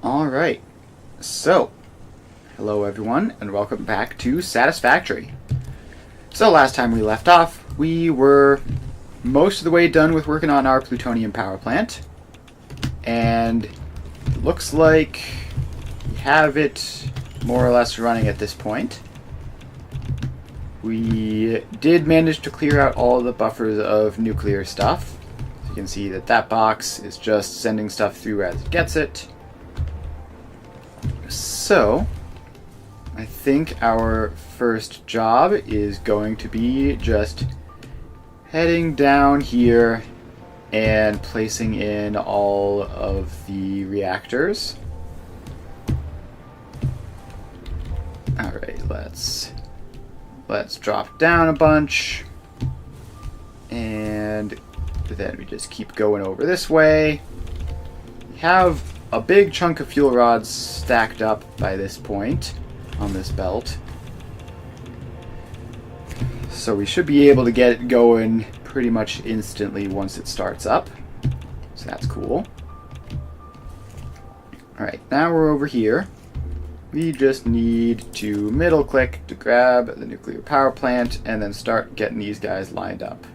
Alright, so hello everyone and welcome back to Satisfactory. So last time we left off, we were most of the way done with working on our plutonium power plant, and it looks like we have it more or less running at this point. We did manage to clear out all the buffers of nuclear stuff. So you can see that that box is just sending stuff through as it gets it. So, I think our first job is going to be just heading down here and placing in all of the reactors. Alright, let's drop down a bunch, and then we just keep going over this way. We have a big chunk of fuel rods stacked up by this point on this belt, so we should be able to get it going pretty much instantly once it starts up, so that's cool. Alright, now we're over here. We just need to middle click to grab the nuclear power plant and then start getting these guys lined up.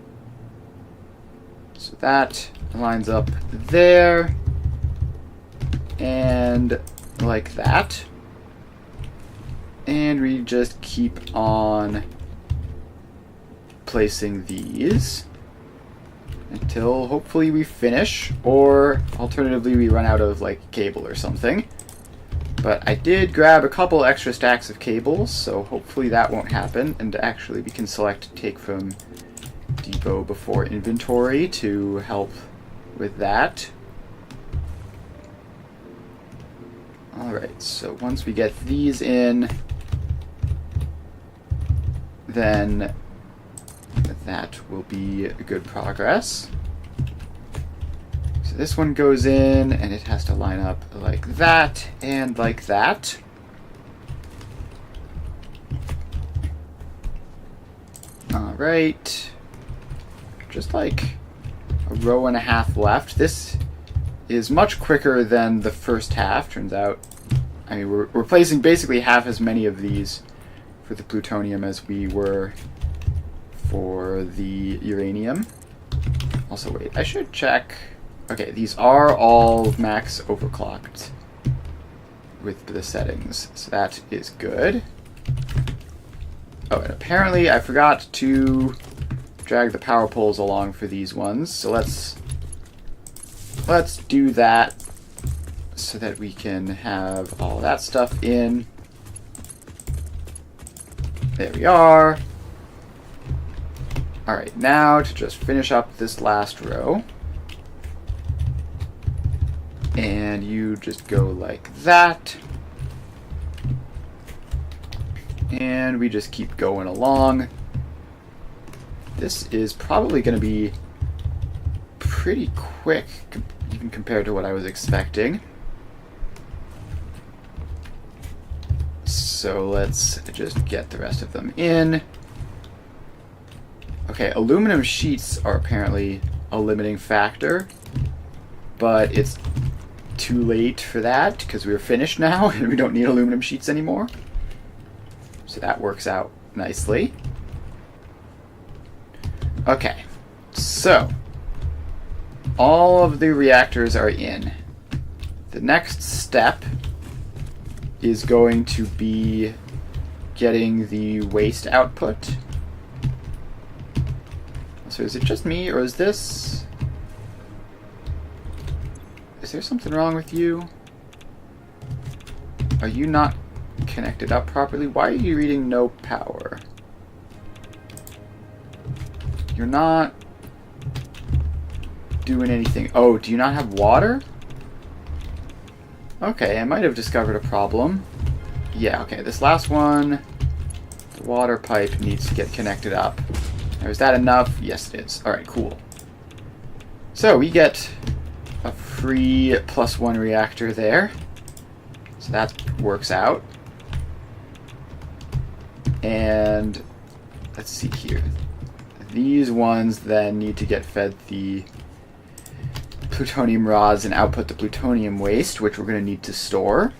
So that lines up there, and like that. And we just keep on placing these until hopefully we finish, or alternatively we run out of like cable or something. But I did grab a couple extra stacks of cables, so hopefully that won't happen, and actually we can select take from depot before inventory to help with that. Alright, so once we get these in, then that will be good progress. So this one goes in, and it has to line up like that, and like that. Alright. Just like a row and a half left. This is much quicker than the first half, turns out. I mean, we're placing basically half as many of these for the plutonium as we were for the uranium. Also, wait, I should check. Okay, these are all max overclocked with the settings, so that is good. Oh, and apparently I forgot to drag the power poles along for these ones, so let's do that so that we can have all that stuff in. There we are. Alright, now to just finish up this last row. And you just go like that. And we just keep going along. This is probably going to be pretty quick, even compared to what I was expecting. So let's just get the rest of them in. Okay, aluminum sheets are apparently a limiting factor, but it's too late for that because we're finished now and we don't need aluminum sheets anymore. So that works out nicely. Okay, so all of the reactors are in. The next step is going to be getting the waste output. So is it just me, or is there something wrong with you? Are you not connected up properly? Why are you reading no power? You're not doing anything. Oh, do you not have water? Okay, I might have discovered a problem. Yeah, okay, this last one, the water pipe needs to get connected up. Now, is that enough? Yes, it is. Alright, cool. So, we get a free +1 reactor there. So that works out. And let's see here. These ones then need to get fed the plutonium rods and output the plutonium waste, which we're going to need to store.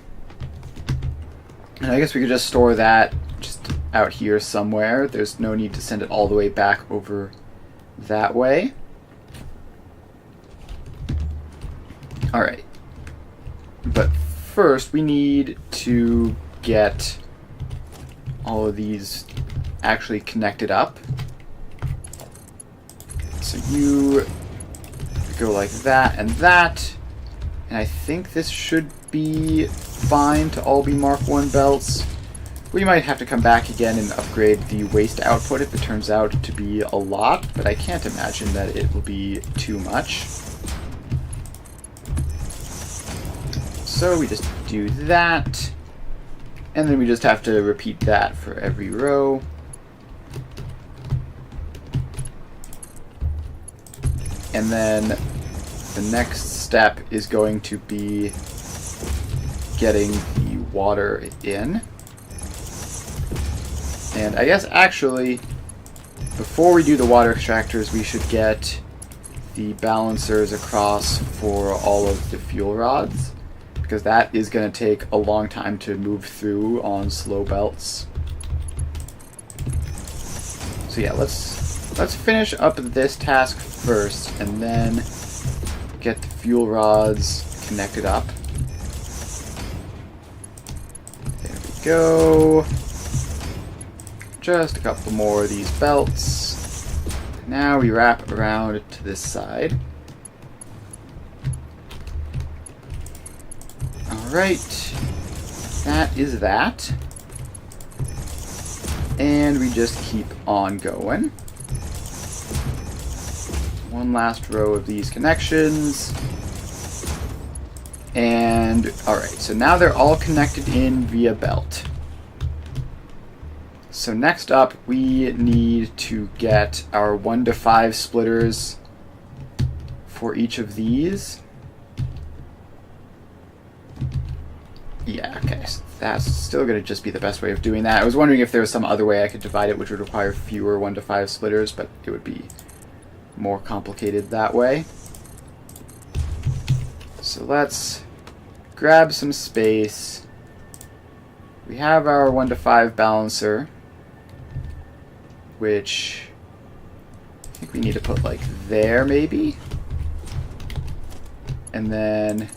And I guess we could just store that just out here somewhere. There's no need to send it all the way back over that way. Alright. But first we need to get all of these actually connected up. So you go like that and that. And I think this should be fine to all be Mark 1 belts. We might have to come back again and upgrade the waste output if it turns out to be a lot, but I can't imagine that it will be too much. So we just do that, and then we just have to repeat that for every row. And then the next step is going to be getting the water in. And I guess actually, before we do the water extractors, we should get the balancers across for all of the fuel rods, because that is going to take a long time to move through on slow belts. So yeah, let's finish up this task first, and then get the fuel rods connected up. There we go. Just a couple more of these belts. Now we wrap around to this side. Alright, that is that. And we just keep on going. One last row of these connections. And, alright, so now they're all connected in via belt. So next up, we need to get our 1 to 5 splitters for each of these. Yeah, okay, so that's still going to just be the best way of doing that. I was wondering if there was some other way I could divide it which would require fewer 1 to 5 splitters, but it would be more complicated that way. So let's grab some space. We have our 1 to 5 balancer, which I think we need to put like there maybe. And then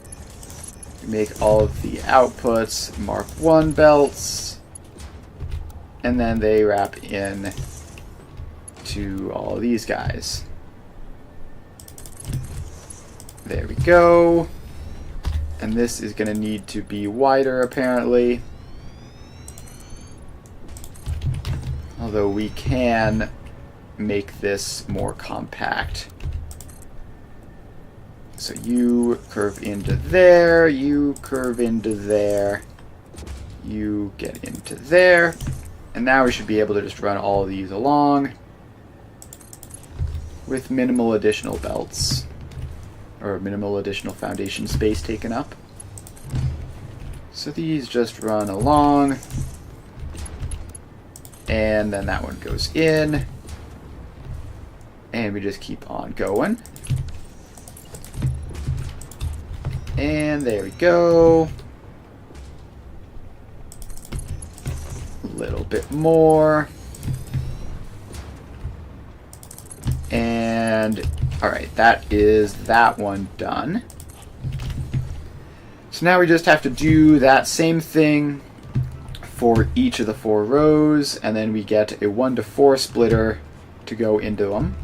we make all of the outputs Mark 1 belts, and then they wrap in to all of these guys. There we go. And this is going to need to be wider apparently. Although we can make this more compact. So you curve into there, you curve into there, you get into there, and now we should be able to just run all of these along with minimal additional belts, or minimal additional foundation space taken up. So these just run along, and then that one goes in, and we just keep on going. And there we go. A little bit more. And alright, that is that one done. So now we just have to do that same thing for each of the 4 rows, and then we get a 1 to 4 splitter to go into them.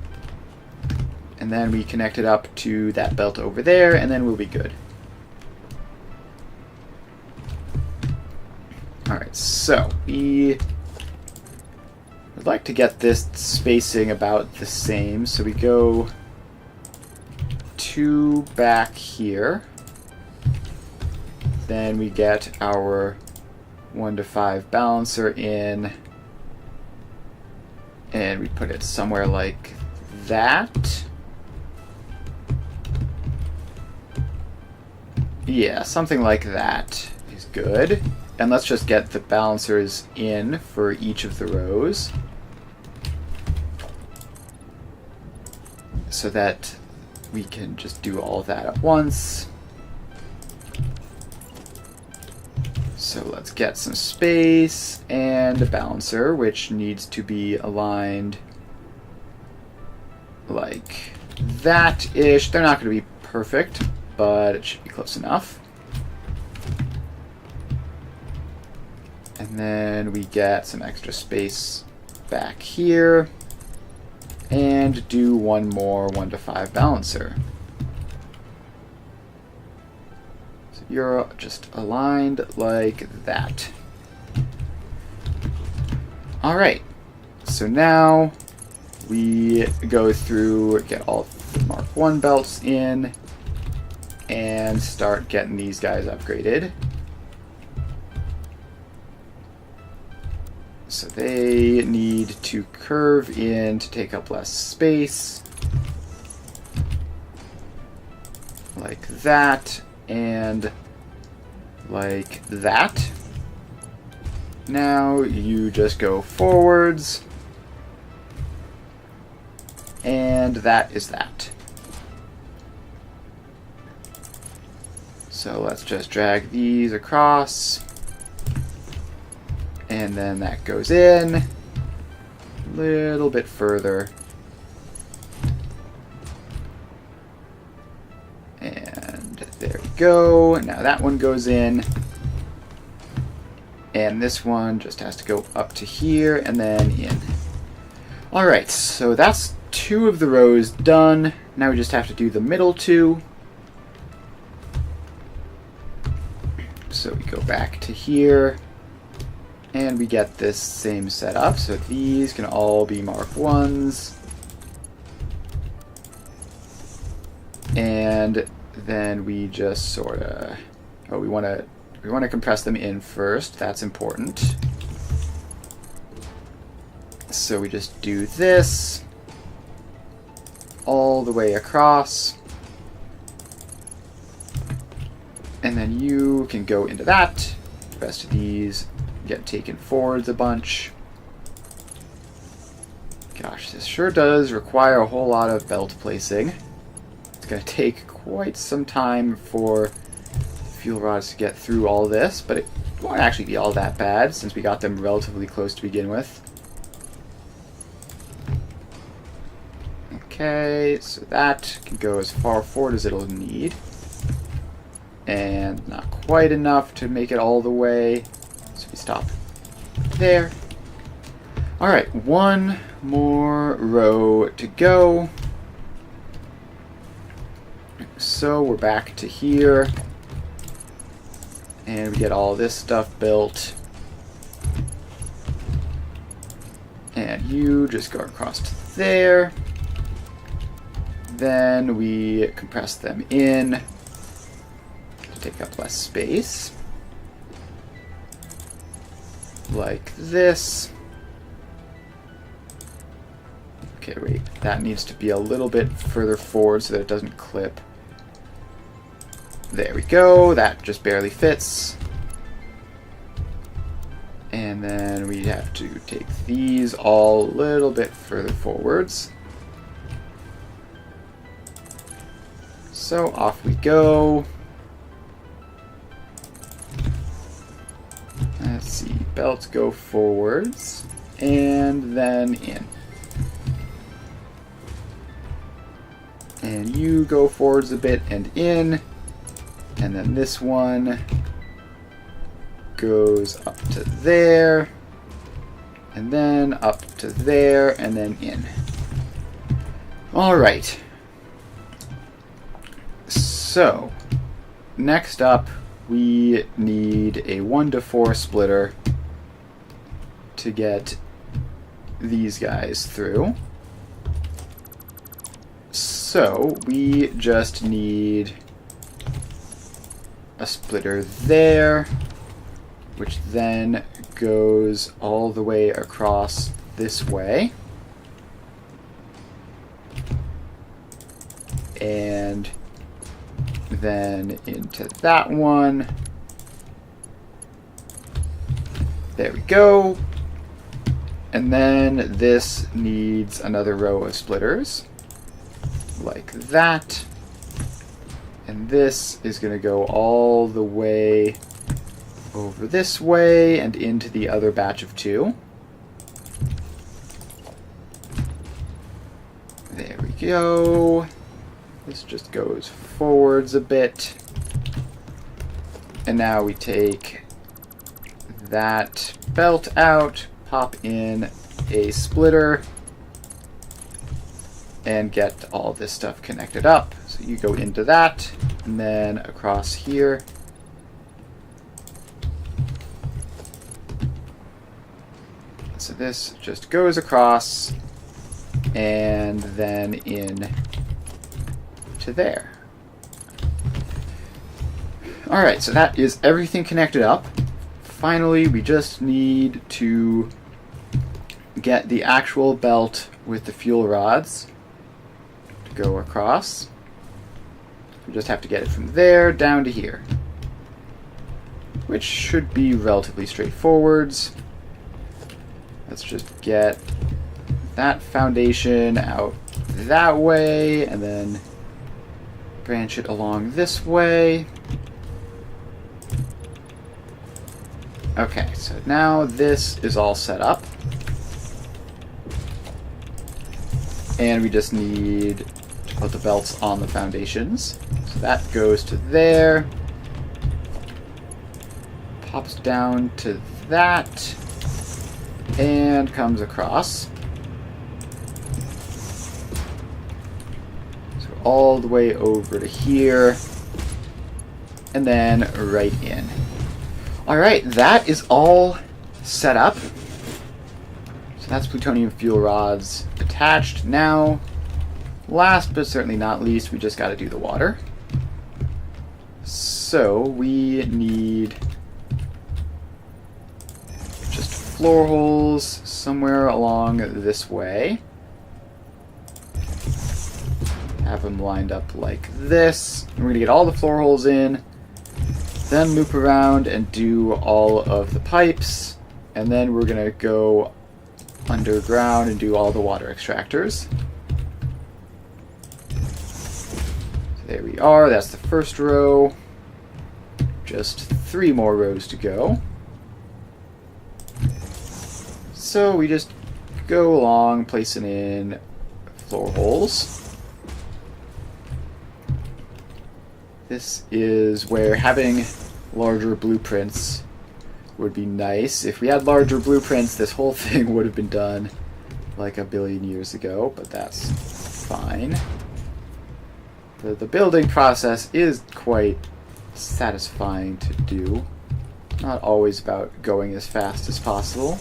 And then we connect it up to that belt over there, and then we'll be good. Alright, so we would like to get this spacing about the same, so we go 2 back here. Then we get our 1 to 5 balancer in, and we put it somewhere like that. Yeah, something like that is good. And let's just get the balancers in for each of the rows, so that we can just do all of that at once. So let's get some space and a balancer, which needs to be aligned like that-ish. They're not going to be perfect, but it should be close enough. And then we get some extra space back here and do one more 1 to 5 balancer. So you're just aligned like that. All right, so now we go through, get all the Mark 1 belts in, and start getting these guys upgraded. So they need to curve in to take up less space. Like that, and like that. Now you just go forwards. And that is that. So let's just drag these across. And then that goes in a little bit further. And there we go. Now that one goes in. And this one just has to go up to here and then in. Alright, so that's 2 of the rows done. Now we just have to do the middle 2. So we go back to here. And we get this same setup, so these can all be Mark 1s. And then we just sort of, we want to compress them in first. That's important. So we just do this all the way across. And then you can go into that. The rest of these get taken forwards a bunch. Gosh, this sure does require a whole lot of belt placing. It's going to take quite some time for fuel rods to get through all this, but it won't actually be all that bad since we got them relatively close to begin with. Okay, so that can go as far forward as it'll need. And not quite enough to make it all the way. So we stop there. Alright, 1 more row to go. So we're back to here. And we get all this stuff built. And you just go across to there. Then we compress them in to take up less space. Like this. Okay, wait. That needs to be a little bit further forward so that it doesn't clip. There we go. That just barely fits. And then we have to take these all a little bit further forwards. So off we go. Let's see. Belts go forwards and then in. And you go forwards a bit and in. And then this one goes up to there. And then up to there and then in. All right. So, next up, we need a 1 to 4 splitter to get these guys through. So, we just need a splitter there, which then goes all the way across this way. And then into that one. There we go. And then this needs another row of splitters. like that. And this is going to go all the way over this way and into the other batch of 2. There we go. This just goes forwards a bit. And now we take that belt out, pop in a splitter, and get all this stuff connected up. So you go into that, and then across here. So this just goes across, and then in to there. Alright, so that is everything connected up. Finally, we just need to get the actual belt with the fuel rods to go across. We just have to get it from there down to here, which should be relatively straightforward. Let's just get that foundation out that way, and then branch it along this way. Okay, so now this is all set up. And we just need to put the belts on the foundations. So that goes to there. Pops down to that. And comes across. So all the way over to here. And then right in. Alright, that is all set up. So that's plutonium fuel rods attached. Now, last but certainly not least, we just got to do the water. So we need just floor holes somewhere along this way. Have them lined up like this. We're going to get all the floor holes in. Then loop around and do all of the pipes, and then we're going to go underground and do all the water extractors. So there we are, that's the first row. Just 3 more rows to go. So we just go along, placing in floor holes. This is where having larger blueprints would be nice. If we had larger blueprints, this whole thing would have been done like a billion years ago, but that's fine. The building process is quite satisfying to do. Not always about going as fast as possible.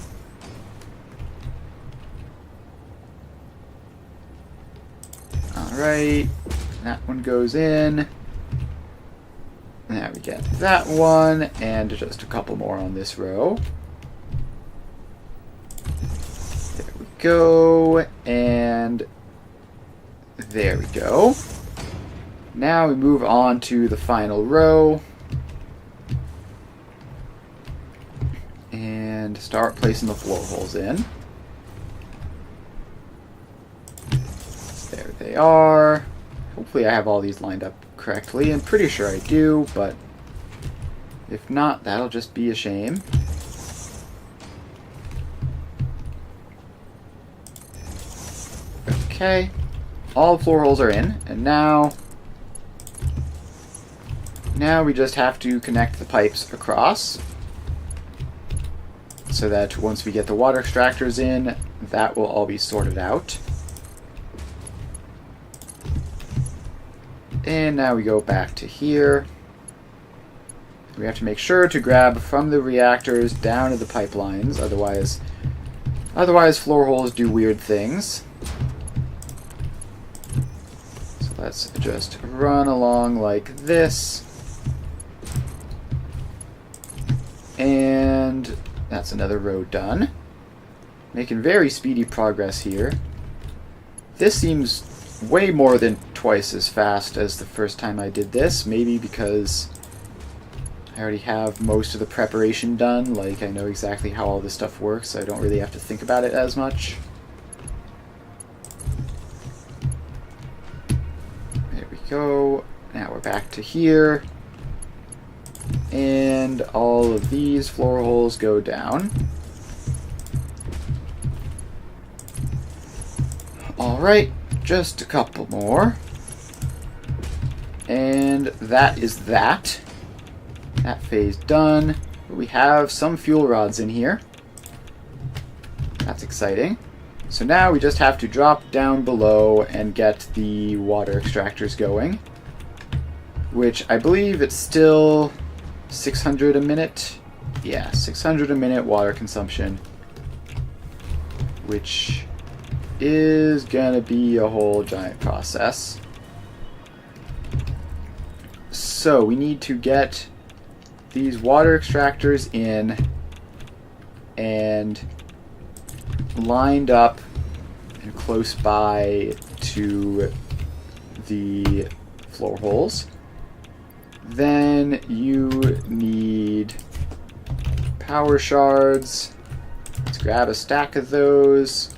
Alright, that one goes in. Now we get that one, and just a couple more on this row. There we go, and there we go. Now we move on to the final row. And start placing the floor holes in. There they are. Hopefully I have all these lined up correctly. I'm pretty sure I do, but if not, that'll just be a shame. Okay, all the floor holes are in, and now we just have to connect the pipes across so that once we get the water extractors in, that will all be sorted out. And now we go back to here. We have to make sure to grab from the reactors down to the pipelines, otherwise floor holes do weird things. So let's just run along like this. And that's another row done. Making very speedy progress here. This seems way more than twice as fast as the first time I did this, maybe because I already have most of the preparation done, like I know exactly how all this stuff works, so I don't really have to think about it as much. go. Now we're back to here. And all of these floor holes go down. Alright, just a couple more. And that is that. That phase done. We have some fuel rods in here. That's exciting. So now we just have to drop down below and get the water extractors going. Which I believe it's still 600 a minute. Yeah, 600 a minute water consumption. Which is gonna be a whole giant process. So we need to get these water extractors in and lined up and close by to the floor holes. Then you need power shards. Let's grab a stack of those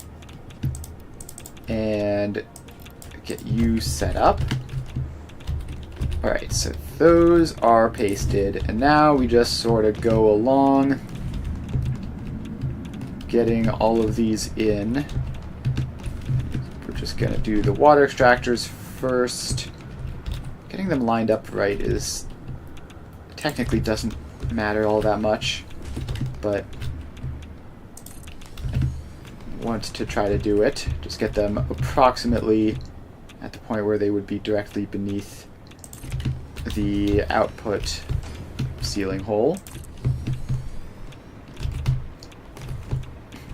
and get you set up. Alright, so those are pasted, and now we just sort of go along getting all of these in. We're just going to do the water extractors first. Getting them lined up right is technically doesn't matter all that much, but I want to try to do it. Just get them approximately at the point where they would be directly beneath the output ceiling hole.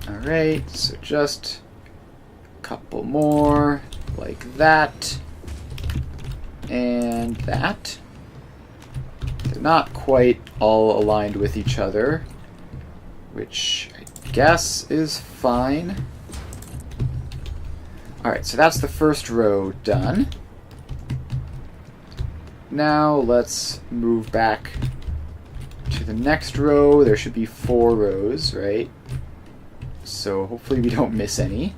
Alright, so just a couple more like that and that. They're not quite all aligned with each other, which I guess is fine. Alright, so that's the first row done. Now let's move back to the next row. There should be 4 rows, right? So hopefully we don't miss any.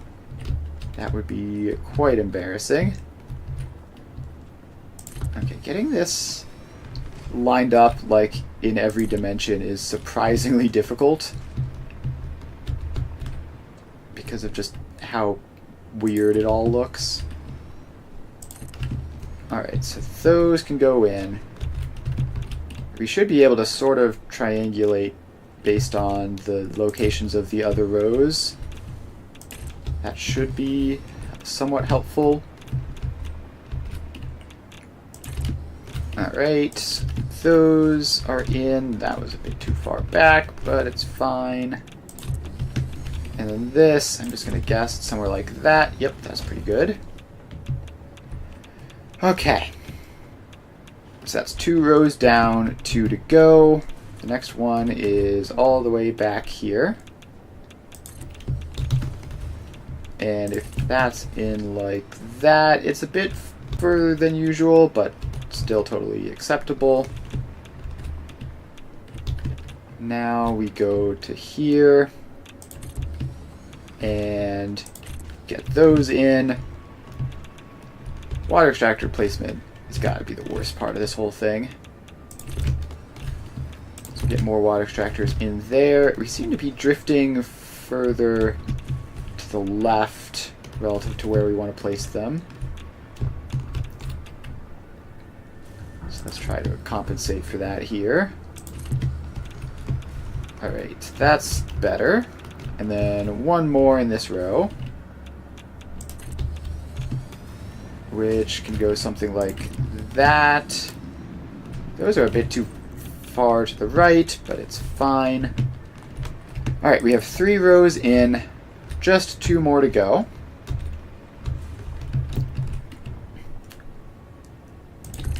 That would be quite embarrassing. Okay, getting this lined up like in every dimension is surprisingly difficult because of just how weird it all looks. Alright, so those can go in. We should be able to sort of triangulate based on the locations of the other rows. That should be somewhat helpful. Alright, those are in. That was a bit too far back, but it's fine. And then this, I'm just going to guess somewhere like that. Yep, that's pretty good. Okay. So that's 2 rows down, 2 to go. The next one is all the way back here. And if that's in like that, it's a bit further than usual, but still totally acceptable. Now we go to here and get those in. Water extractor placement has got to be the worst part of this whole thing. So get more water extractors in there. We seem to be drifting further to the left relative to where we want to place them. So let's try to compensate for that here. Alright, that's better. And then one more in this row, which can go something like that. Those are a bit too far to the right, but it's fine. Alright, we have 3 rows in, just 2 more to go.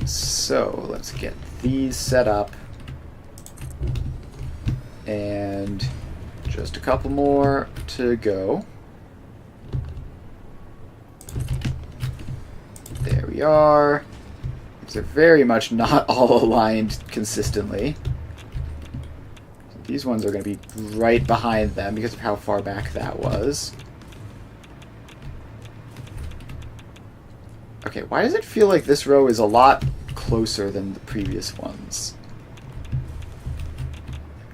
So let's get these set up. And just a couple more to go. There we are. These are very much not all aligned consistently. These ones are going to be right behind them because of how far back that was. Okay, why does it feel like this row is a lot closer than the previous ones?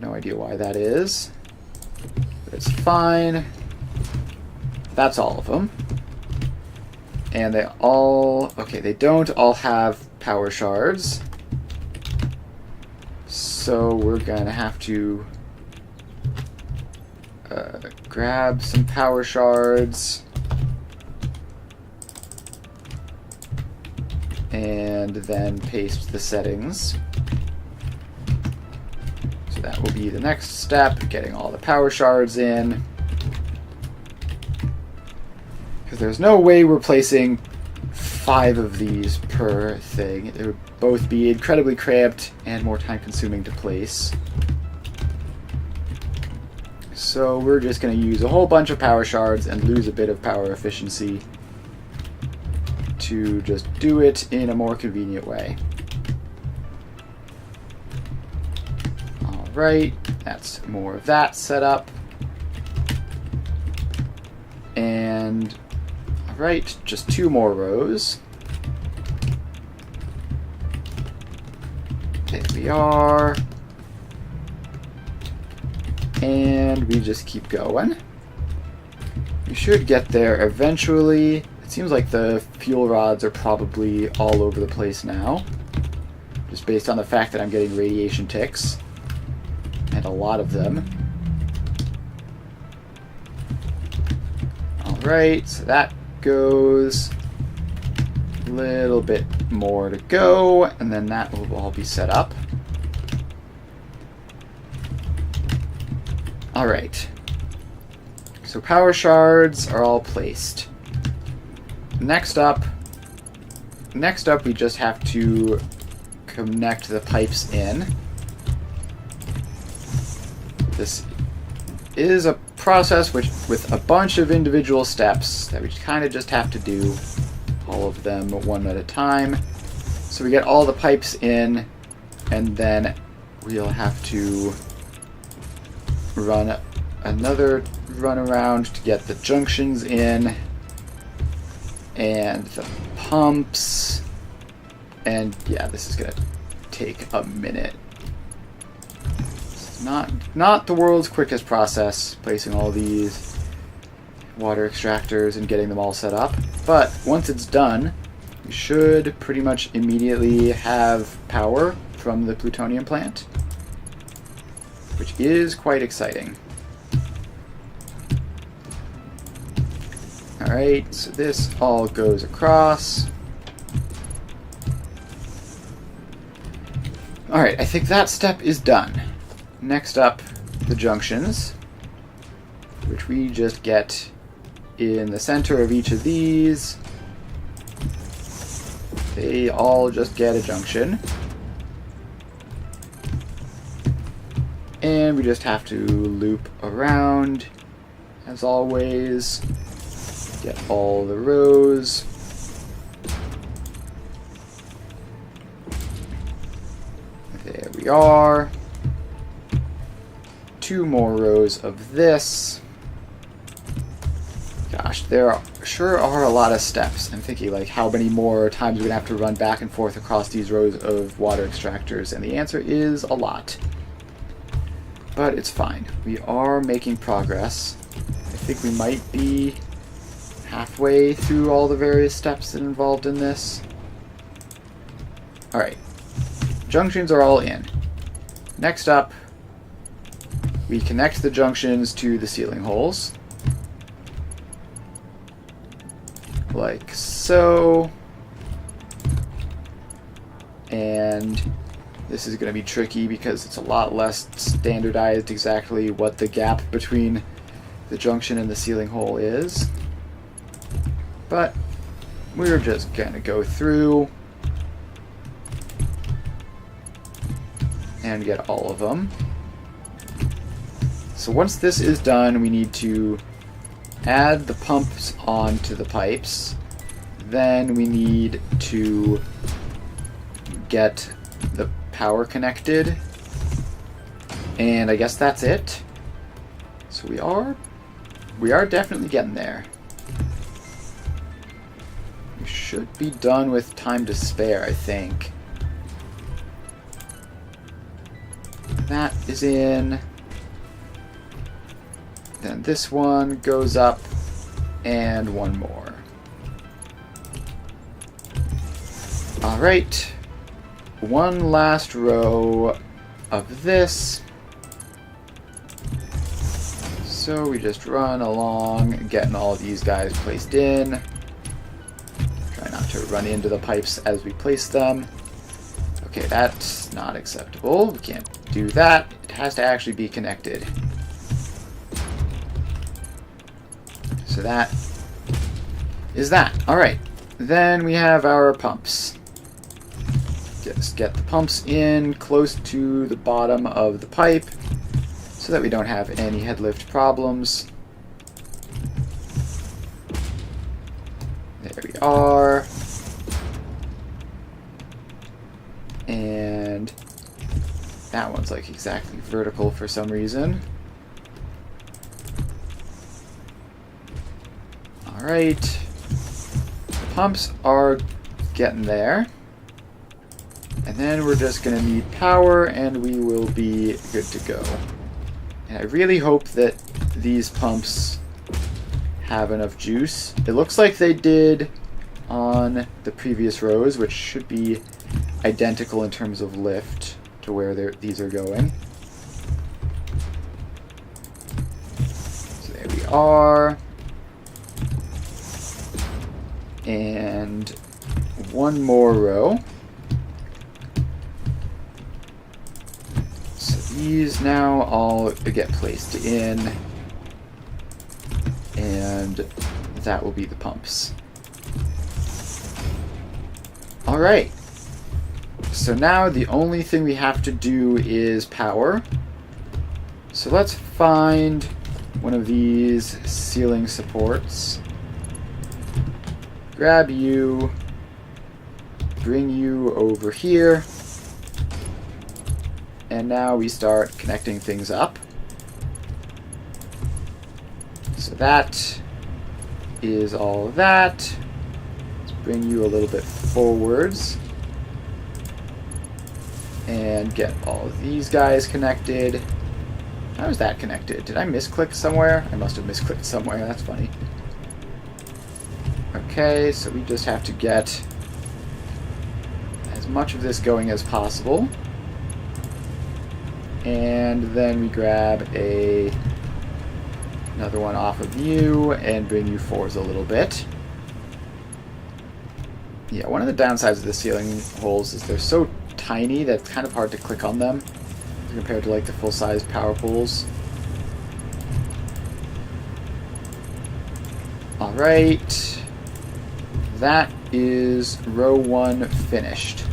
No idea why that is. But it's fine. That's all of them. And they all... Okay, they don't all have power shards. So we're going to have to grab some power shards. And then paste the settings. So that will be the next step, getting all the power shards in. Because there's no way we're placing 5 of these per thing. It would both be incredibly cramped and more time consuming to place. So we're just going to use a whole bunch of power shards and lose a bit of power efficiency to just do it in a more convenient way. Alright, that's more of that set up. And, alright, just 2 more rows. There we are. And we just keep going. We should get there eventually. It seems like the fuel rods are probably all over the place now, just based on the fact that I'm getting radiation ticks, and a lot of them. Alright, so that goes. A little bit more to go, and then that will all be set up. Alright. So power shards are all placed. Next up, we just have to connect the pipes in. This is a process with a bunch of individual steps that we kind of just have to do, all of them one at a time. So we get all the pipes in, and then we'll have to run another run around to get the junctions in, and the pumps, and yeah, this is gonna take a minute. It's not the world's quickest process, placing all these water extractors and getting them all set up, but once it's done, we should pretty much immediately have power from the plutonium plant, which is quite exciting. Alright, so this all goes across. Alright, I think that step is done. Next up, the junctions, which we just get in the center of each of these. They all just get a junction. And we just have to loop around, as always. Get all the rows. There we are. 2 more rows of this. Gosh, there sure are a lot of steps. I'm thinking, like, how many more times we're going to have to run back and forth across these rows of water extractors, and the answer is a lot. But it's fine. We are making progress. I think we might be halfway through all the various steps that are involved in this. Alright. Junctions are all in. Next up, we connect the junctions to the sealing holes. Like so. And this is going to be tricky because it's a lot less standardized exactly what the gap between the junction and the sealing hole is. But we're just going to go through and get all of them. So once this is done, we need to add the pumps onto the pipes. Then we need to get the power connected. And I guess that's it. So we are definitely getting there. should be done with time to spare, I think. That is in. Then this one goes up, and one more. Alright. One last row of this. So we just run along, getting all of these guys placed in. Try not to run into the pipes as we place them. Okay, that's not acceptable. We can't do that. It has to actually be connected. So that is that. Alright. Then we have our pumps. Just get the pumps in close to the bottom of the pipe so that we don't have any head lift problems. There we are. And that one's like exactly vertical for some reason. Alright. The pumps are getting there. And then we're just going to need power and we will be good to go. And I really hope that these pumps have enough juice. It looks like they did on the previous rows, which should be identical in terms of lift to where these are going. So there we are. And one more row. So these now all get placed in, and that will be the pumps. Alright. So now the only thing we have to do is power. So let's find one of these ceiling supports. Grab you, bring you over here, and now we start connecting things up. So that is all of that. Let's bring you a little bit forwards and get all of these guys connected. How is that connected? Did I misclick somewhere? I must have misclicked somewhere. That's funny. Okay, so we just have to get as much of this going as possible. And then we grab another one off of you and bring you forwards a little bit. Yeah, one of the downsides of the ceiling holes is they're so tiny that it's kind of hard to click on them compared to like the full-size power poles. Alright. That is row 1 finished.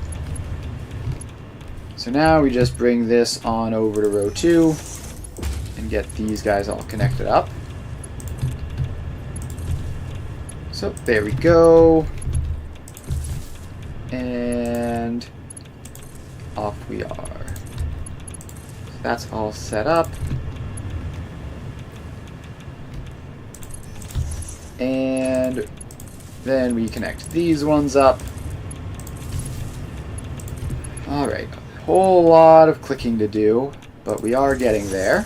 So now we just bring this on over to row 2 and get these guys all connected up. So there we go. And off we are. That's all set up. And then we connect these ones up. Alright, a whole lot of clicking to do, but we are getting there.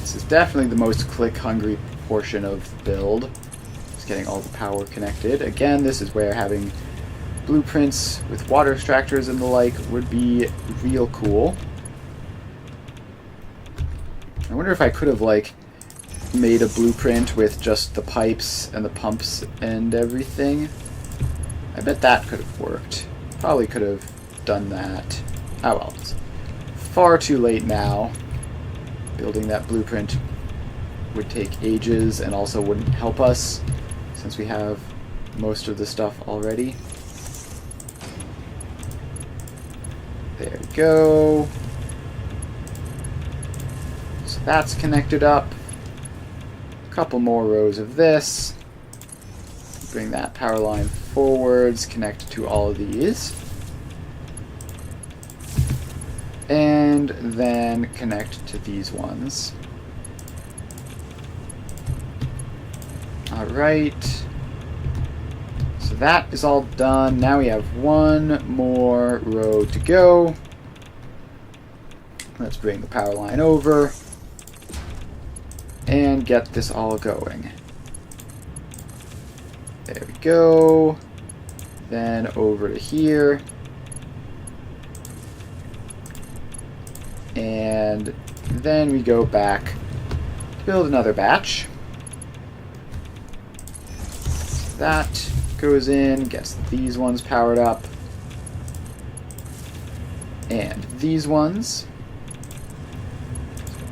This is definitely the most click-hungry portion of the build. Just getting all the power connected. Again, this is where having blueprints with water extractors and the like would be real cool. I wonder if I could have, like, made a blueprint with just the pipes and the pumps and everything. I bet that could have worked. Probably could have done that. Oh well, it's far too late now. Building that blueprint would take ages and also wouldn't help us since we have most of the stuff already. There we go. So that's connected up. Couple more rows of this. Bring that power line forwards, connect to all of these. And then connect to these ones. right. So that is all done. Now we have one more row to go. Let's bring the power line over and get this all going. There we go. Then over to here. And then we go back to build another batch. That goes in, gets these ones powered up. And these ones.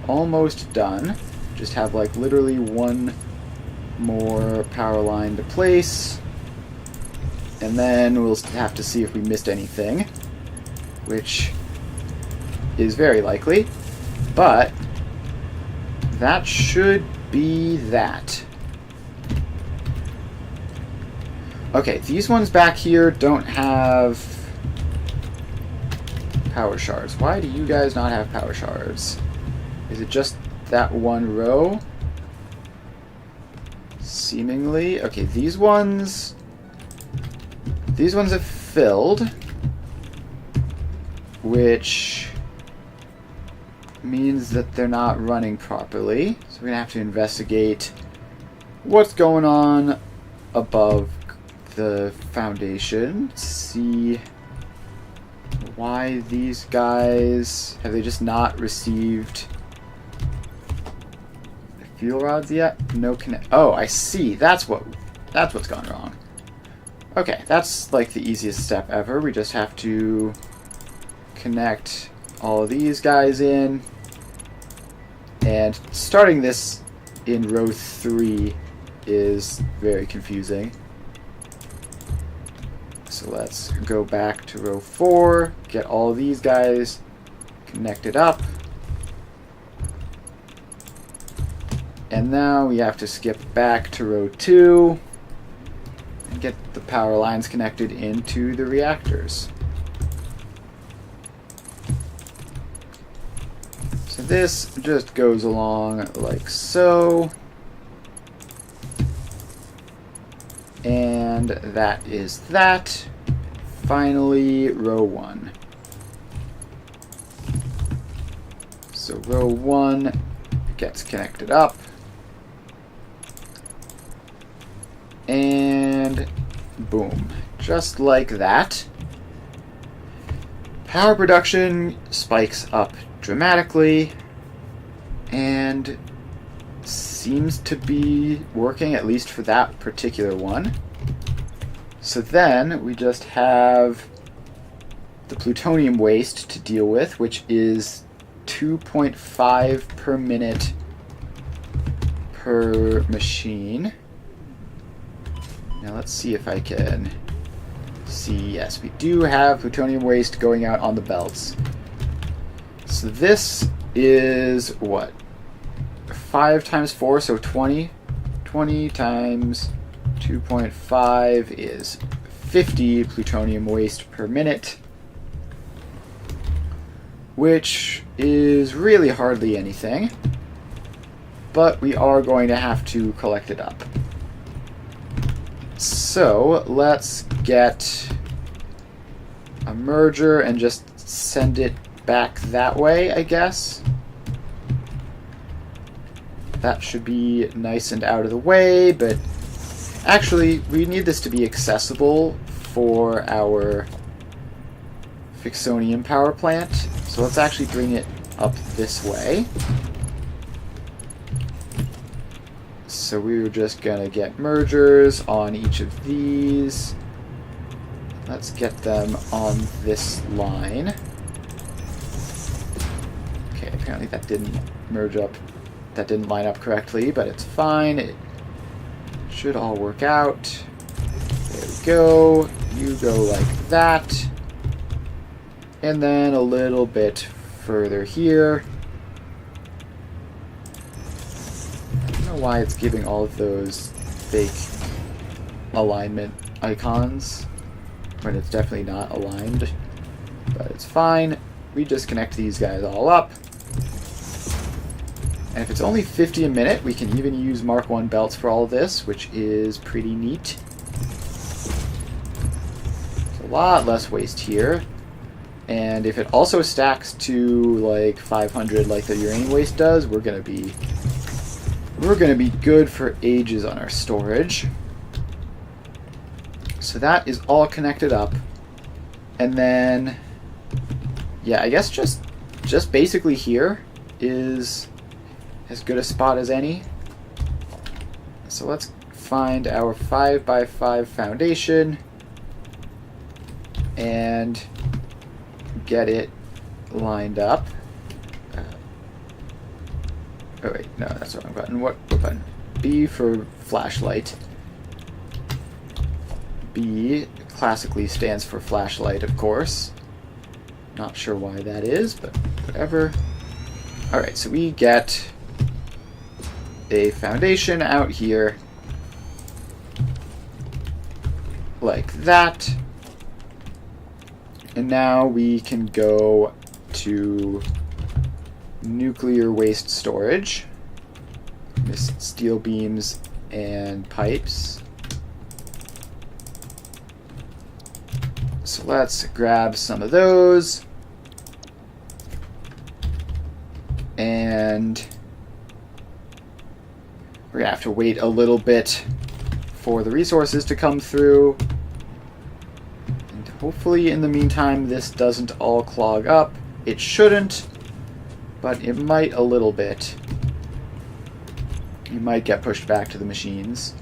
Almost done. Just have like literally one more power line to place. And then we'll have to see if we missed anything, which is very likely. But that should be that. Okay, these ones back here don't have power shards. Why do you guys not have power shards? Is it just that one row? Seemingly. Okay, these ones have filled, which means that they're not running properly. So we're gonna have to investigate what's going on above the foundation. See why these guys, have they just not received fuel rods yet? No connect. Oh, I see. That's what's gone wrong. Okay, that's like the easiest step ever. We just have to connect all of these guys in. And starting this in row 3 is very confusing. So let's go back to row 4, get all of these guys connected up. And now we have to skip back to row 2 and get the power lines connected into the reactors. So this just goes along like so. And that is that. Finally, row 1. So row 1 gets connected up. And boom. Just like that. Power production spikes up dramatically and seems to be working, at least for that particular one. So then we just have the plutonium waste to deal with, which is 2.5 per minute per machine. Now let's see if I can see. Yes, we do have plutonium waste going out on the belts. So this is what? 5 times 4, so 20. 20 times 2.5 is 50 plutonium waste per minute, which is really hardly anything, but we are going to have to collect it up. So let's get a merger and just send it back that way, I guess. That should be nice and out of the way, but actually we need this to be accessible for our Fixonium power plant. So let's actually bring it up this way. So we were just gonna get mergers on each of these. Let's get them on this line. Okay, apparently that didn't merge up. That didn't line up correctly, but it's fine. It should all work out. There we go. You go like that. And then a little bit further here. I don't know why it's giving all of those fake alignment icons when it's definitely not aligned, but it's fine. We just connect these guys all up. And if it's only 50 a minute, we can even use Mark 1 belts for all of this, which is pretty neat. There's a lot less waste here. And if it also stacks to like 500 like the uranium waste does, we're gonna be good for ages on our storage. So that is all connected up. And then, yeah, I guess just basically here is as good a spot as any. So let's find our 5x5 foundation and get it lined up. Oh wait, no, that's the wrong button. What button? B for flashlight. B classically stands for flashlight, of course. Not sure why that is, but whatever. Alright, so we get a foundation out here like that. And now we can go to nuclear waste storage. This steel beams and pipes. So let's grab some of those. And we're gonna have to wait a little bit for the resources to come through. And hopefully in the meantime this doesn't all clog up. It shouldn't, but it might a little bit. You might get pushed back to the machines.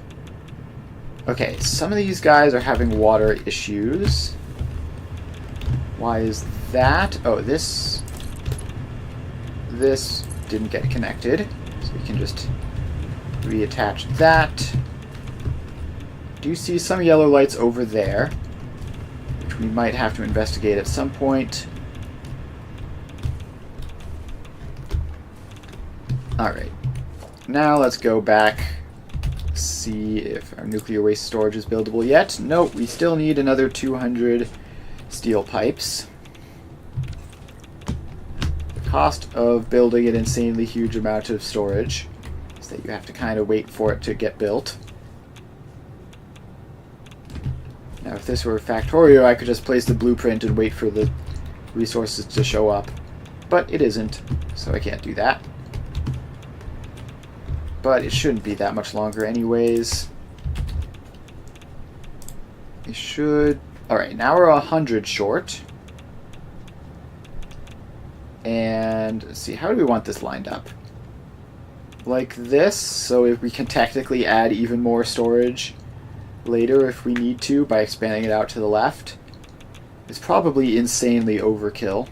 Okay, some of these guys are having water issues. Why is that? Oh, this didn't get connected, so we can just reattach that. Do you see some yellow lights over there, which we might have to investigate at some point. Alright, now let's go back, see if our nuclear waste storage is buildable yet. Nope, we still need another 200 steel pipes. The cost of building an insanely huge amount of storage is that you have to kind of wait for it to get built. Now if this were Factorio, I could just place the blueprint and wait for the resources to show up. But it isn't, so I can't do that. But it shouldn't be that much longer anyways. We should... Alright, now we're 100 short. And let's see, how do we want this lined up? Like this, so if we can technically add even more storage later if we need to by expanding it out to the left. It's probably insanely overkill.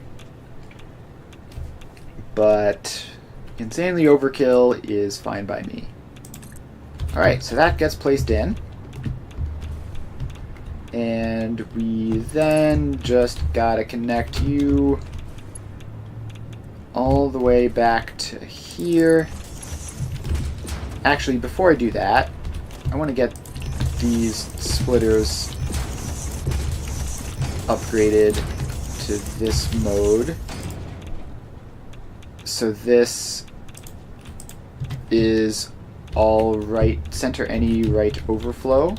But insanely overkill is fine by me. Alright, so that gets placed in. And we then just gotta connect you all the way back to here. Actually, before I do that, I want to get these splitters upgraded to this mode. So this is all right, center any right overflow.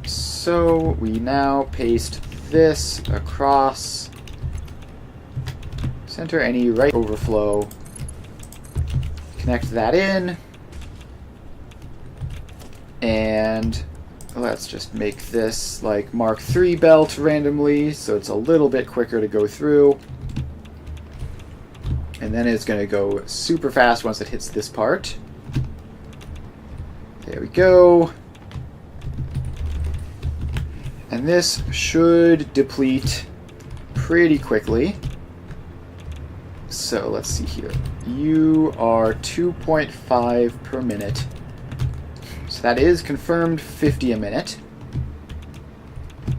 So we now paste this across, center any right overflow, connect that in, and let's just make this like Mark III belt randomly so it's a little bit quicker to go through. And then it's going to go super fast once it hits this part. There we go. And this should deplete pretty quickly. So let's see here. You are 2.5 per minute. So that is confirmed 50 a minute.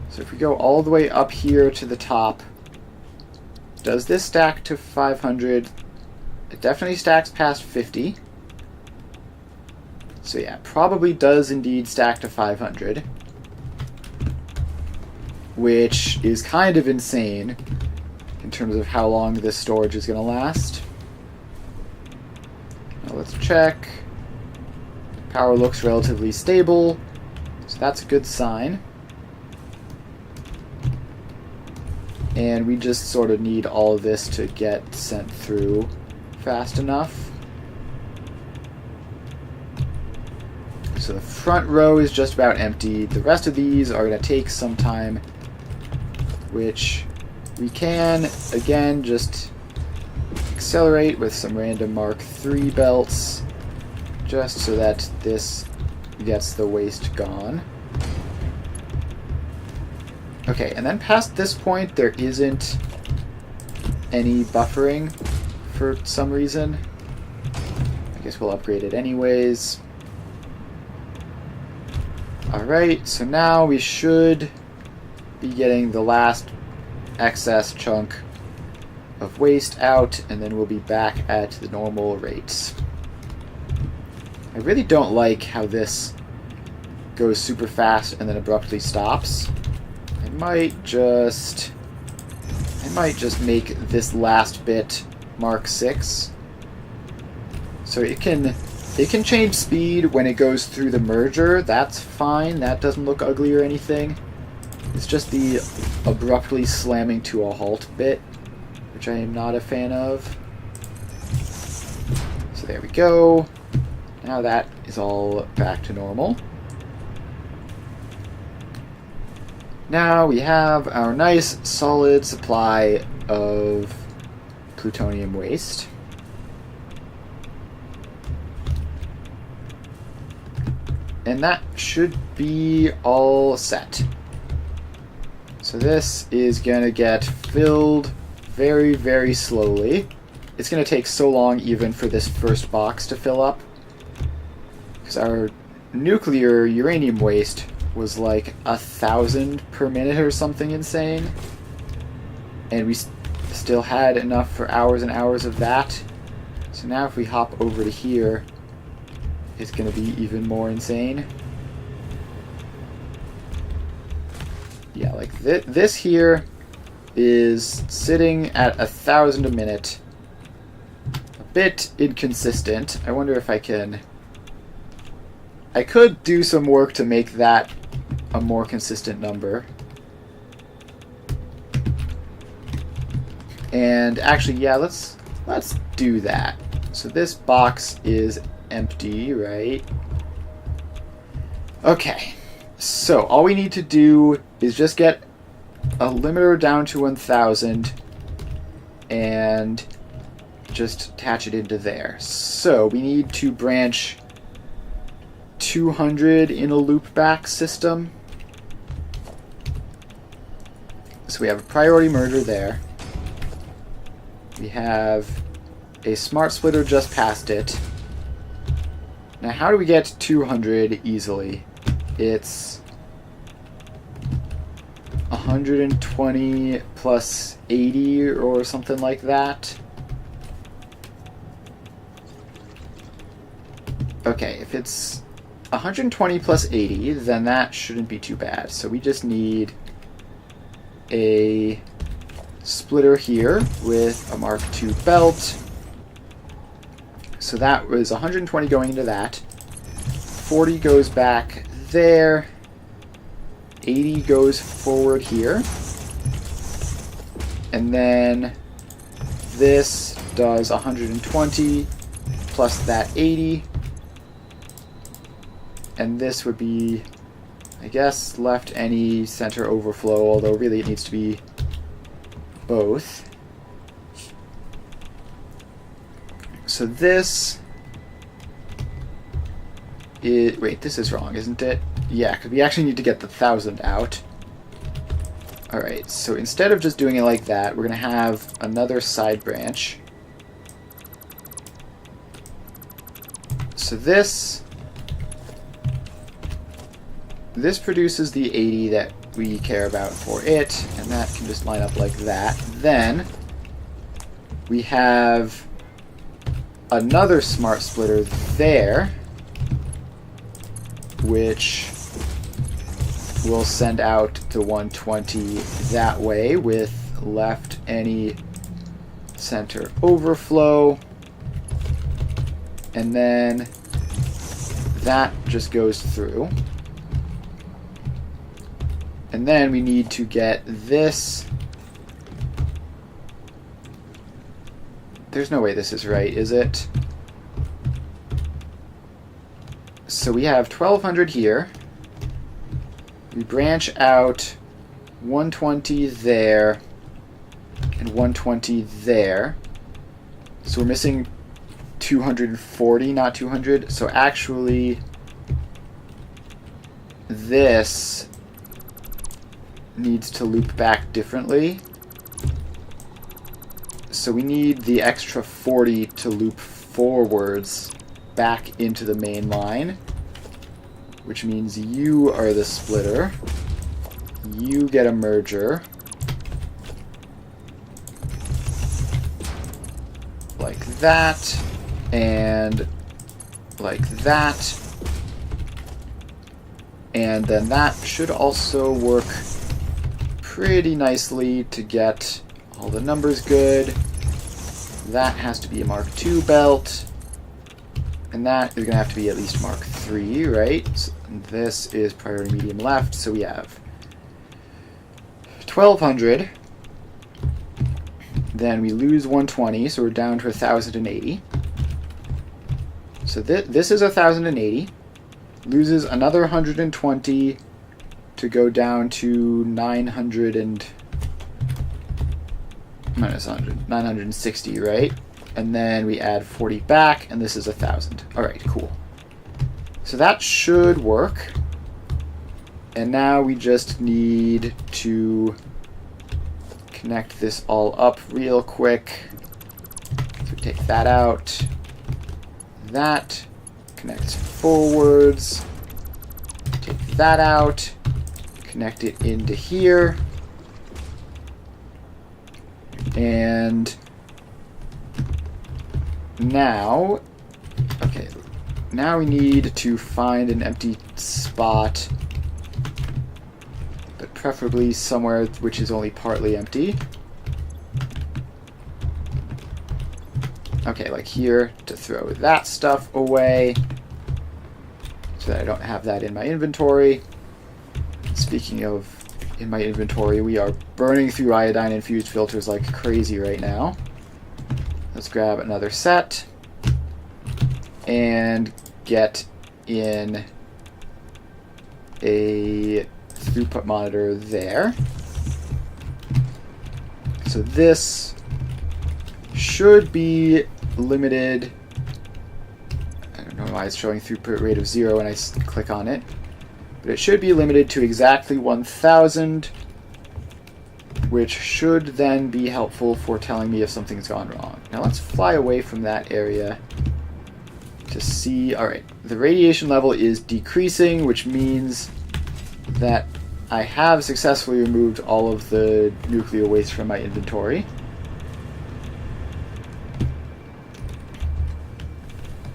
So if we go all the way up here to the top, does this stack to 500? It definitely stacks past 50. So yeah, probably does indeed stack to 500. Which is kind of insane in terms of how long this storage is going to last. let's check. Power looks relatively stable, so that's a good sign. And we just sort of need all of this to get sent through fast enough. So the front row is just about empty. The rest of these are going to take some time, which we can, again, just accelerate with some random Mark III belts, just so that this gets the waste gone. Okay, and then past this point, there isn't any buffering for some reason. I guess we'll upgrade it anyways. Alright, so now we should be getting the last excess chunk of waste out, and then we'll be back at the normal rates. I really don't like how this goes super fast and then abruptly stops. I might just make this last bit Mark 6. So it can change speed when it goes through the merger. That's fine. That doesn't look ugly or anything. It's just the abruptly slamming to a halt bit, which I am not a fan of. So there we go. Now that is all back to normal. Now we have our nice solid supply of plutonium waste. And that should be all set. So this is going to get filled very, very slowly. It's going to take so long even for this first box to fill up, because our nuclear uranium waste was like 1,000 per minute or something insane. And we still had enough for hours and hours of that. So now if we hop over to here, it's going to be even more insane. Yeah, like this here is sitting at 1,000 a minute. A bit inconsistent. I wonder if I can... I could do some work to make that a more consistent number. And actually, yeah, let's do that. So this box is empty, right? Okay. So all we need to do is just get a limiter down to 1,000 and just attach it into there. So we need to branch 200 in a loopback system. So we have a priority merger there. We have a smart splitter just past it. Now how do we get 200 easily? It's 120 plus 80 or something like that. Okay, if it's 120 plus 80, then that shouldn't be too bad. So we just need a splitter here with a Mark II belt. So that was 120 going into that. 40 goes back there. 80 goes forward here. And then this does 120 plus that 80. And this would be, I guess, left any center overflow, although really it needs to be both. So this is... Wait, this is wrong, isn't it? Yeah, because we actually need to get the 1,000 out. Alright, so instead of just doing it like that, we're going to have another side branch. So this produces the 80 that we care about for it, and that can just line up like that. Then we have another smart splitter there, which will send out the 120 that way with left any center overflow. And then that just goes through. And then we need to get this. There's no way this is right, is it? So we have 1200 here. We branch out 120 there and 120 there. So we're missing 240, not 200. So actually, this needs to loop back differently. So we need the extra 40 to loop forwards back into the main line, which means you are the splitter. You get a merger. Like that, and like that. And then that should also work pretty nicely to get all the numbers good. That has to be a Mark II belt. And that is going to have to be at least Mark III, right? So this is priority medium left, so we have 1200. Then we lose 120, so we're down to 1080. So this is 1080. Loses another 120 to go down to 900 and minus 100, 960, right? And then we add 40 back, and this is 1000. All right, cool. So that should work. And now we just need to connect this all up real quick. So take that out. That connects forwards. Take that out. Connect it into here. And now, okay, now we need to find an empty spot, but preferably somewhere which is only partly empty. Okay, like here, to throw that stuff away so that I don't have that in my inventory. Speaking of in my inventory, we are burning through iodine-infused filters like crazy right now. Let's grab another set and get in a throughput monitor there. So this should be limited. I don't know why it's showing throughput rate of 0 when I click on it, but it should be limited to exactly 1000, which should then be helpful for telling me if something's gone wrong. Now let's fly away from that area to see. All right, the radiation level is decreasing, which means that I have successfully removed all of the nuclear waste from my inventory.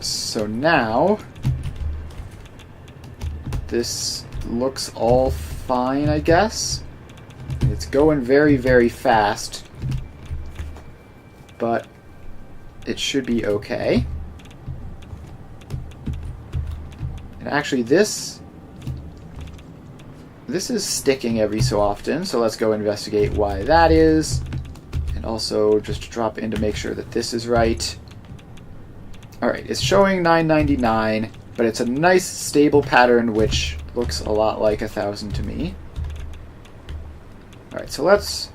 So now this looks all fine, I guess. It's going very, very fast, but it should be okay. And actually this is sticking every so often, so let's go investigate why that is, and also just drop in to make sure that this is right. Alright, it's showing 999, but it's a nice stable pattern which looks a lot like 1000 to me. Alright, so let's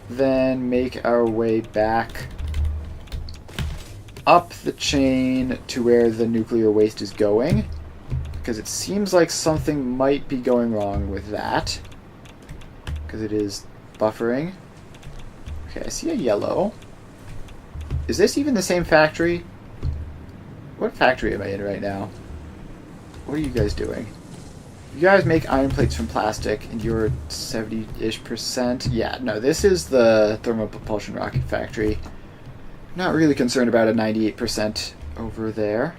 then make our way back up the chain to where the nuclear waste is going, because it seems like something might be going wrong with that, because it is buffering. Okay, I see a yellow. Is this even the same factory? What factory am I in right now? What are you guys doing? You guys make iron plates from plastic, and you're 70-ish%. Yeah, no, this is the thermal propulsion rocket factory. Not really concerned about a 98% over there.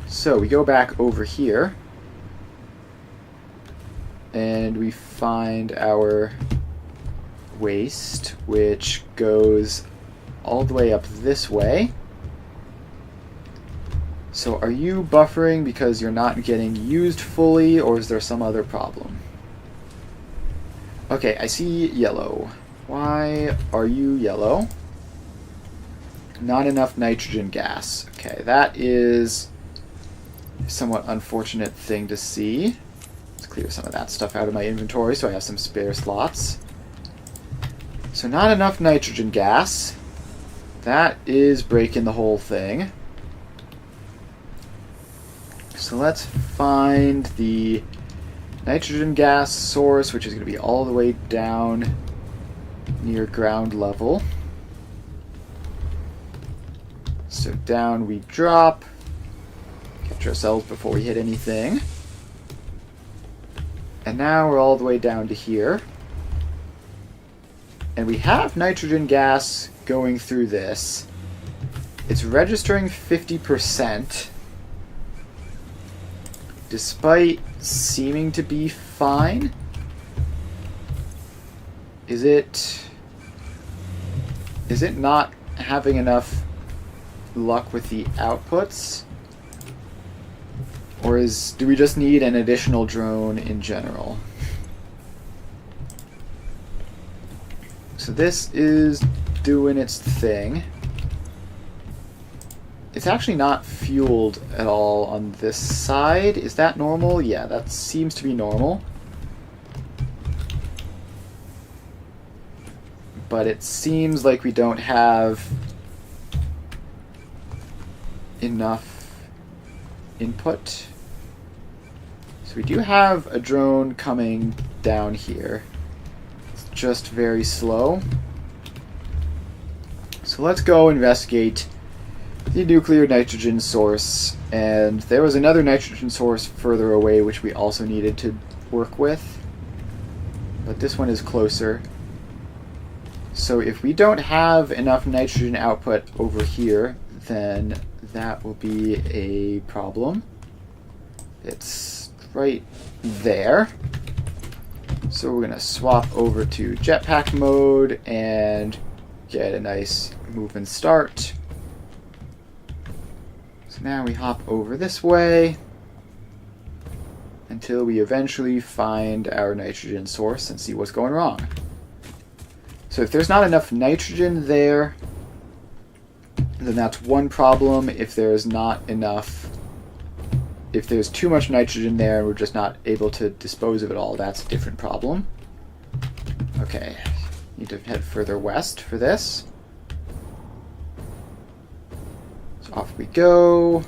So we go back over here, and we find our waste, which goes all the way up this way. So are you buffering because you're not getting used fully, or is there some other problem? Okay, I see yellow. Why are you yellow? Not enough nitrogen gas. Okay, that is a somewhat unfortunate thing to see. Let's clear some of that stuff out of my inventory so I have some spare slots. So not enough nitrogen gas. That is breaking the whole thing. So let's find the nitrogen gas source, which is going to be all the way down near ground level. So down we drop. Catch ourselves before we hit anything. And now we're all the way down to here. And we have nitrogen gas going through this. It's registering 50%. Despite seeming to be fine. Is it not having enough luck with the outputs? Or do we just need an additional drone in general? So this is doing its thing. It's actually not fueled at all on this side. Is that normal? Yeah, that seems to be normal. But it seems like we don't have enough input. So we do have a drone coming down here. It's just very slow. So let's go investigate the nuclear nitrogen source. And there was another nitrogen source further away which we also needed to work with. But this one is closer. So if we don't have enough nitrogen output over here, then that will be a problem. It's right there. So we're going to swap over to jetpack mode and get a nice movement start. So now we hop over this way until we eventually find our nitrogen source and see what's going wrong. So if there's not enough nitrogen there, then that's one problem. If there's not enough, if there's too much nitrogen there and we're just not able to dispose of it all, that's a different problem. Okay, need to head further west for this. So off we go.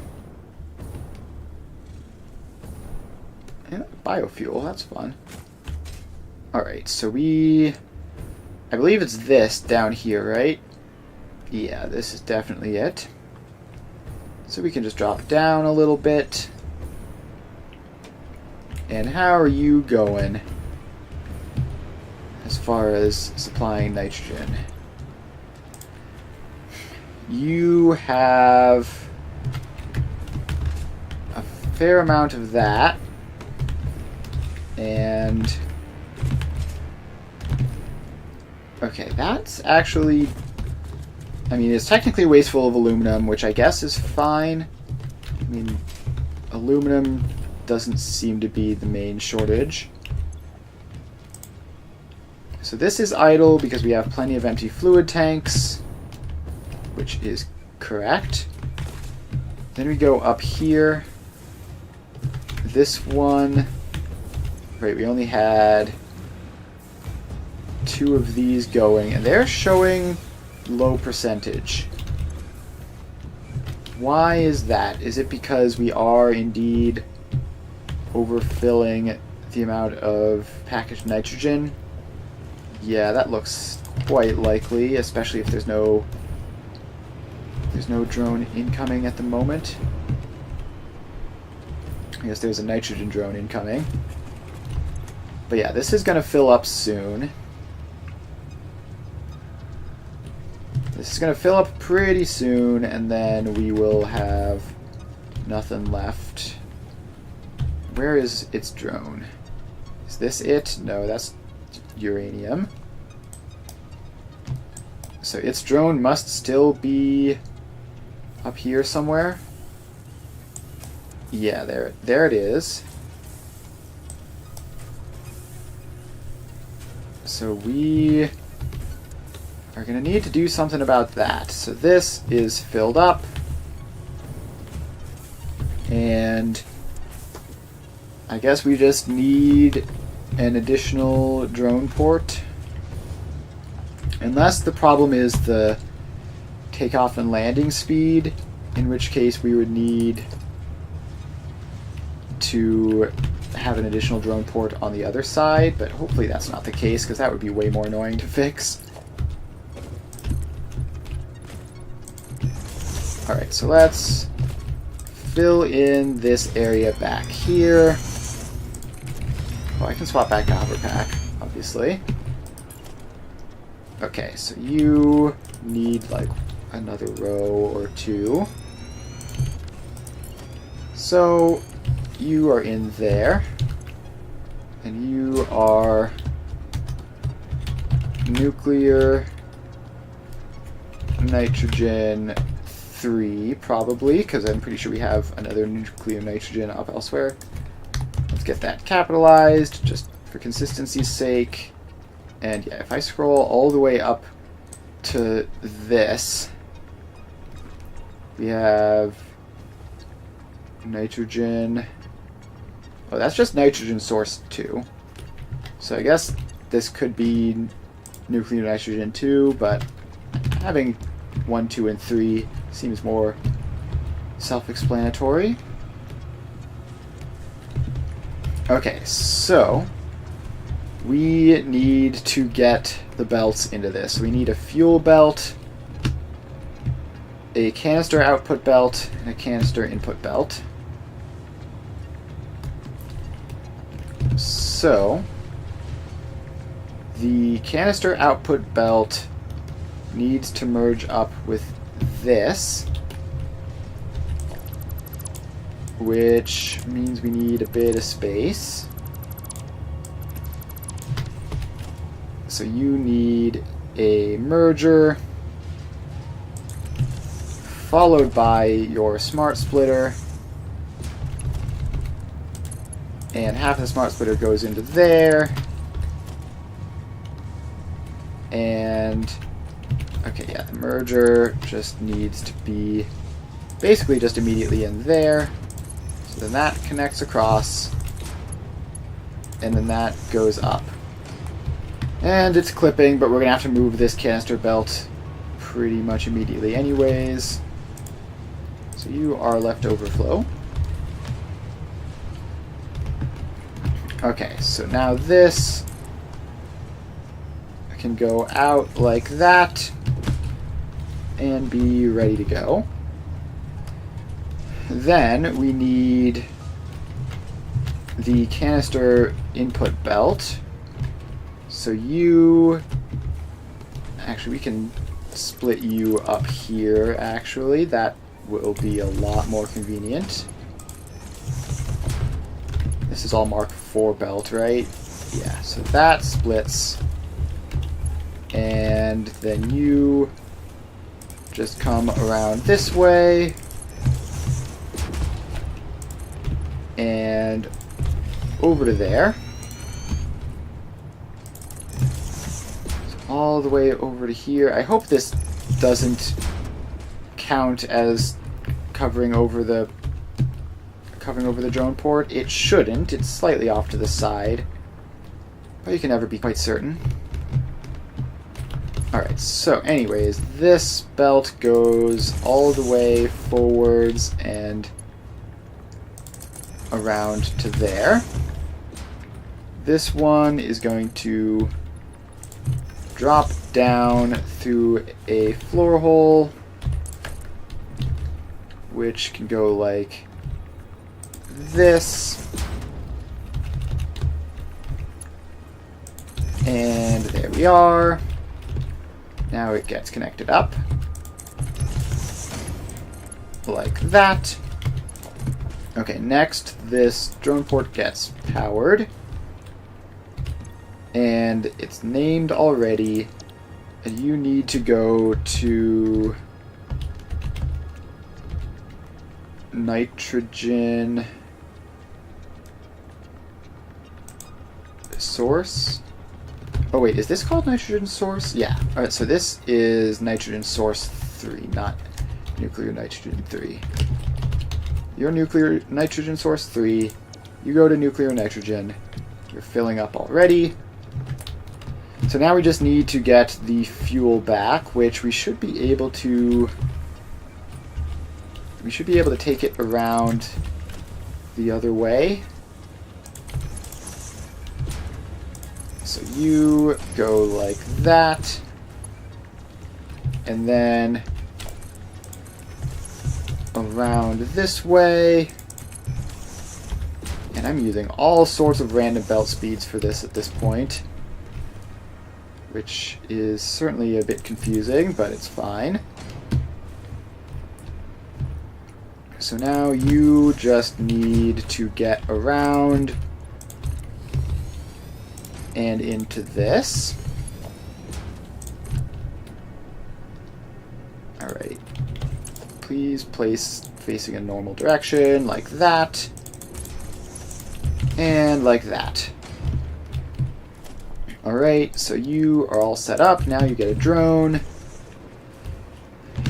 And biofuel, that's fun. Alright, so I believe it's this down here, right? Yeah, this is definitely it. So we can just drop down a little bit. And how are you going as far as supplying nitrogen? You have a fair amount of that. And okay, that's actually, I mean, it's technically wasteful of aluminum, which I guess is fine. I mean, aluminum doesn't seem to be the main shortage. So this is idle because we have plenty of empty fluid tanks, which is correct. Then we go up here. This one, right, we only had 2 of these going, and they're showing low percentage. Why is that? Is it because we are indeed overfilling the amount of packaged nitrogen? Yeah, that looks quite likely, especially if there's no drone incoming at the moment. I guess there's a nitrogen drone incoming. But yeah, this is going to fill up soon. This is going to fill up pretty soon, and then we will have nothing left. Where is its drone? Is this it? No, that's uranium. So its drone must still be up here somewhere. Yeah, there it is. So we are going to need to do something about that. So this is filled up. And I guess we just need an additional drone port. Unless the problem is the takeoff and landing speed, in which case we would need to have an additional drone port on the other side, but hopefully that's not the case, because that would be way more annoying to fix. Alright, so let's fill in this area back here. Oh, I can swap back to hover pack, obviously. Okay, so you need like another row or two. So you are in there, and you are nuclear nitrogen 3, probably, because I'm pretty sure we have another nuclear nitrogen up elsewhere. Let's get that capitalized, just for consistency's sake. And yeah, if I scroll all the way up to this, we have nitrogen. Oh, that's just nitrogen source 2. So I guess this could be nuclear nitrogen 2, but having 1, 2, and 3 seems more self-explanatory. Okay, so we need to get the belts into this. We need a fuel belt, a canister output belt, and a canister input belt. So the canister output belt needs to merge up with this, which means we need a bit of space. So you need a merger, followed by your smart splitter, and half the smart splitter goes into there, and okay, yeah, the merger just needs to be basically just immediately in there. So then that connects across, and then that goes up. And it's clipping, but we're going to have to move this canister belt pretty much immediately anyways. So you are left overflow. Okay, so now this can go out like that and be ready to go. Then we need the canister input belt. So you... Actually, we can split you up here, actually. That will be a lot more convenient. This is all Mark IV belt, right? Yeah, so that splits. And then you just come around this way. And over to there. All the way over to here. I hope this doesn't count as covering over the drone port. It shouldn't. It's slightly off to the side, but you can never be quite certain. Alright, so anyways, this belt goes all the way forwards and around to there. This one is going to drop down through a floor hole, which can go like this. And there we are. Now it gets connected up like that. Okay, next this drone port gets powered. And it's named already, and you need to go to nitrogen source. Oh wait, is this called nitrogen source? Yeah. Alright, so this is nitrogen source 3, not nuclear nitrogen 3. Your nuclear nitrogen source 3, you go to nuclear nitrogen. You're filling up already. So now we just need to get the fuel back, which we should be able to... We should be able to take it around the other way. So you go like that, and then around this way, and I'm using all sorts of random belt speeds for this at this point, which is certainly a bit confusing, but it's fine. So now you just need to get around and into this. Alright. Please place facing a normal direction, like that. And like that. Alright, so you are all set up. Now you get a drone.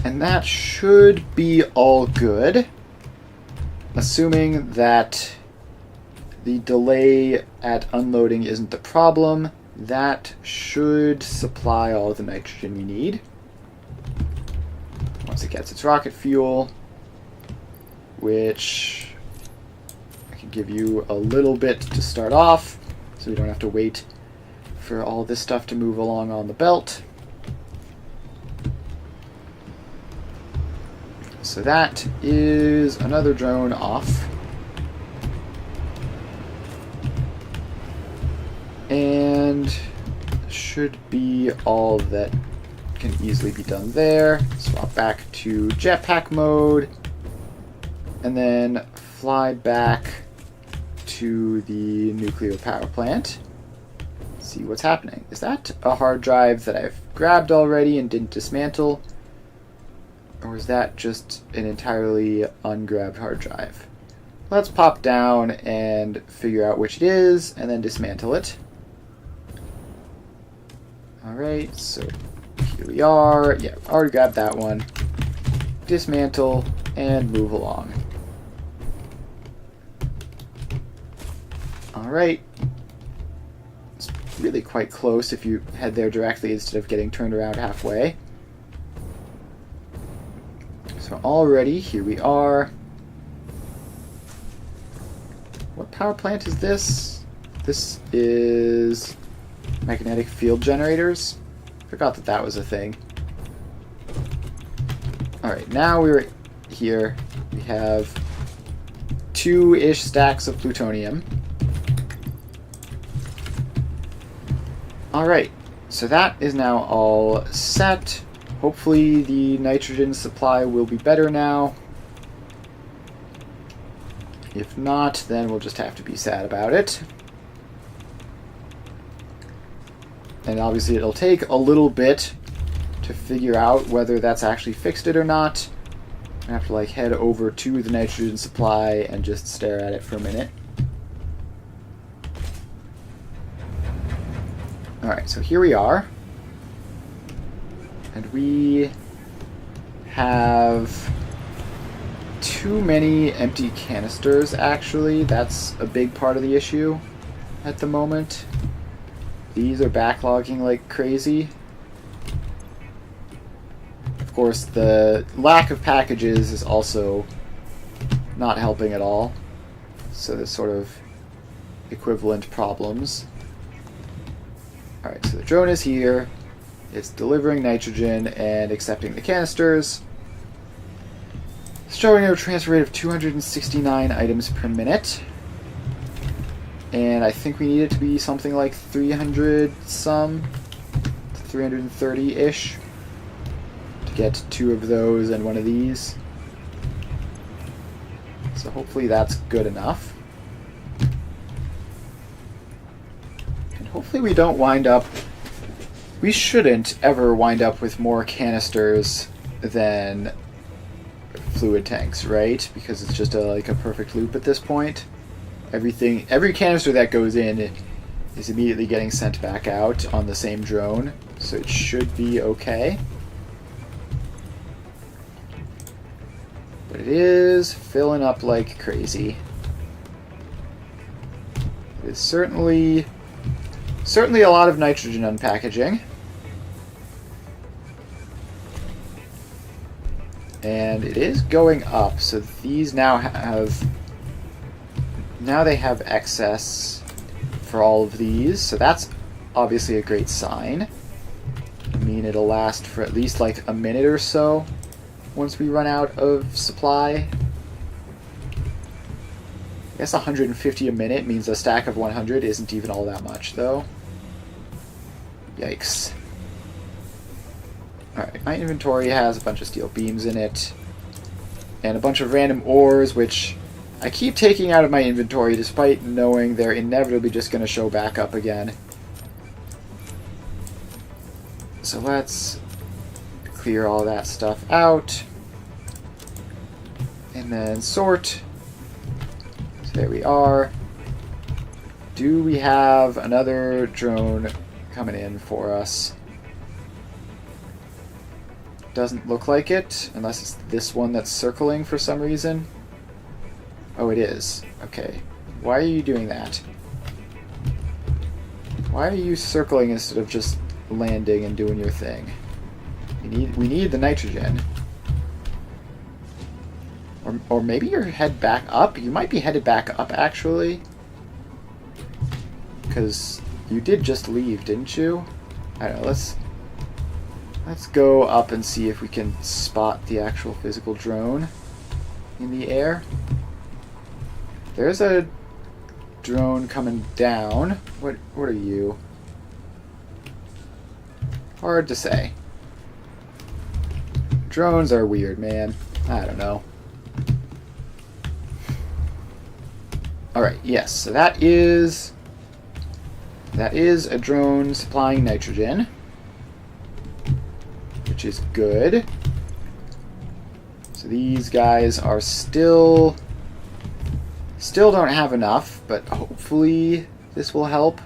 And that should be all good. Assuming that the delay at unloading isn't the problem, that should supply all the nitrogen we need. Once it gets its rocket fuel, which I can give you a little bit to start off, so we don't have to wait for all this stuff to move along on the belt. So that is another drone off. And should be all that can easily be done there. Swap back to jetpack mode. And then fly back to the nuclear power plant. See what's happening. Is that a hard drive that I've grabbed already and didn't dismantle? Or is that just an entirely ungrabbed hard drive? Let's pop down and figure out which it is, and then dismantle it. Alright, so here we are. Yeah, already grabbed that one. Dismantle, and move along. Alright. It's really quite close if you head there directly instead of getting turned around halfway. So already, here we are. What power plant is this? This is magnetic field generators. Forgot that that was a thing. Alright, now we're here. We have 2-ish stacks of plutonium. Alright, so that is now all set. Hopefully the nitrogen supply will be better now. If not, then we'll just have to be sad about it. And obviously it'll take a little bit to figure out whether that's actually fixed it or not. I have to like head over to the nitrogen supply and just stare at it for a minute. Alright, so here we are. And we have too many empty canisters, actually. That's a big part of the issue at the moment. These are backlogging like crazy. Of course, the lack of packages is also not helping at all. So there's sort of equivalent problems. Alright, so the drone is here. It's delivering nitrogen and accepting the canisters. It's showing a transfer rate of 269 items per minute. And I think we need it to be something like 300 some, 330-ish, to get 2 of those and 1 of these. So hopefully that's good enough. And hopefully we don't wind up... We shouldn't ever wind up with more canisters than fluid tanks, right? Because it's just like a perfect loop at this point. Every canister that goes in is immediately getting sent back out on the same drone, so it should be okay. But it is filling up like crazy. It is certainly a lot of nitrogen unpackaging. And it is going up, so these now they have excess for all of these, so that's obviously a great sign. I mean, it'll last for at least like a minute or so once we run out of supply. I guess 150 a minute means a stack of 100 isn't even all that much, though. Yikes. Alright, my inventory has a bunch of steel beams in it, and a bunch of random ores, which I keep taking out of my inventory despite knowing they're inevitably just going to show back up again. So let's clear all that stuff out, and then sort. So there we are. Do we have another drone coming in for us? Doesn't look like it, unless it's this one that's circling for some reason. Oh, it is. Okay. Why are you doing that? Why are you circling instead of just landing and doing your thing? We need the nitrogen. Or maybe you're head back up? You might be headed back up, actually. Because you did just leave, didn't you? I don't know, let's go up and see if we can spot the actual physical drone in the air. There's a drone coming down. What are you? Hard to say. Drones are weird, man. I don't know. Alright, yes, so that is a drone supplying nitrogen, which is good. So these guys are still don't have enough, but hopefully this will help.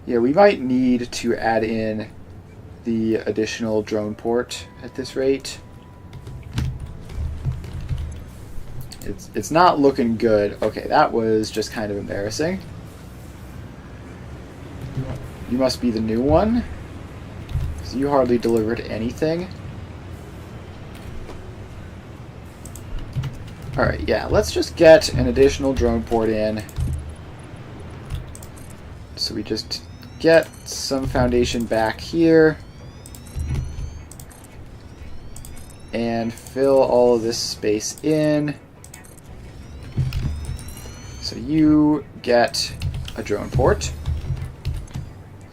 Yeah, we might need to add in the additional drone port at this rate. It's not looking good. Okay, that was just kind of embarrassing. You must be the new one, because you hardly delivered anything. Alright, yeah, let's just get an additional drone port in. So we just get some foundation back here. And fill all of this space in. So you get a drone port.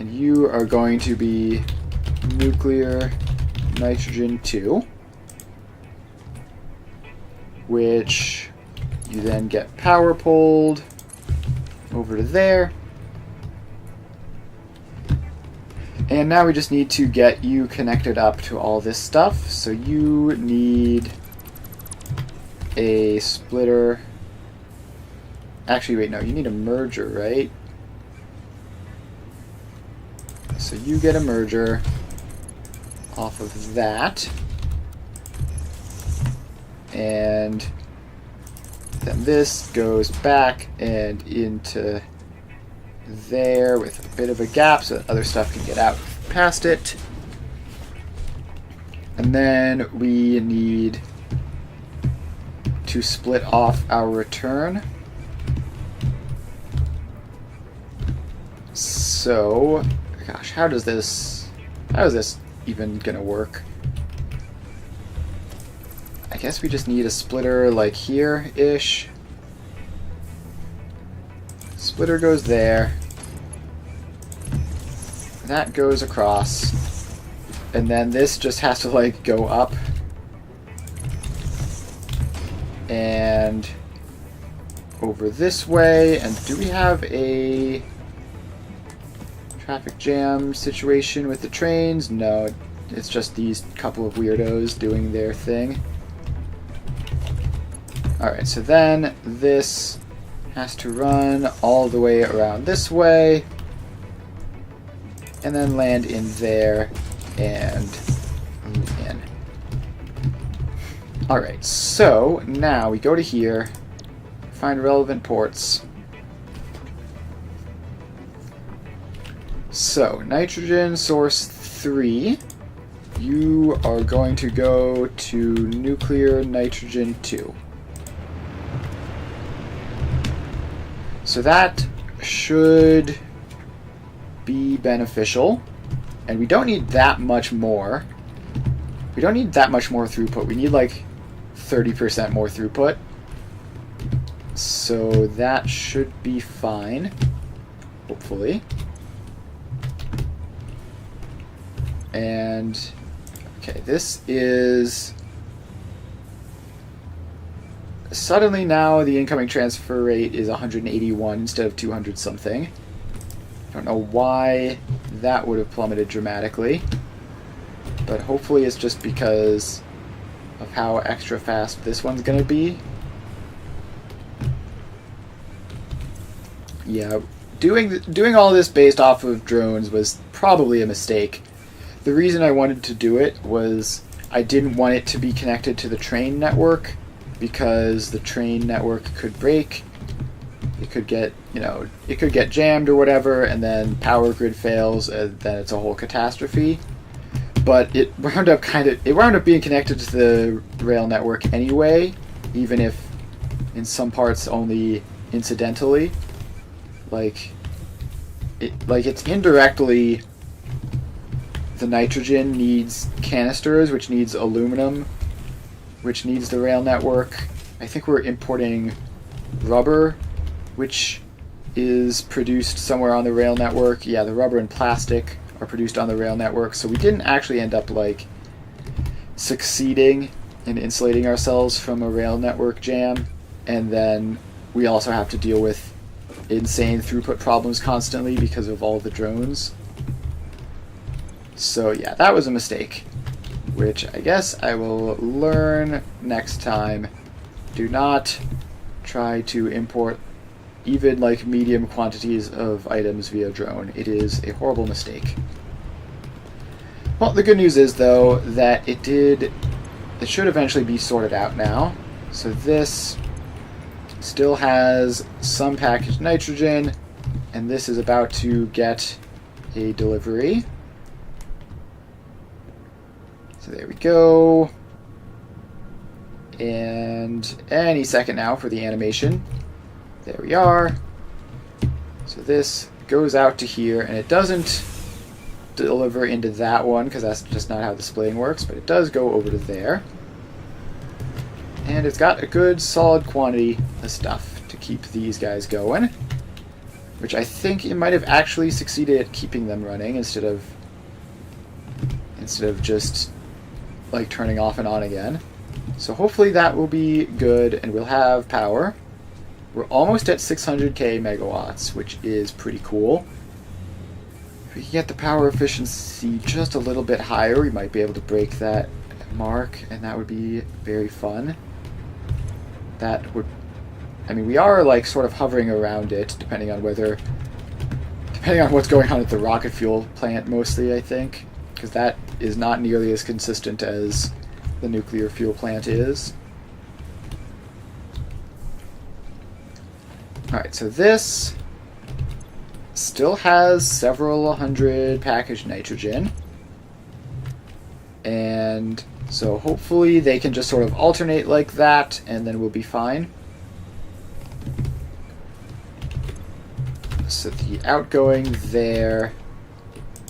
And you are going to be nuclear nitrogen 2. Which you then get power pulled over to there. And now we just need to get you connected up to all this stuff. So you need a splitter. Actually, wait, no, you need a merger, right? So you get a merger off of that. And then this goes back and into there with a bit of a gap so that other stuff can get out past it. And then we need to split off our return. So, gosh, how is this even gonna work? I guess we just need a splitter like here-ish. Splitter goes there. That goes across. And then this just has to like go up. And over this way. And do we have a traffic jam situation with the trains? No, it's just these couple of weirdos doing their thing. Alright, so then this has to run all the way around this way, and then land in there, and move in. Alright, so now we go to here, find relevant ports. So, nitrogen source 3, you are going to go to nuclear nitrogen 2. So that should be beneficial, and we don't need that much more. We don't need that much more throughput. We need like 30% more throughput. So that should be fine, hopefully. And okay, this is suddenly now the incoming transfer rate is 181 instead of 200 something. I don't know why that would have plummeted dramatically, but hopefully it's just because of how extra fast this one's gonna be. Yeah, doing all this based off of drones was probably a mistake. The reason I wanted to do it was I didn't want it to be connected to the train network, because the train network could break. It could get, it could get jammed or whatever, and then power grid fails, and then it's a whole catastrophe. But it wound up being connected to the rail network anyway, even if in some parts only incidentally. It's indirectly, the nitrogen needs canisters, which needs aluminum, which needs the rail network. I think we're importing rubber, which is produced somewhere on the rail network. Yeah, the rubber and plastic are produced on the rail network, so we didn't actually end up succeeding in insulating ourselves from a rail network jam. And then we also have to deal with insane throughput problems constantly because of all the drones. So yeah, that was a mistake, which I guess I will learn next time. Do not try to import even medium quantities of items via drone. It is a horrible mistake. Well, the good news is though that it should eventually be sorted out now. So this still has some packaged nitrogen, and this is about to get a delivery. So there we go. And any second now for the animation. There we are. So this goes out to here, and it doesn't deliver into that one because that's just not how the splitting works, but it does go over to there. And it's got a good solid quantity of stuff to keep these guys going, which I think it might have actually succeeded at keeping them running instead of just turning off and on again. So hopefully that will be good, and we'll have power. We're almost at 600k megawatts, which is pretty cool. If we can get the power efficiency just a little bit higher, we might be able to break that mark, and that would be very fun. We are sort of hovering around it, depending on what's going on at the rocket fuel plant mostly, I think, because that is not nearly as consistent as the nuclear fuel plant is. Alright, so this still has several hundred packaged nitrogen, and so hopefully they can just sort of alternate like that, and then we'll be fine. So the outgoing there,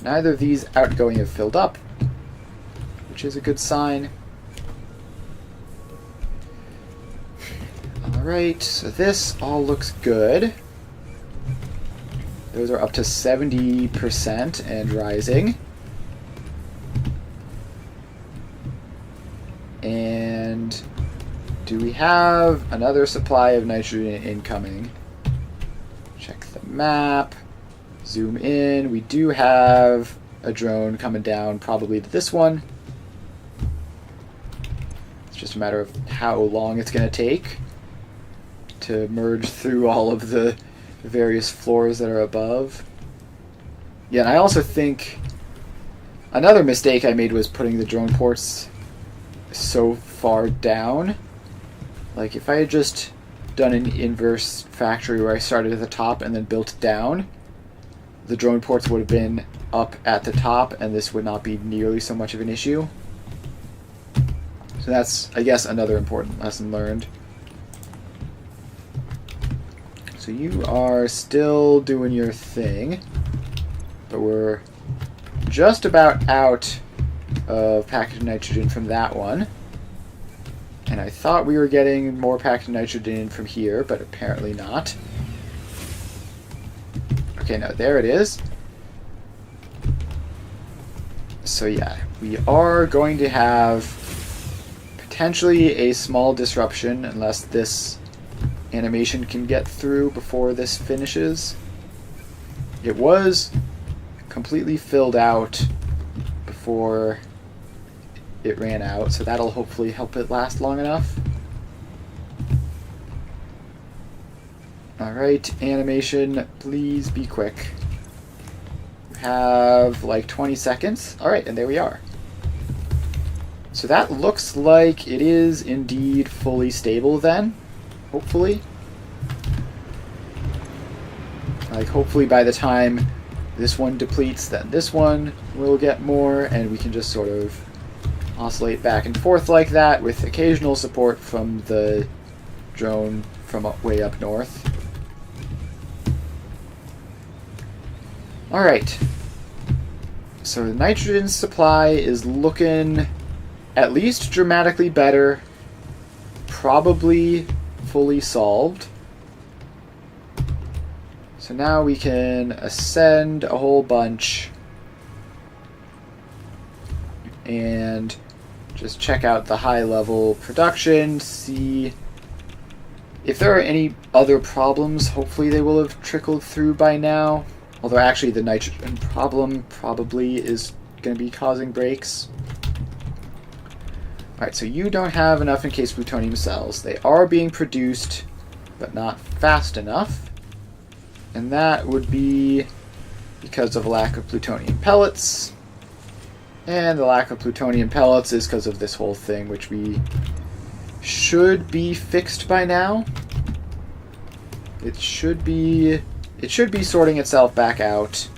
neither of these outgoing have filled up, which is a good sign. Alright, so this all looks good. Those are up to 70% and rising. And do we have another supply of nitrogen incoming? Check the map. Zoom in. We do have a drone coming down, probably to this one. It's just a matter of how long it's going to take. to merge through all of the various floors that are above. Yeah, and I also think another mistake I made was putting the drone ports so far down. Like, if I had just done an inverse factory where I started at the top and then built down, the drone ports would have been up at the top, and this would not be nearly so much of an issue. So that's, I guess, another important lesson learned. So you are still doing your thing, but we're just about out of packaged nitrogen from that one. And I thought we were getting more packaged nitrogen from here, but apparently not. Okay, no, there it is. So yeah, we are going to have potentially a small disruption unless this animation can get through before this finishes. It was completely filled out before it ran out, so that'll hopefully help it last long enough. Alright, animation, please be quick. We have like 20 seconds. Alright, and there we are. So that looks like it is indeed fully stable then, hopefully. Like, hopefully by the time this one depletes, then this one will get more, and we can just sort of oscillate back and forth like that with occasional support from the drone from way up north. Alright. So the nitrogen supply is looking at least dramatically better, probably fully solved. So now we can ascend a whole bunch and just check out the high level production, see if there are any other problems. Hopefully they will have trickled through by now. Although actually the nitrogen problem probably is going to be causing breaks. Alright, so you don't have enough encased plutonium cells. They are being produced, but not fast enough. And that would be because of lack of plutonium pellets. And the lack of plutonium pellets is because of this whole thing, which we should be fixed by now. It should be sorting itself back out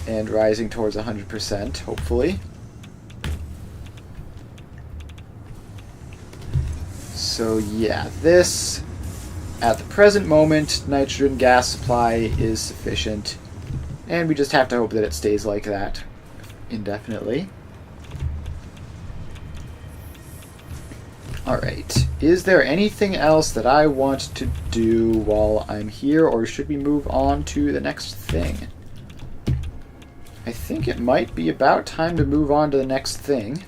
and rising towards 100%, hopefully. So yeah, this, at the present moment, nitrogen gas supply is sufficient, and we just have to hope that it stays like that indefinitely. Alright, is there anything else that I want to do while I'm here, or should we move on to the next thing? I think it might be about time to move on to the next thing.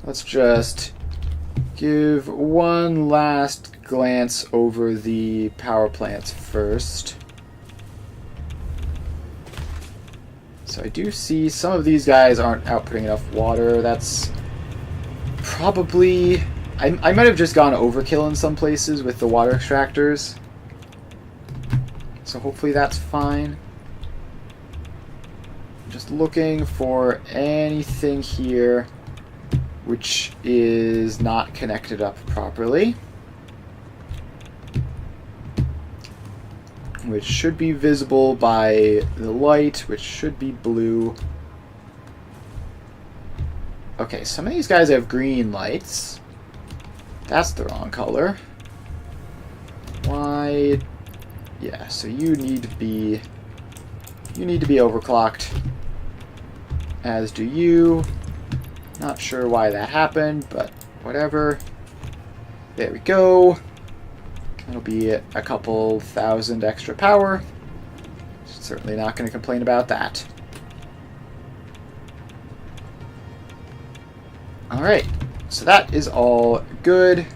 Let's just give one last glance over the power plants first. So I do see some of these guys aren't outputting enough water. That's probably... I might have just gone overkill in some places with the water extractors. So hopefully that's fine. Just looking for anything here which is not connected up properly, which should be visible by the light, which should be blue. Okay, some of these guys have green lights. That's the wrong color. Why? Yeah, so you need to be overclocked, as do you. Not sure why that happened, but whatever. There we go. That'll be a couple thousand extra power. Certainly not going to complain about that. Alright, so that is all good.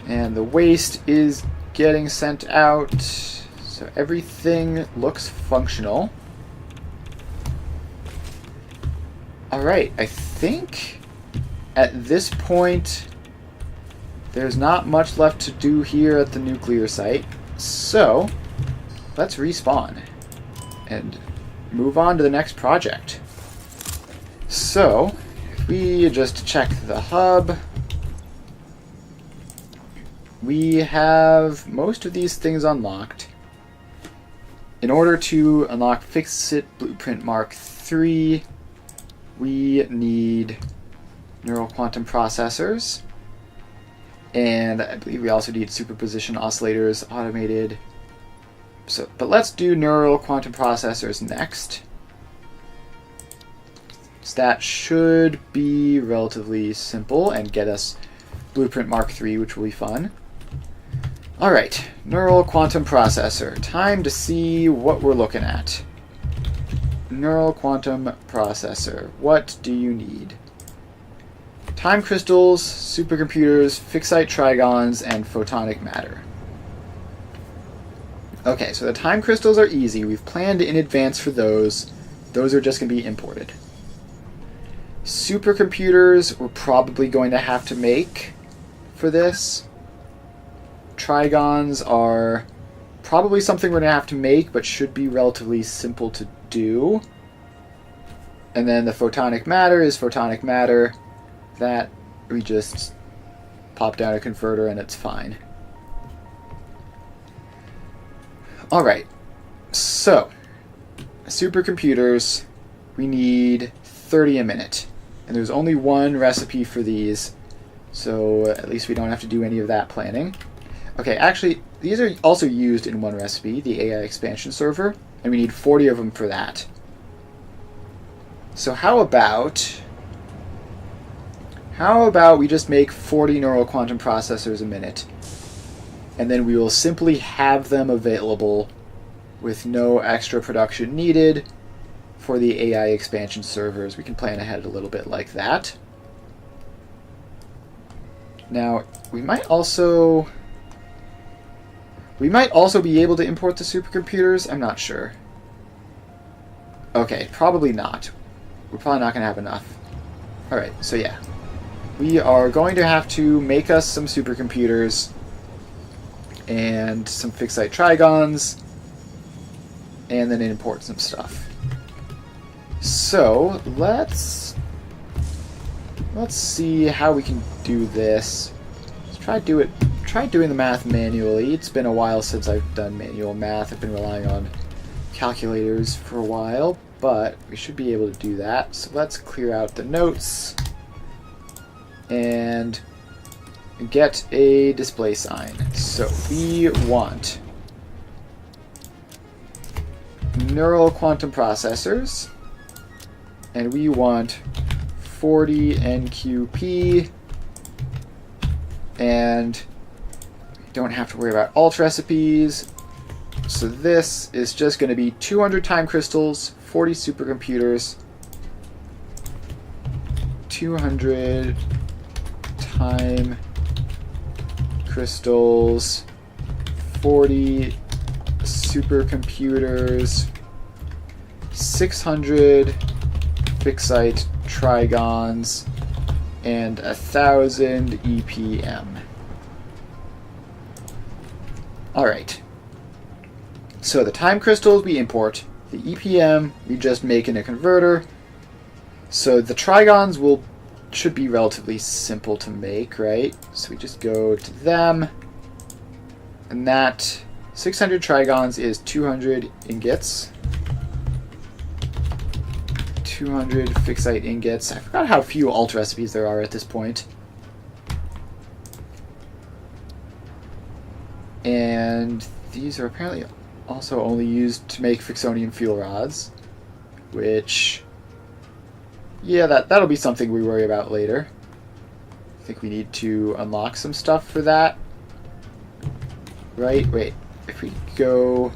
And the waste is getting sent out. So everything looks functional. Alright, I think at this point there's not much left to do here at the nuclear site. So, let's respawn and move on to the next project. So, if we just check the hub, we have most of these things unlocked. In order to unlock Fix-It Blueprint Mark III, we need neural quantum processors. And I believe we also need superposition oscillators automated. So, but let's do neural quantum processors next. So that should be relatively simple and get us Blueprint Mark III, which will be fun. Alright, neural quantum processor. Time to see what we're looking at. Neural quantum processor. What do you need? Time crystals, supercomputers, fixite trigons, and photonic matter. Okay, so the time crystals are easy. We've planned in advance for those. Those are just going to be imported. Supercomputers we're probably going to have to make for this. Trigons are probably something we're going to have to make, but should be relatively simple to do. And then the photonic matter is photonic matter. That we just pop down a converter and it's fine. Alright, so supercomputers, we need 30 a minute. And there's only one recipe for these, so at least we don't have to do any of that planning. Okay, actually, these are also used in one recipe, the AI expansion server, and we need 40 of them for that. So how about we just make 40 neural quantum processors a minute, and then we will simply have them available with no extra production needed for the AI expansion servers. We can plan ahead a little bit like that. Now, we might also be able to import the supercomputers. I'm not sure. Okay, probably not. We're probably not going to have enough. Alright, so yeah. We are going to have to make us some supercomputers and some fixite trigons and then import some stuff. So let's see how we can do this. Let's try doing the math manually. It's been a while since I've done manual math. I've been relying on calculators for a while, but we should be able to do that. So let's clear out the notes and get a display sign. So we want neural quantum processors, and we want 40 NQP, and we don't have to worry about alt recipes. So this is just going to be 200 time crystals, 40 supercomputers, 200 time crystals, 40 supercomputers, 600 fixite trigons, and 1,000 EPM. Alright. So the time crystals we import, the EPM we just make in a converter. So the trigons should be relatively simple to make, right? So we just go to them, and that 600 trigons is 200 ingots. 200 fixite ingots. I forgot how few alt recipes there are at this point. And these are apparently also only used to make Fixonium fuel rods, which, yeah, that'll be something we worry about later. I think we need to unlock some stuff for that. Right? Wait. If we go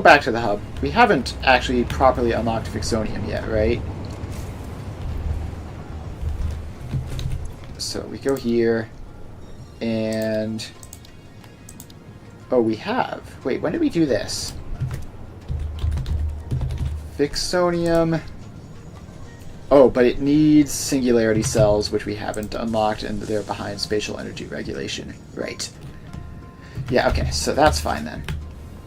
back to the hub, we haven't actually properly unlocked Fixonium yet, right? So we go here, and oh, we have. Wait, when did we do this? Oh, but it needs singularity cells, which we haven't unlocked, and they're behind spatial energy regulation. Right. Yeah, okay, so that's fine then.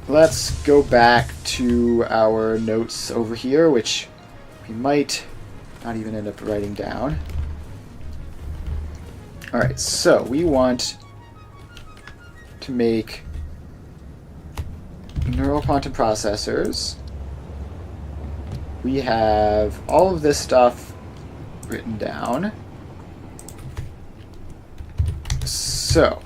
Let's go back to our notes over here, which we might not even end up writing down. Alright, so we want to make neural quantum processors. We have all of this stuff written down. So,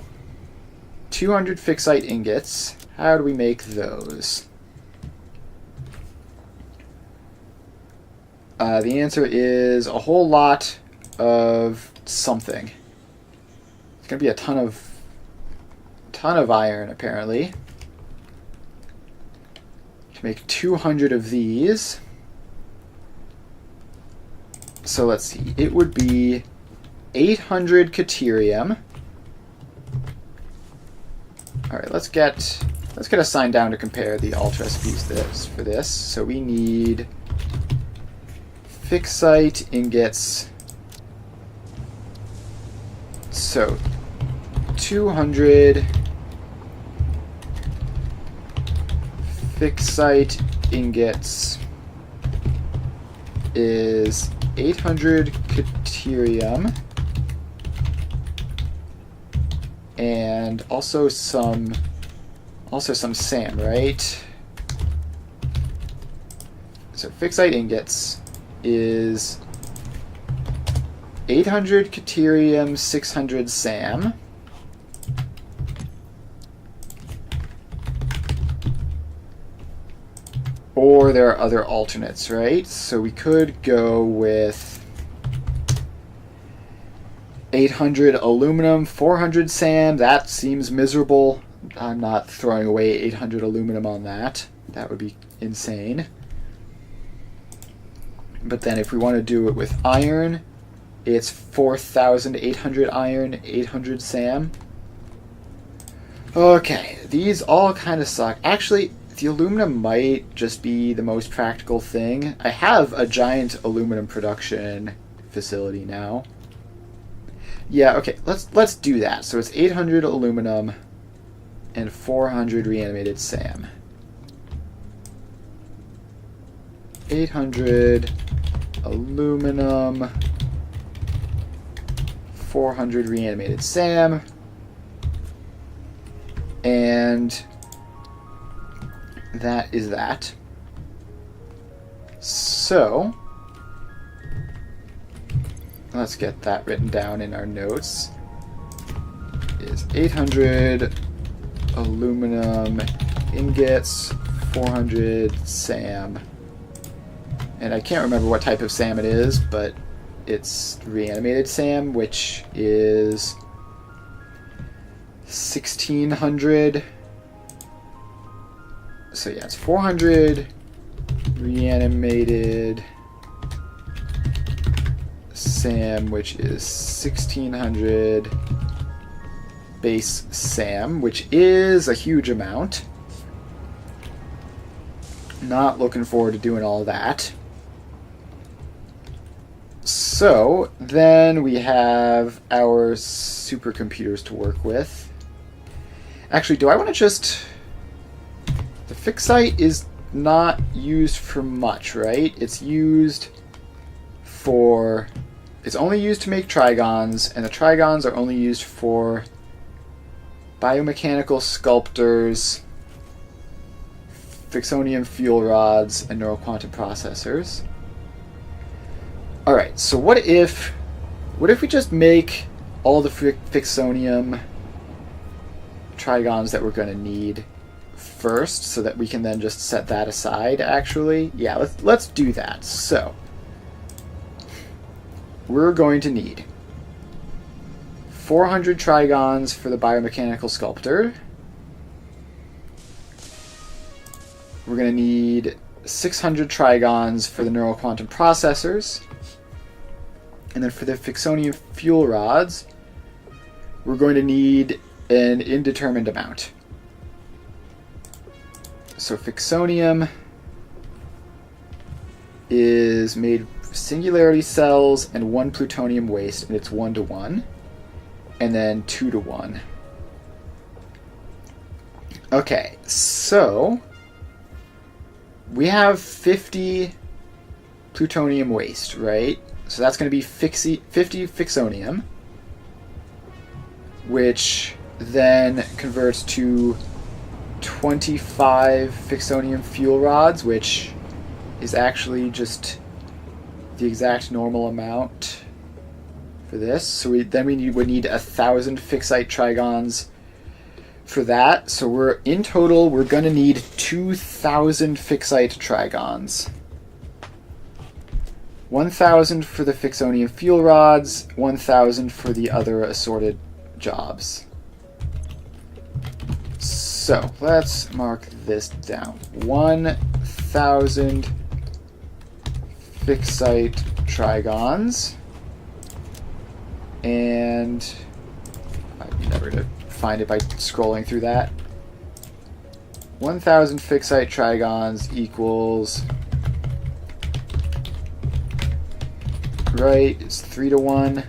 200 fixite ingots. How do we make those? The answer is a whole lot of something. It's going to be a ton of iron, apparently. To make 200 of these. So let's see. It would be 800 deuterium. All right, let's get a sign down to compare the alt recipes for this. So we need fixite ingots. So 200 fixite ingots is 800 deuterium. And also some SAM, right? So fixite ingots is 800 deuterium, 600 SAM. Or there are other alternates, right? So we could go with 800 aluminum, 400 SAM. That seems miserable. I'm not throwing away 800 aluminum on that. That would be insane. But then if we want to do it with iron, it's 4,800 iron, 800 SAM. Okay, these all kind of suck. Actually, the aluminum might just be the most practical thing. I have a giant aluminum production facility now. Yeah, okay, let's do that. So it's 800 aluminum and 400 reanimated SAM. 800 aluminum, 400 reanimated SAM, and that is that. So let's get that written down in our notes. Is 800 aluminum ingots, 400 SAM. And I can't remember what type of SAM it is, but it's reanimated SAM, which is 1600. So yeah, it's 400 reanimated SAM, which is 1600 base SAM, which is a huge amount. Not looking forward to doing all that. So then we have our supercomputers to work with. Actually, do I want to just... The fixite is not used for much, right? It's used for... It's only used to make trigons, and the trigons are only used for biomechanical sculptors, Fixonium fuel rods, and neural quantum processors. Alright, so what if we just make all the Fixonium trigons that we're going to need first, so that we can then just set that aside, actually? Yeah, let's do that. So, we're going to need 400 trigons for the biomechanical sculptor. We're going to need 600 trigons for the neural quantum processors. And then for the Fixonium fuel rods, we're going to need an indeterminate amount. So Fixonium is made singularity cells and 1 plutonium waste, and it's 1-to-1. And then 2-to-1. Okay, so we have 50 plutonium waste, right? So that's going to be 50 fixonium, which then converts to 25 fixonium fuel rods, which is actually just the exact normal amount for this. So would need 1,000 fixite trigons for that. So in total we're going to need 2,000 fixite trigons. 1,000 for the fixonium fuel rods, 1,000 for the other assorted jobs. So let's mark this down. 1,000 fixite trigons. And I'm never going to find it by scrolling through that. 1,000 fixite trigons equals... Right, it's 3-to-1.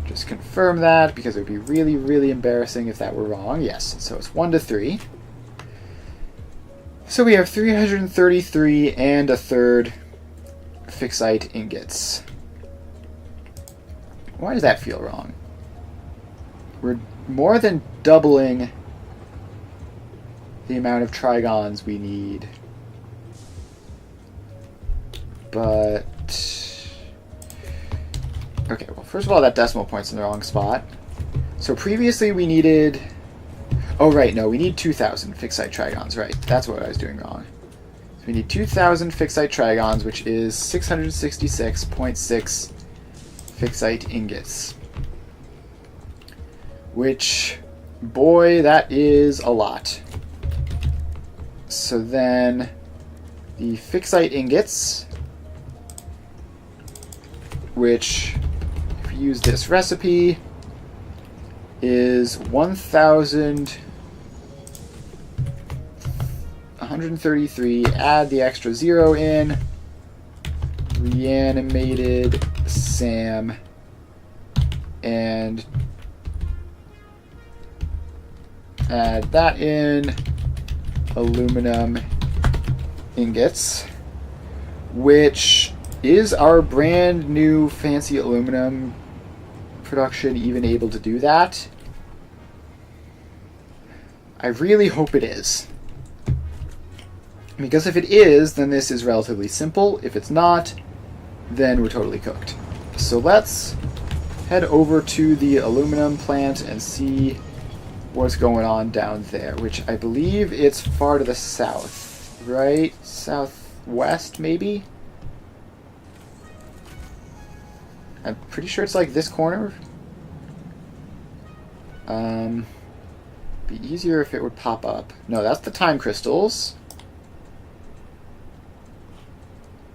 Just confirm that, because it would be really, really embarrassing if that were wrong. Yes, so it's 1-to-3. So we have 333 and a third fixite ingots. Why does that feel wrong? We're more than doubling the amount of trigons we need. But... okay, well, first of all, that decimal point's in the wrong spot. So previously we needed... oh, right, no, we need 2,000 fixite trigons, right. That's what I was doing wrong. So we need 2,000 fixite trigons, which is 666.6 fixite ingots. Which, boy, that is a lot. So then the fixite ingots, which, if we use this recipe, is 1,133. Add the extra 0 in. Reanimated SAM. And add that in. Aluminum ingots, which is our brand new fancy aluminum production even able to do that? I really hope it is. Because if it is, then this is relatively simple. If it's not, then we're totally cooked. So let's head over to the aluminum plant and see what's going on down there, which I believe it's far to the south, right? Southwest, maybe? I'm pretty sure it's like this corner. Be easier if it would pop up. No, that's the time crystals.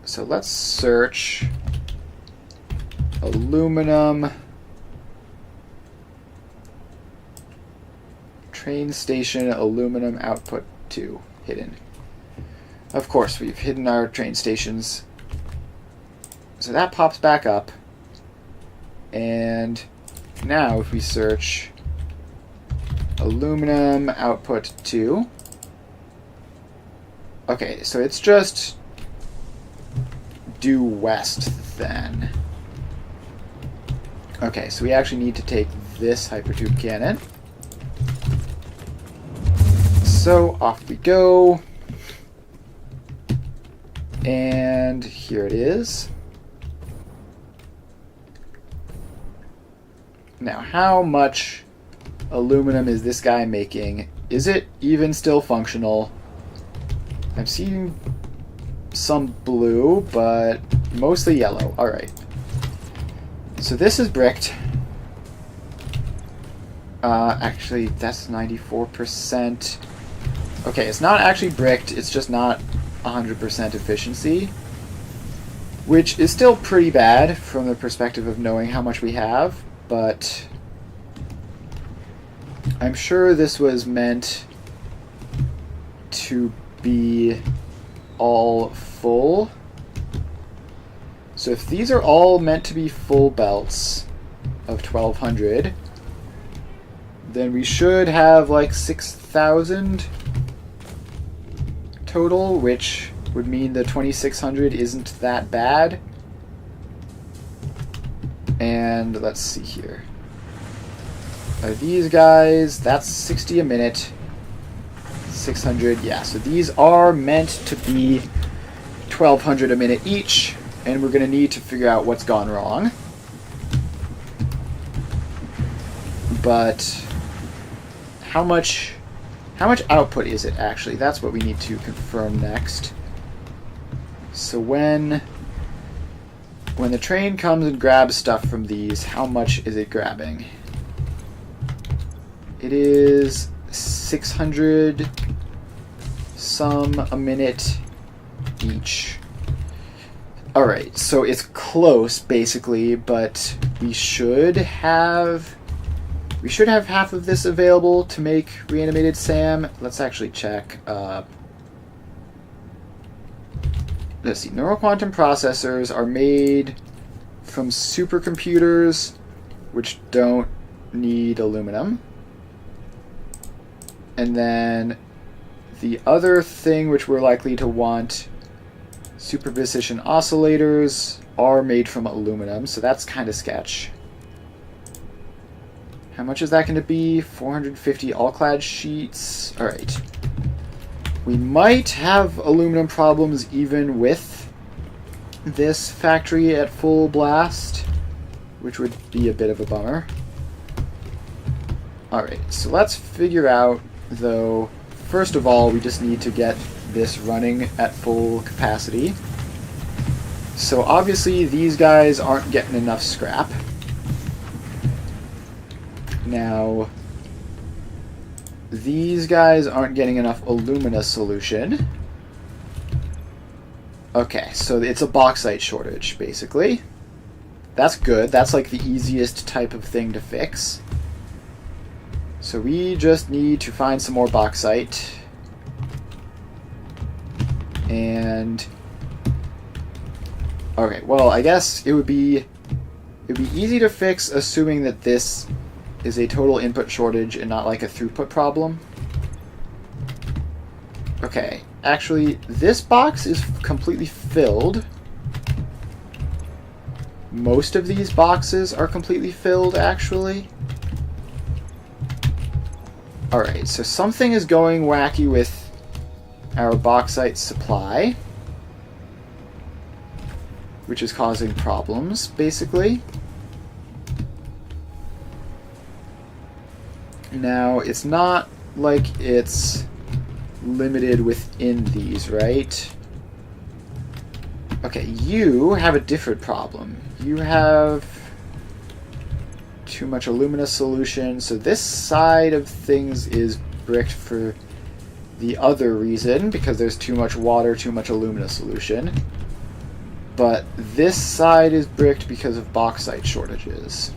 So let's search aluminum train station aluminum output 2 hidden. Of course, we've hidden our train stations. So that pops back up. And now if we search aluminum output 2. Okay, so it's just due west then. Okay, so we actually need to take this hypertube cannon. So off we go. And here it is. Now, how much aluminum is this guy making? Is it even still functional? I'm seeing some blue, but mostly yellow. Alright. So this is bricked. Actually, that's 94%. Okay, it's not actually bricked, it's just not 100% efficiency. Which is still pretty bad from the perspective of knowing how much we have, but I'm sure this was meant to be all full. So if these are all meant to be full belts of 1200, then we should have like 6,000 total, which would mean the 2,600 isn't that bad. And let's see here. Are these guys, that's 60 a minute. 600, yeah, so these are meant to be 1,200 a minute each, and we're going to need to figure out what's gone wrong. But how much output is it actually? That's what we need to confirm next. So when the train comes and grabs stuff from these, how much is it grabbing? It is 600 some a minute each. Alright, so it's close basically, but we should have half of this available to make reanimated Sam. Let's actually check. Let's see. Neural quantum processors are made from supercomputers, which don't need aluminum. And then the other thing which we're likely to want, superposition oscillators, are made from aluminum, so that's kind of sketch. How much is that going to be? 450 all-clad sheets. Alright. We might have aluminum problems even with this factory at full blast, which would be a bit of a bummer. Alright, so let's figure out, though, first of all, we just need to get this running at full capacity. So obviously these guys aren't getting enough scrap. Now, these guys aren't getting enough alumina solution. Okay, so it's a bauxite shortage, basically. That's good. That's like the easiest type of thing to fix. So we just need to find some more bauxite. And okay, well, I guess it would be easy to fix, assuming that this is a total input shortage and not like a throughput problem. Okay, actually, this box is completely filled. Most of these boxes are completely filled, actually. Alright, so something is going wacky with our bauxite supply, which is causing problems, basically. Now, it's not like it's limited within these, right? Okay, you have a different problem. You have too much alumina solution, so this side of things is bricked for the other reason, because there's too much water, too much alumina solution. But this side is bricked because of bauxite shortages.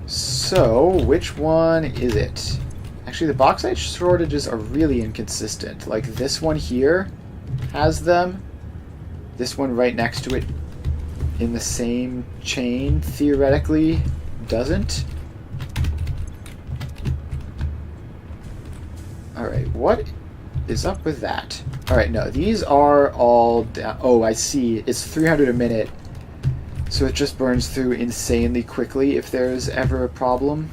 So, which one is it? Actually, the bauxite shortages are really inconsistent. Like, this one here has them. This one right next to it in the same chain, theoretically, doesn't. Alright, what is up with that? Alright, no, these are all down. Oh, I see. It's 300 a minute. So it just burns through insanely quickly if there's ever a problem.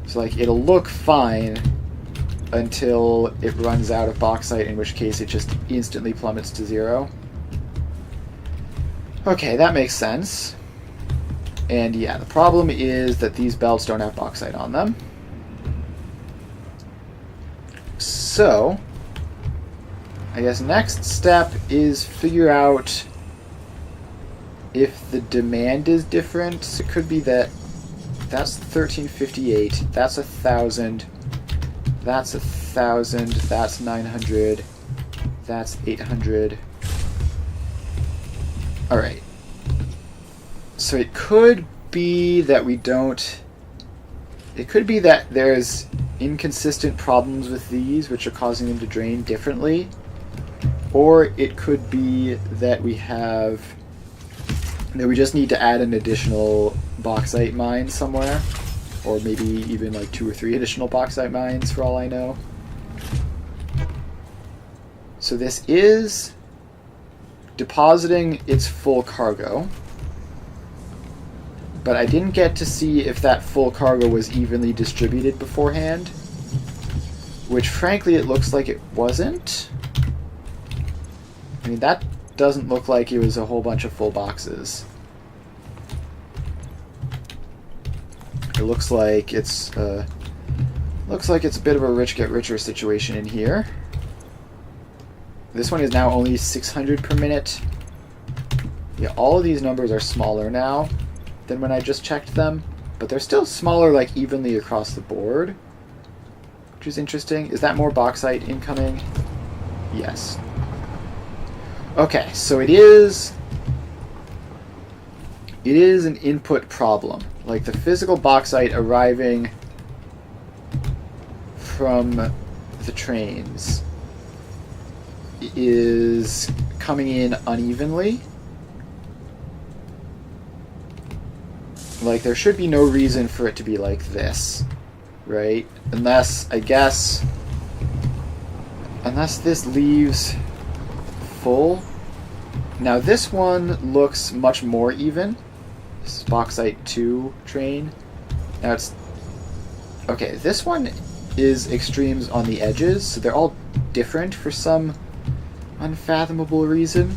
So, like, it'll look fine until it runs out of bauxite, in which case it just instantly plummets to 0. Okay, that makes sense. And yeah, the problem is that these belts don't have bauxite on them. So, I guess next step is figure out if the demand is different. So it could be that that's 1358, that's 1,000, that's 1,000, that's 900, that's 800. Alright. So it could be that we don't... It could be that there's inconsistent problems with these, which are causing them to drain differently. Or it could be that we just need to add an additional bauxite mine somewhere. Or maybe even like 2 or 3 additional bauxite mines for all I know. So this is depositing its full cargo. But I didn't get to see if that full cargo was evenly distributed beforehand. Which frankly it looks like it wasn't. I mean, that doesn't look like it was a whole bunch of full boxes. It looks like it's a bit of a rich get richer situation in here. This one is now only 600 per minute. Yeah, all of these numbers are smaller now than when I just checked them, but they're still smaller, like evenly across the board, which is interesting. Is that more bauxite incoming? Yes. Okay, so it is an input problem. Like the physical bauxite arriving from the trains is coming in unevenly. Like there should be no reason for it to be like this, right? Unless this leaves full. Now this one looks much more even. This is Bauxite 2 train. Now it's... Okay, this one is extremes on the edges, so they're all different for some unfathomable reason.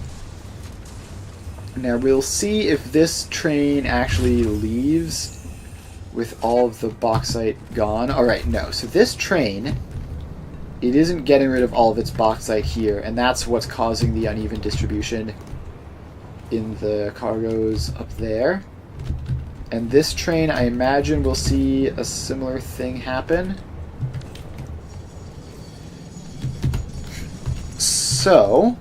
Now we'll see if this train actually leaves with all of the bauxite gone. Alright, no. So this train, it isn't getting rid of all of its bauxite here, and that's what's causing the uneven distribution in the cargoes up there. And this train, I imagine, will see a similar thing happen. So,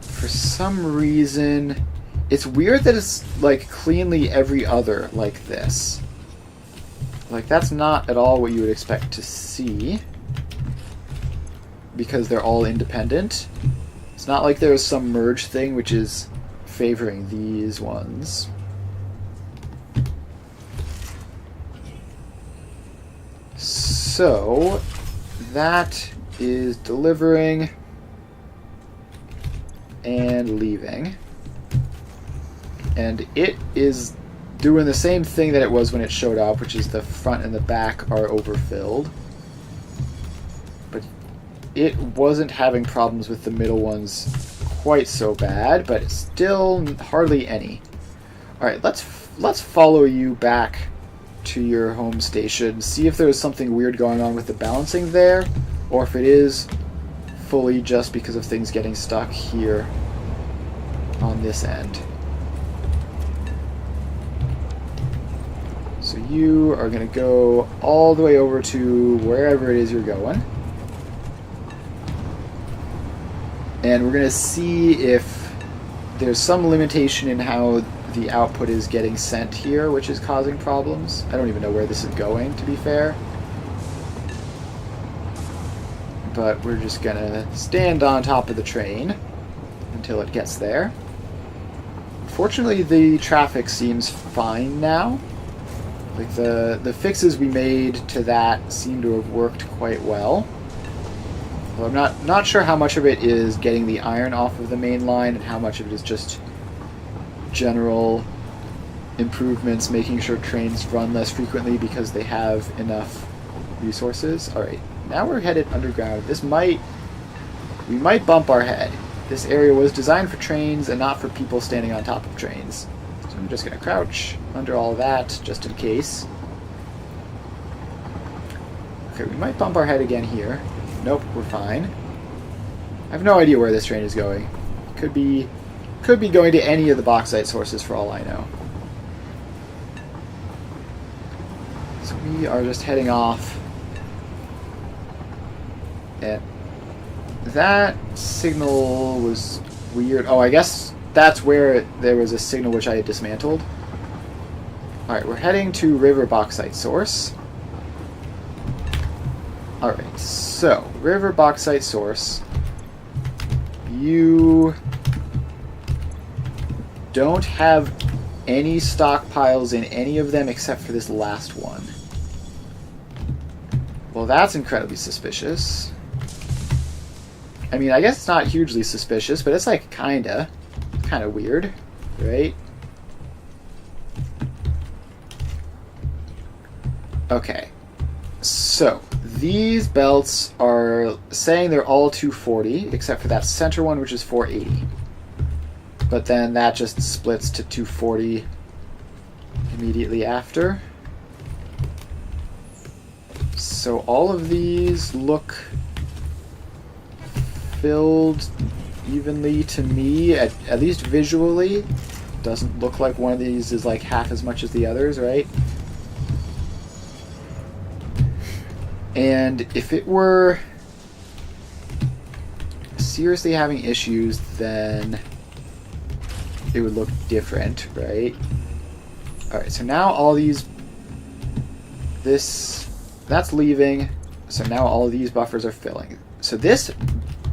for some reason, it's weird that it's like cleanly every other like this. Like that's not at all what you would expect to see, because they're all independent. It's not like there's some merge thing which is favoring these ones. So that is delivering and leaving, and it is doing the same thing that it was when it showed up, which is the front and the back are overfilled, but it wasn't having problems with the middle ones quite so bad, but still hardly any. Alright, let's follow you back to your home station, see if there's something weird going on with the balancing there, or if it is fully just because of things getting stuck here on this end. So you are going to go all the way over to wherever it is you're going. And we're going to see if there's some limitation in how the output is getting sent here, which is causing problems. I don't even know where this is going, to be fair. But we're just going to stand on top of the train until it gets there. Fortunately, the traffic seems fine now. Like the fixes we made to that seem to have worked quite well. Well, I'm not sure how much of it is getting the iron off of the main line and how much of it is just general improvements, making sure trains run less frequently because they have enough resources. Alright, now we're headed underground. We might bump our head. This area was designed for trains and not for people standing on top of trains. So I'm just going to crouch under all that just in case. Okay, we might bump our head again here. Nope, we're fine. I have no idea where this train is going. Could be going to any of the bauxite sources for all I know. So we are just heading off. And that signal was weird. Oh, I guess that's where there was a signal which I had dismantled. Alright, we're heading to River Bauxite Source. Alright, so, river bauxite source. You don't have any stockpiles in any of them except for this last one. Well, that's incredibly suspicious. I mean, I guess it's not hugely suspicious, but it's like kinda weird, right? Okay, so these belts are saying they're all 240, except for that center one, which is 480. But then that just splits to 240 immediately after. So all of these look filled evenly to me, at least visually. Doesn't look like one of these is like half as much as the others, right? And if it were seriously having issues, then it would look different, right? Alright, so now all these... that's leaving, so now all of these buffers are filling. So this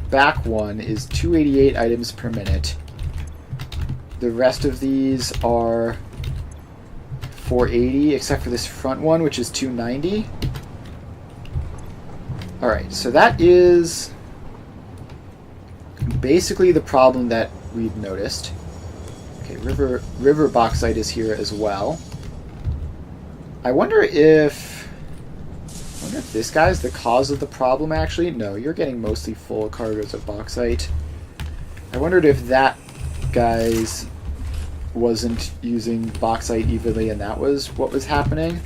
back one is 288 items per minute. The rest of these are 480, except for this front one, which is 290. Alright, so that is basically the problem that we've noticed. Okay, river bauxite is here as well. I wonder if this guy's the cause of the problem, actually. No, you're getting mostly full cargoes of bauxite. I wondered if that guy's wasn't using bauxite evenly and that was what was happening.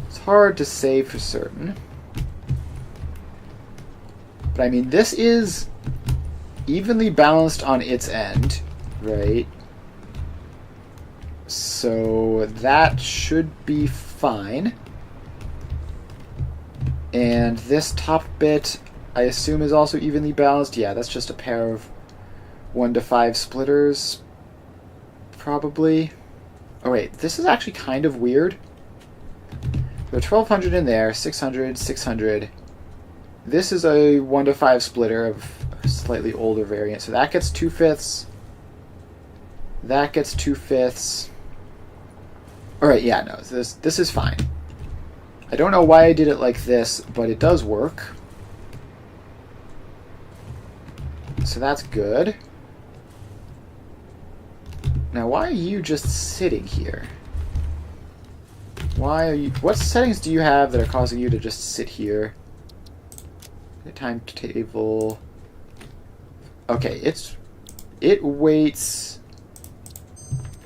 It's hard to say for certain. But I mean, this is evenly balanced on its end, right? So that should be fine. And this top bit, I assume, is also evenly balanced. Yeah, that's just a pair of 1 to 5 splitters, probably. Oh wait, this is actually kind of weird. There are 1200 in there, 600, 600. This is a 1 to 5 splitter of a slightly older variant, so that gets 2/5. That gets 2/5. Alright, yeah, no, this is fine. I don't know why I did it like this, but it does work. So that's good. Now, why are you just sitting here? Why are you... What settings do you have that are causing you to just sit here? The timetable... Okay, it waits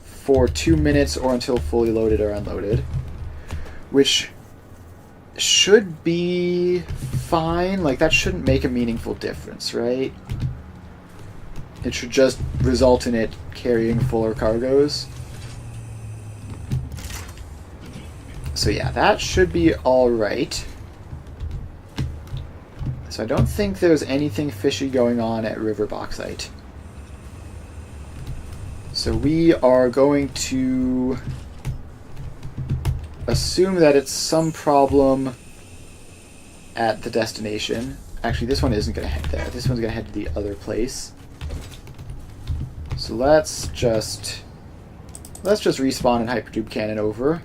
for 2 minutes or until fully loaded or unloaded, which should be fine. Like, that shouldn't make a meaningful difference, right? It should just result in it carrying fuller cargoes. So yeah, that should be alright. So I don't think there's anything fishy going on at River Bauxite. So we are going to assume that it's some problem at the destination. Actually, this one isn't going to head there. This one's going to head to the other place. So let's just respawn and hyperdube cannon over.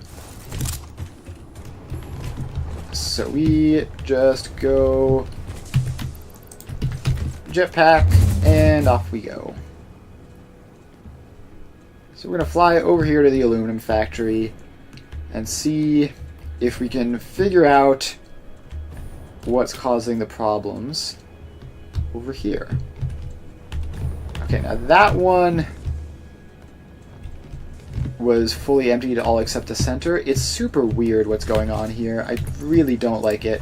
So we just go jetpack and off we go. So we're going to fly over here to the aluminum factory and see if we can figure out what's causing the problems over here. Okay, now that one was fully emptied all except the center. It's super weird what's going on here. I really don't like it.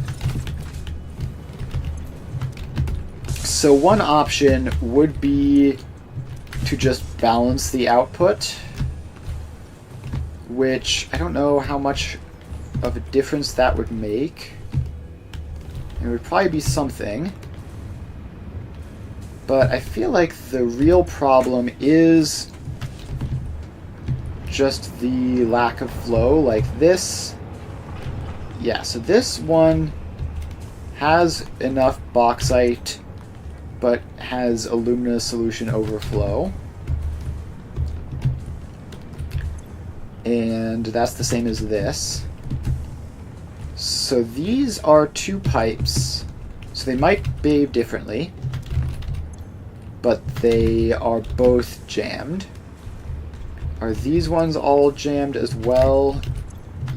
So one option would be to just balance the output, which I don't know how much of a difference that would make. It would probably be something. But I feel like the real problem is just the lack of flow. Like this. Yeah, so this one has enough bauxite, but has alumina solution overflow. And that's the same as this. So these are two pipes. So they might behave differently, but they are both jammed. Are these ones all jammed as well?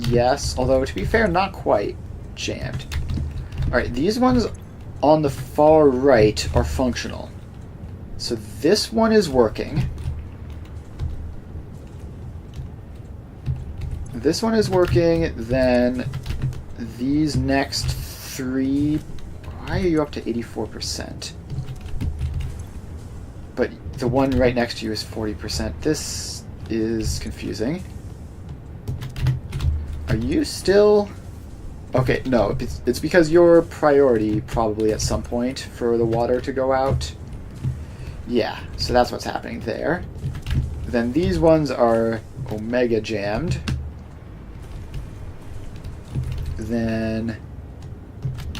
Yes, although to be fair, not quite jammed. Alright, these ones on the far right are functional. So this one is working. This one is working, then these next three... Why are you up to 84%? But the one right next to you is 40%. This is confusing. Are you still... Okay, no, it's because you're priority probably at some point for the water to go out. Yeah, so that's what's happening there. Then these ones are omega jammed. Then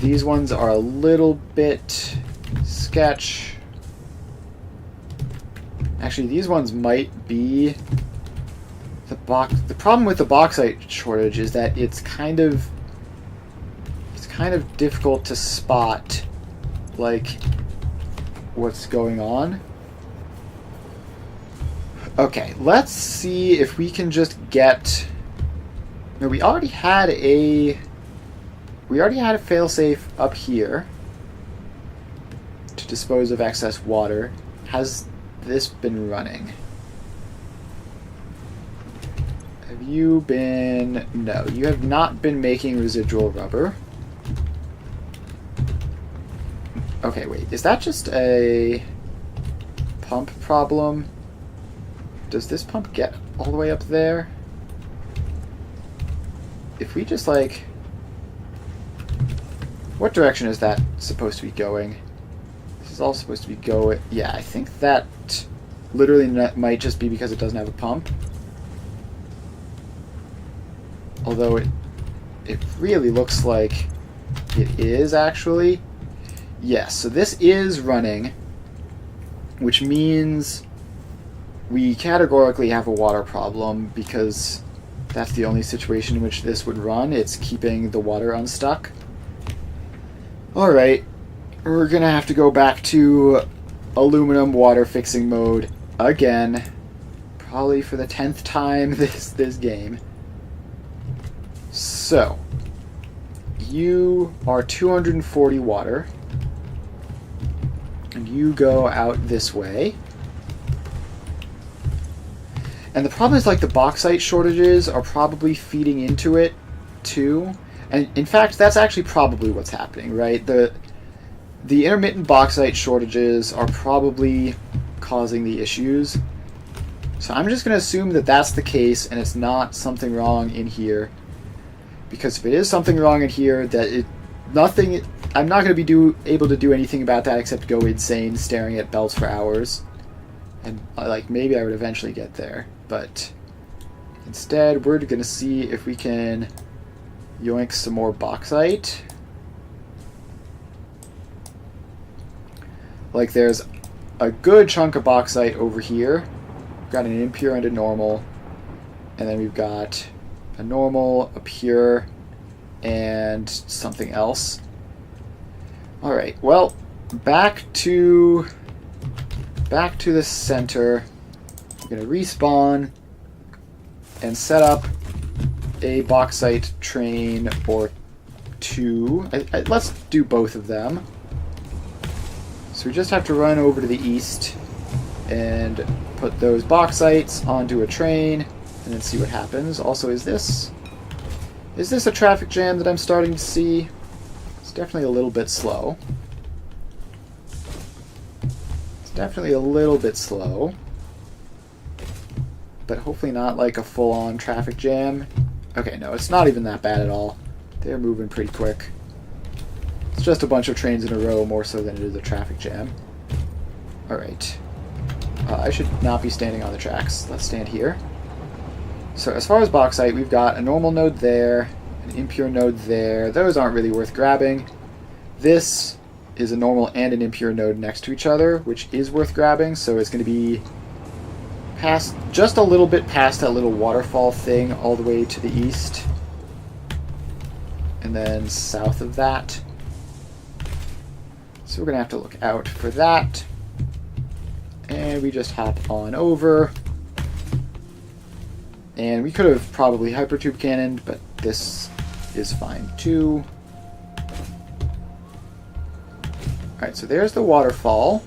these ones are a little bit sketch. Actually, these ones might be the problem with the bauxite shortage is that it's kind of difficult to spot like what's going on. Okay, let's see if we can just get... No, we already had a failsafe up here to dispose of excess water. Has this been running? Have you been... No, you have not been making residual rubber. Okay, wait. Is that just a pump problem? Does this pump get all the way up there? If we just, like... What direction is that supposed to be going? This is all supposed to be going... Yeah, I think that literally might just be because it doesn't have a pump. Although it really looks like it is, actually. Yes, so this is running, which means we categorically have a water problem because that's the only situation in which this would run. It's keeping the water unstuck. Alright, we're gonna have to go back to aluminum water fixing mode again. Probably for the 10th time this game. So, you are 240 water. And you go out this way. And the problem is, like, the bauxite shortages are probably feeding into it, too. And, in fact, that's actually probably what's happening, right? The intermittent bauxite shortages are probably causing the issues. So I'm just going to assume that that's the case, and it's not something wrong in here. Because if it is something wrong in here, I'm not going to be able to do anything about that except go insane staring at belts for hours. And, like, maybe I would eventually get there. But instead, we're going to see if we can yoink some more bauxite. Like, there's a good chunk of bauxite over here. We've got an impure and a normal. And then we've got a normal, a pure, and something else. Alright, well, back to the center. I'm going to respawn and set up a bauxite train or two. Let's do both of them. So we just have to run over to the east and put those bauxites onto a train and then see what happens. Also, is this a traffic jam that I'm starting to see? It's definitely a little bit slow. It's definitely a little bit slow. But hopefully not like a full-on traffic jam. Okay, no, it's not even that bad at all. They're moving pretty quick. It's just a bunch of trains in a row more so than it is a traffic jam. Alright. I should not be standing on the tracks. Let's stand here. So as far as bauxite, we've got a normal node there, an impure node there. Those aren't really worth grabbing. This is a normal and an impure node next to each other, which is worth grabbing, so it's going to be past, just a little bit past that little waterfall thing all the way to the east. And then south of that. So we're going to have to look out for that. And we just hop on over. And we could have probably hypertube cannoned, but this is fine too. Alright, so there's the waterfall.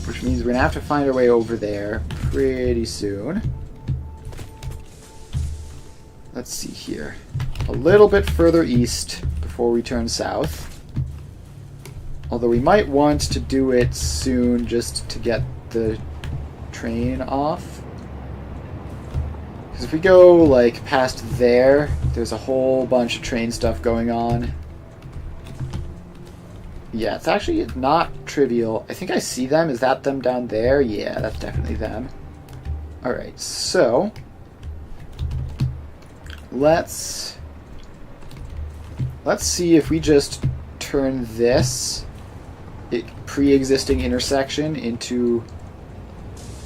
Which means we're going to have to find our way over there pretty soon. Let's see here. A little bit further east before we turn south. Although we might want to do it soon just to get the train off. Because if we go, like, past there, there's a whole bunch of train stuff going on. Yeah, it's actually not trivial. I think I see them. Is that them down there? Yeah, that's definitely them. Alright, so let's see if we just turn this pre-existing intersection into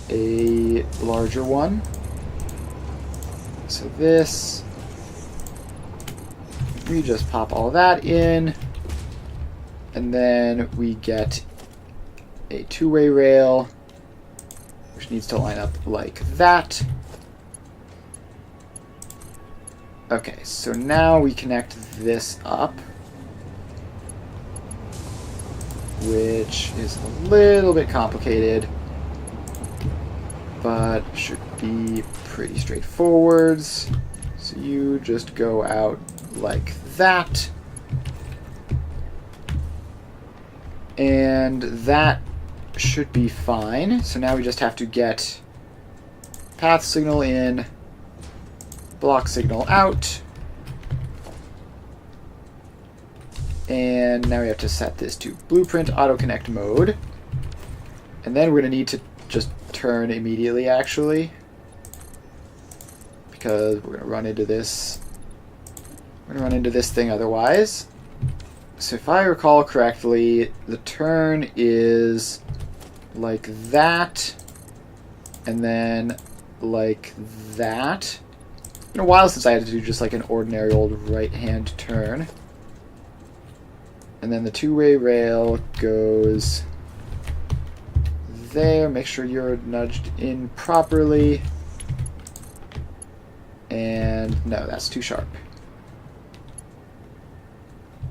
a larger one. So this, we just pop all that in, and then we get a two-way rail, which needs to line up like that. Okay, so now we connect this up, which is a little bit complicated, but should be pretty straightforward. So you just go out like that, and that should be fine. So now we just have to get path signal in, block signal out, and now we have to set this to blueprint auto connect mode, and then we're going to need to just turn immediately, actually, because we're going to run into this. We're going to run into this thing otherwise. So if I recall correctly, the turn is like that, and then like that. It's been a while since I had to do just like an ordinary old right-hand turn. And then the two-way rail goes there. Make sure you're nudged in properly. And no, that's too sharp.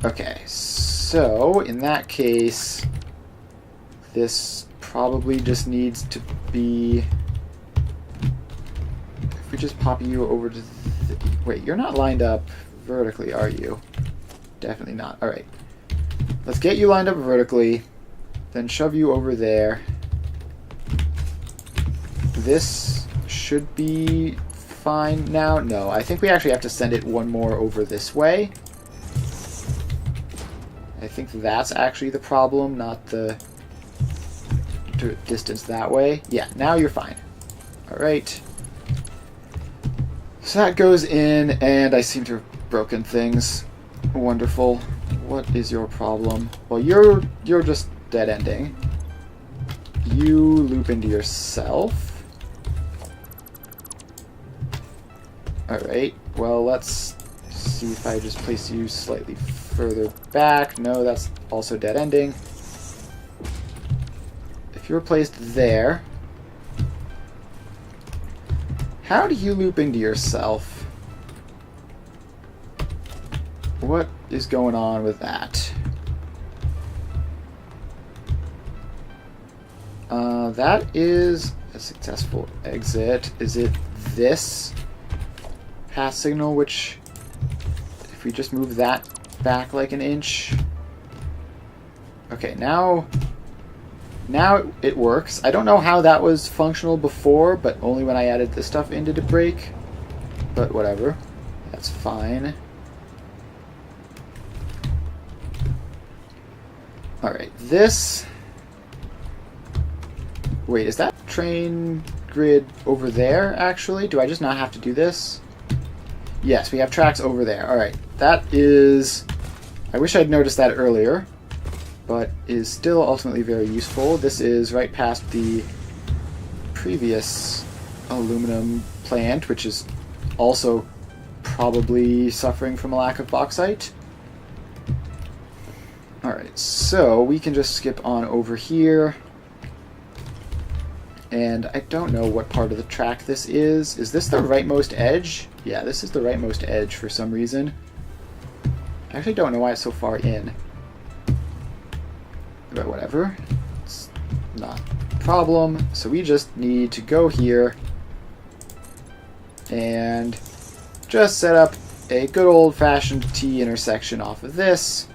Okay, so in that case, this probably just needs to be... If we just pop you over to... Wait, you're not lined up vertically, are you? Definitely not. Alright. Let's get you lined up vertically, then shove you over there. This should be fine now. No, I think we actually have to send it one more over this way. I think that's actually the problem, not the distance that way. Yeah, now you're fine. Alright. So that goes in, and I seem to have broken things. Wonderful. What is your problem? Well, you're just dead-ending. You loop into yourself. Alright, well, let's see if I just place you slightly further back. No, that's also dead-ending. If you're placed there, how do you loop into yourself? What is going on with that? That is a successful exit. Is it this path signal, which, if we just move that back like an inch... Okay, now it works. I don't know how that was functional before, but only when I added this stuff in did it break. But whatever. That's fine. Alright, this... Wait, is that train grid over there, actually? Do I just not have to do this? Yes, we have tracks over there. Alright, that is I wish I'd noticed that earlier, but is still ultimately very useful. This is right past the previous aluminum plant, which is also probably suffering from a lack of bauxite. Alright, so we can just skip on over here. And I don't know what part of the track this is. Is this the rightmost edge? Yeah, this is the rightmost edge for some reason. I actually don't know why it's so far in. But whatever. It's not a problem. So we just need to go here and just set up a good old-fashioned T intersection off of this.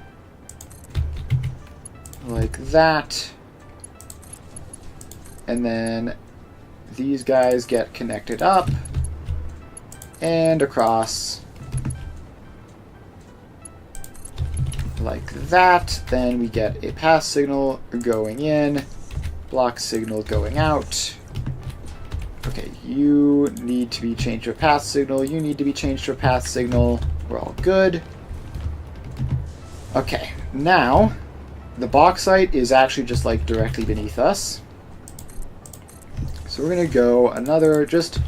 Like that. And then these guys get connected up and across like that. Then we get a pass signal going in, block signal going out. Okay, you need to be changed to a path signal, you need to be changed to a path signal. We're all good. Okay, now the bauxite is actually just like directly beneath us. So we're going to go another, just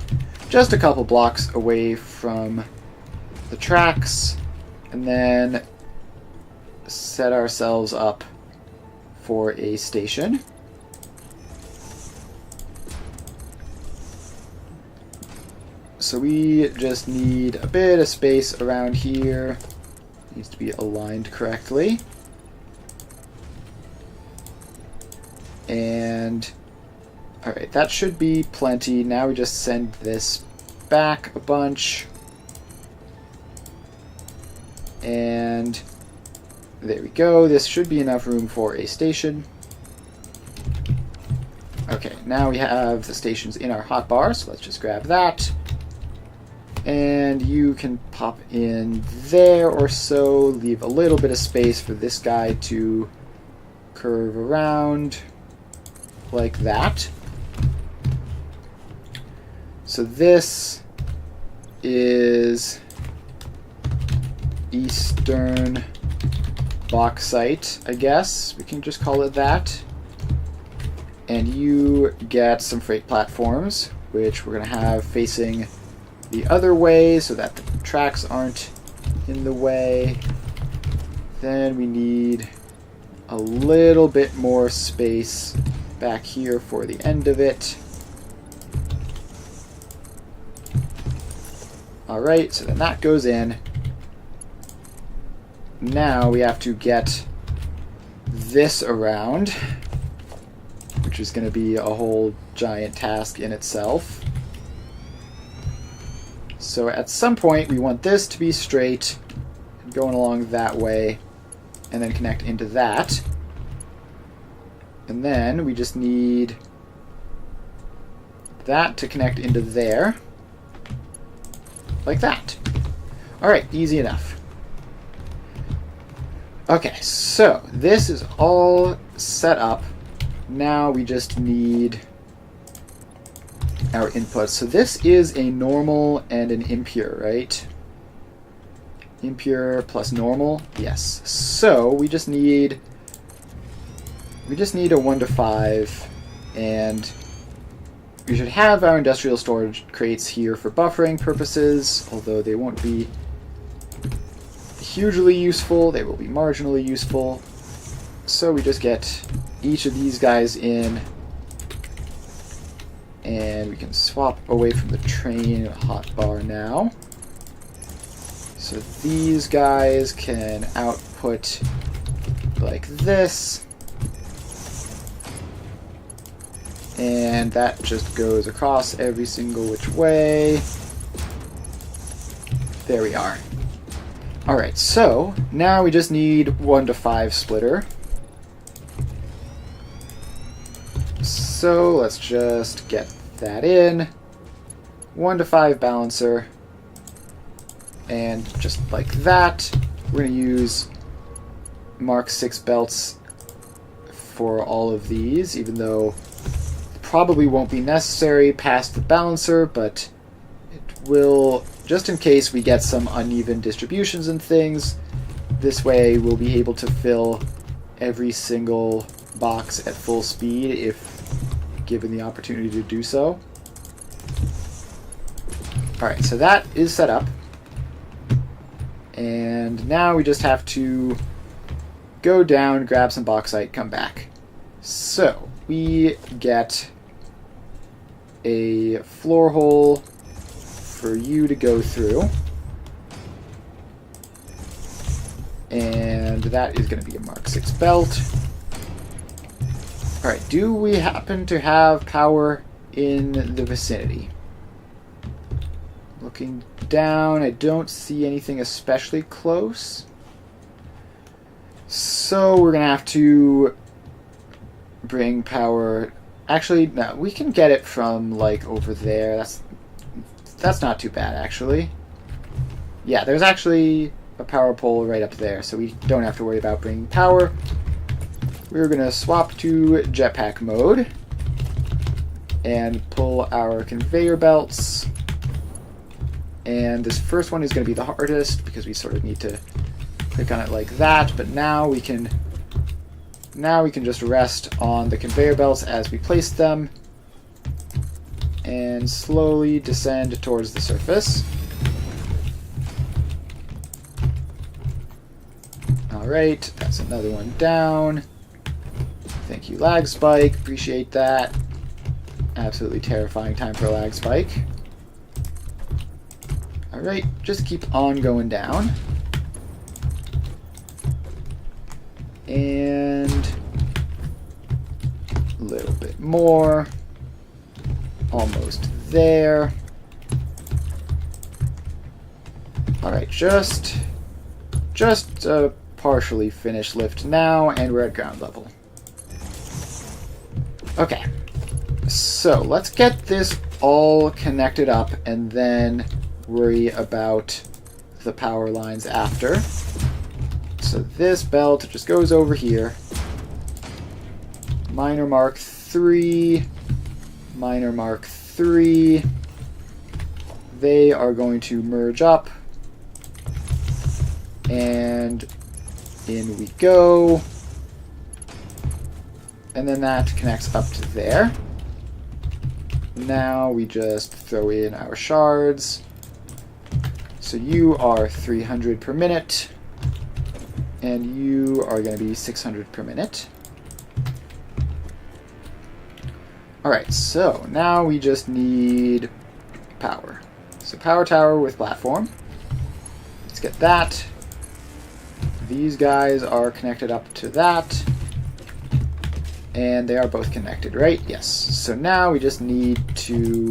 a couple blocks away from the tracks, and then set ourselves up for a station. So we just need a bit of space around here. It needs to be aligned correctly. And alright, that should be plenty. Now we just send this back a bunch. And there we go. This should be enough room for a station. Okay, now we have the stations in our hotbar, so let's just grab that. And you can pop in there or so. Leave a little bit of space for this guy to curve around like that. So this is Eastern Bauxite, I guess. We can just call it that. And you get some freight platforms, which we're going to have facing the other way so that the tracks aren't in the way. Then we need a little bit more space back here for the end of it. Alright, so then that goes in. Now we have to get this around, which is going to be a whole giant task in itself. So at some point we want this to be straight, going along that way, and then connect into that. And then we just need that to connect into there. Like that. Alright, easy enough. Okay, so this is all set up. Now we just need our inputs. So this is a normal and an impure, right? Impure plus normal, yes. So we just need a 1 to 5, and we should have our industrial storage crates here for buffering purposes, although they won't be hugely useful, they will be marginally useful. So we just get each of these guys in, and we can swap away from the train hotbar now. So these guys can output like this. And that just goes across every single which way. There we are. Alright, so now we just need 1 to 5 splitter. So let's just get that in. 1 to 5 balancer. And just like that, we're going to use Mark 6 belts for all of these, even though probably won't be necessary past the balancer, but it will, just in case we get some uneven distributions and things, This way we'll be able to fill every single box at full speed if given the opportunity to do so. Alright, so that is set up. And now we just have to go down, grab some bauxite, come back. So, we get a floor hole for you to go through. And that is going to be a Mark 6 belt. Alright, do we happen to have power in the vicinity? Looking down, I don't see anything especially close. So we're going to have to bring power. Actually, no, we can get it from like over there. That's not too bad, actually. Yeah, there's actually a power pole right up there, so we don't have to worry about bringing power. We're going to swap to jetpack mode and pull our conveyor belts. And this first one is going to be the hardest because we sort of need to click on it like that, but now we can just rest on the conveyor belts as we place them and slowly descend towards the surface. Alright, that's another one down. Thank you, lag spike. Appreciate that. Absolutely terrifying time for a lag spike. Alright, just keep on going down. And a little bit more. Almost there. Alright, just a partially finished lift now, and we're at ground level. Okay, so let's get this all connected up and then worry about the power lines after. So this belt just goes over here. Minor Mark 3. Minor Mark 3. They are going to merge up. And in we go. And then that connects up to there. Now we just throw in our shards. So you are 300 per minute. And you are going to be 600 per minute. Alright, so now we just need power. So power tower with platform. Let's get that. These guys are connected up to that. And they are both connected, right? Yes. So now we just need to...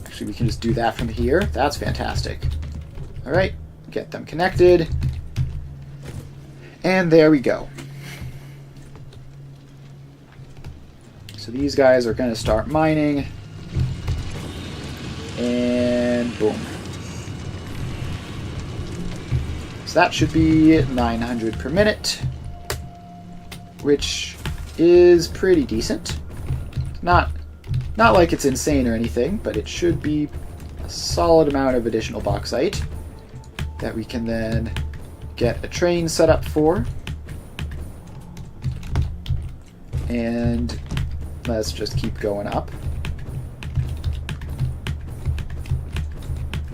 Actually, we can just do that from here. That's fantastic. Alright, get them connected. And there we go. So these guys are going to start mining. And boom. So that should be 900 per minute, which is pretty decent. Not like it's insane or anything, but it should be a solid amount of additional bauxite that we can then get a train set up for. And let's just keep going up.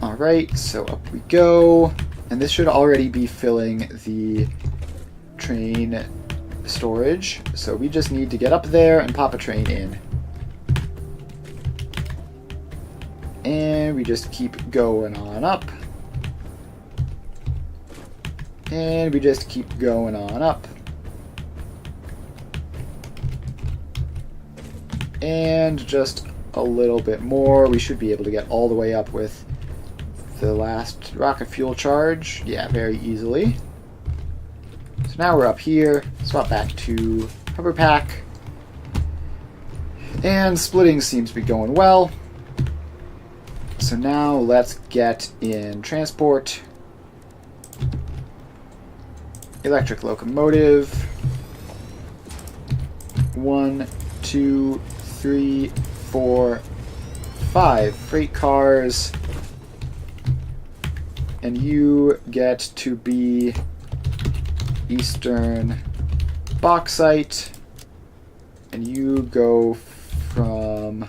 Alright, so up we go. And this should already be filling the train storage. So we just need to get up there and pop a train in. And we just keep going on up. And we just keep going on up. And just a little bit more. We should be able to get all the way up with the last rocket fuel charge. Yeah, very easily. So now we're up here. Swap back to hover pack. And splitting seems to be going well. So now let's get in transport. Electric locomotive. 1, 2, 3, 4, 5 freight cars. And you get to be eastern bauxite, and you go from,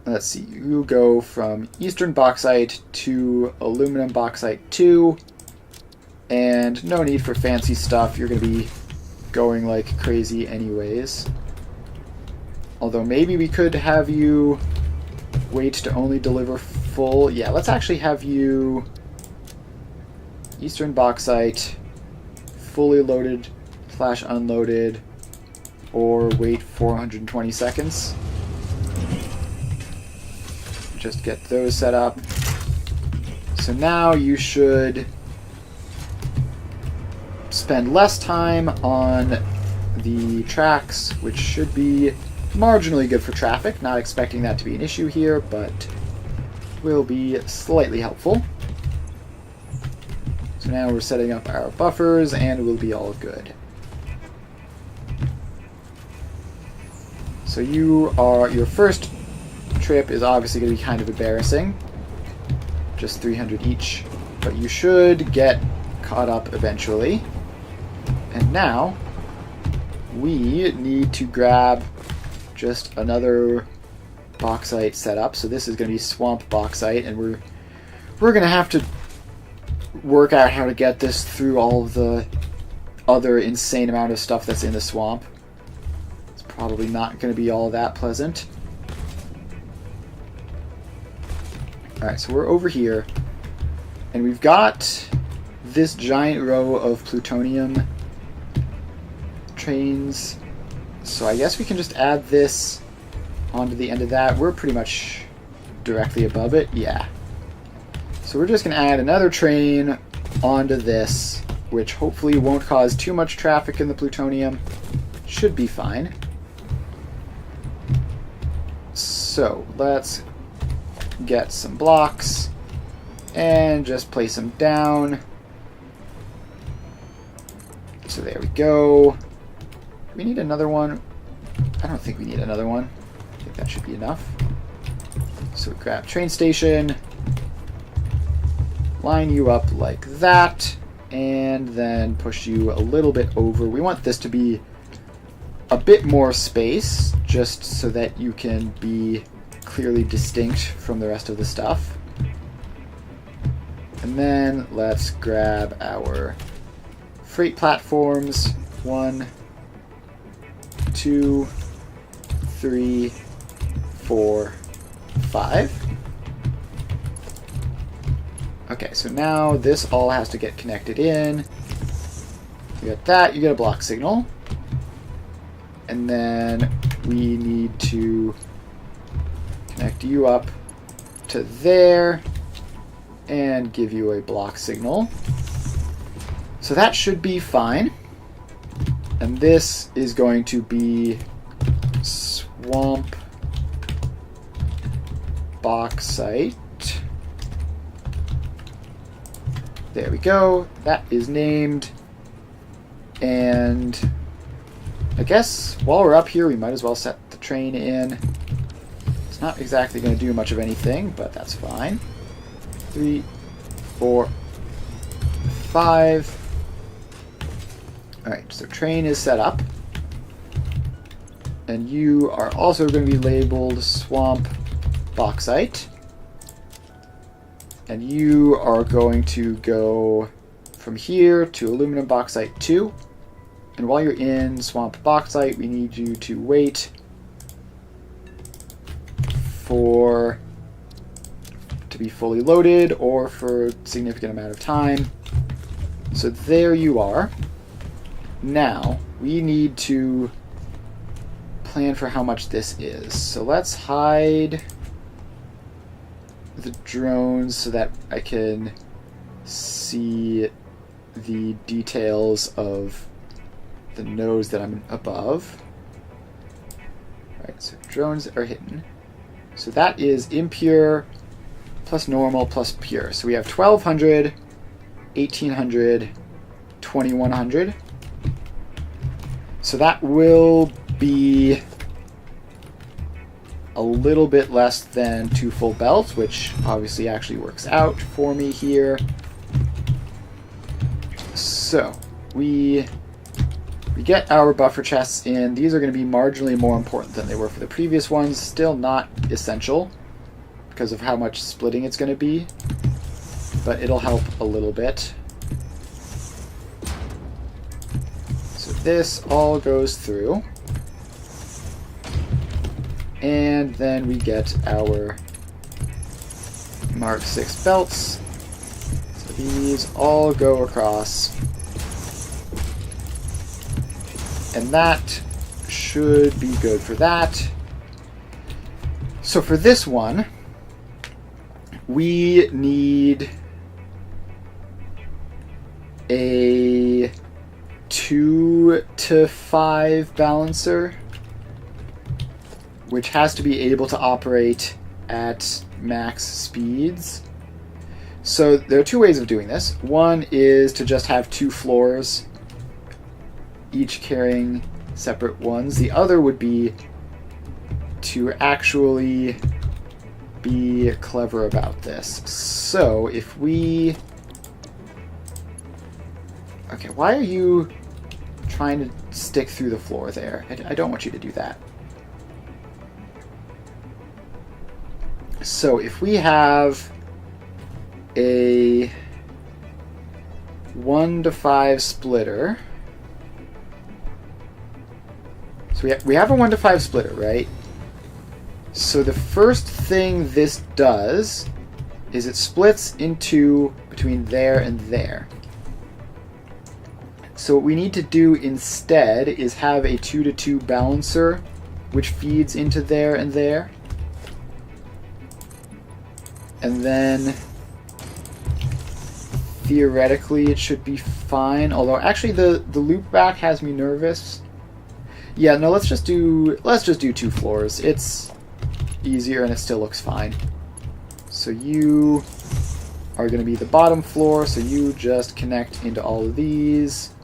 let's see, you go from eastern bauxite to aluminum bauxite 2, and no need for fancy stuff, you're going to be going like crazy anyways. Although maybe we could have you wait to only deliver full. Yeah, let's actually have you eastern bauxite, fully loaded / unloaded, or wait 420 seconds. Just get those set up. So now you should spend less time on the tracks, which should be marginally good for traffic. Not expecting that to be an issue here, but will be slightly helpful. So now we're setting up our buffers and we'll be all good. So your first trip is obviously going to be kind of embarrassing. Just 300 each, but you should get caught up eventually. And now we need to grab just another bauxite setup. So this is going to be swamp bauxite, and we're going to have to work out how to get this through all of the other insane amount of stuff that's in the swamp. It's probably not going to be all that pleasant. Alright, so we're over here, and we've got this giant row of plutonium trains. So I guess we can just add this onto the end of that. We're pretty much directly above it. Yeah. So we're just going to add another train onto this, which hopefully won't cause too much traffic in the plutonium. Should be fine. So let's get some blocks and just place them down. So there we go. Do we need another one? I don't think we need another one. I think that should be enough. So we grab train station, line you up like that, and then push you a little bit over. We want this to be a bit more space, just so that you can be clearly distinct from the rest of the stuff. And then let's grab our freight platforms. 1, 2, 3, 4, 5. Okay, so now this all has to get connected in. You get that, you get a block signal. And then we need to connect you up to there and give you a block signal. So that should be fine. And this is going to be swamp bauxite. There we go. That is named. And I guess while we're up here, we might as well set the train in. It's not exactly going to do much of anything, but that's fine. 3, 4, 5. Alright, so train is set up. And you are also going to be labeled swamp bauxite. And you are going to go from here to aluminum bauxite 2. And while you're in swamp bauxite, we need you to wait to be fully loaded or for a significant amount of time. So there you are. Now, we need to plan for how much this is. So let's hide the drones so that I can see the details of the nodes that I'm above. Alright, so drones are hidden. So that is impure plus normal plus pure. So we have 1200, 1800, 2100. So that will be a little bit less than 2 full belts, which obviously actually works out for me here. So, we get our buffer chests in. These are going to be marginally more important than they were for the previous ones. Still not essential because of how much splitting it's going to be, but it'll help a little bit. So this all goes through. And then we get our Mark 6 belts. So these all go across. And that should be good for that. So for this one, we need a 2 to 5 balancer, which has to be able to operate at max speeds. So there are two ways of doing this. One is to just have 2 floors, each carrying separate ones. The other would be to actually be clever about this. So if we... Okay, why are you trying to stick through the floor there? I don't want you to do that. So if we have a 1 to 5 splitter... So we have a 1 to 5 splitter, right? So the first thing this does is it splits into between there and there. So what we need to do instead is have a 2 to 2 balancer which feeds into there and there. And then theoretically it should be fine, although actually the loop back has me nervous. Yeah, no, let's just do 2 floors. It's easier and it still looks fine. So you are going to be the bottom floor, so you just connect into all of these.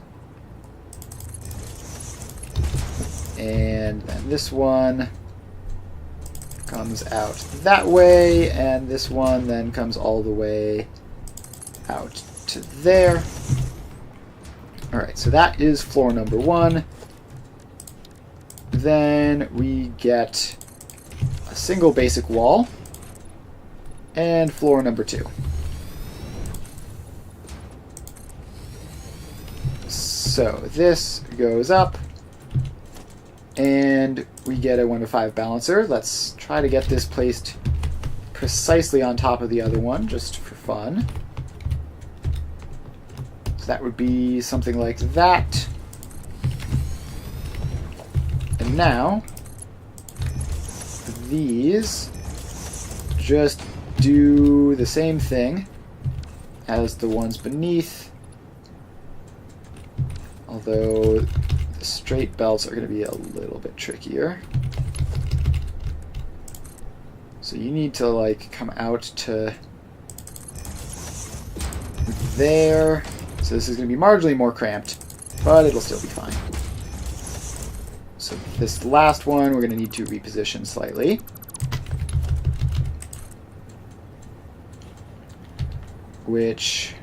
And then this one comes out that way, and this one then comes all the way out to there. Alright, so that is floor number 1. Then we get a single basic wall and floor number 2. So this goes up and we get a 1 to 5 balancer. Let's try to get this placed precisely on top of the other one just for fun. So that would be something like that. And now, these just do the same thing as the ones beneath, although the straight belts are going to be a little bit trickier. So you need to like come out to there. So this is going to be marginally more cramped, but it'll still be fine. So this last one we're going to need to reposition slightly. Which,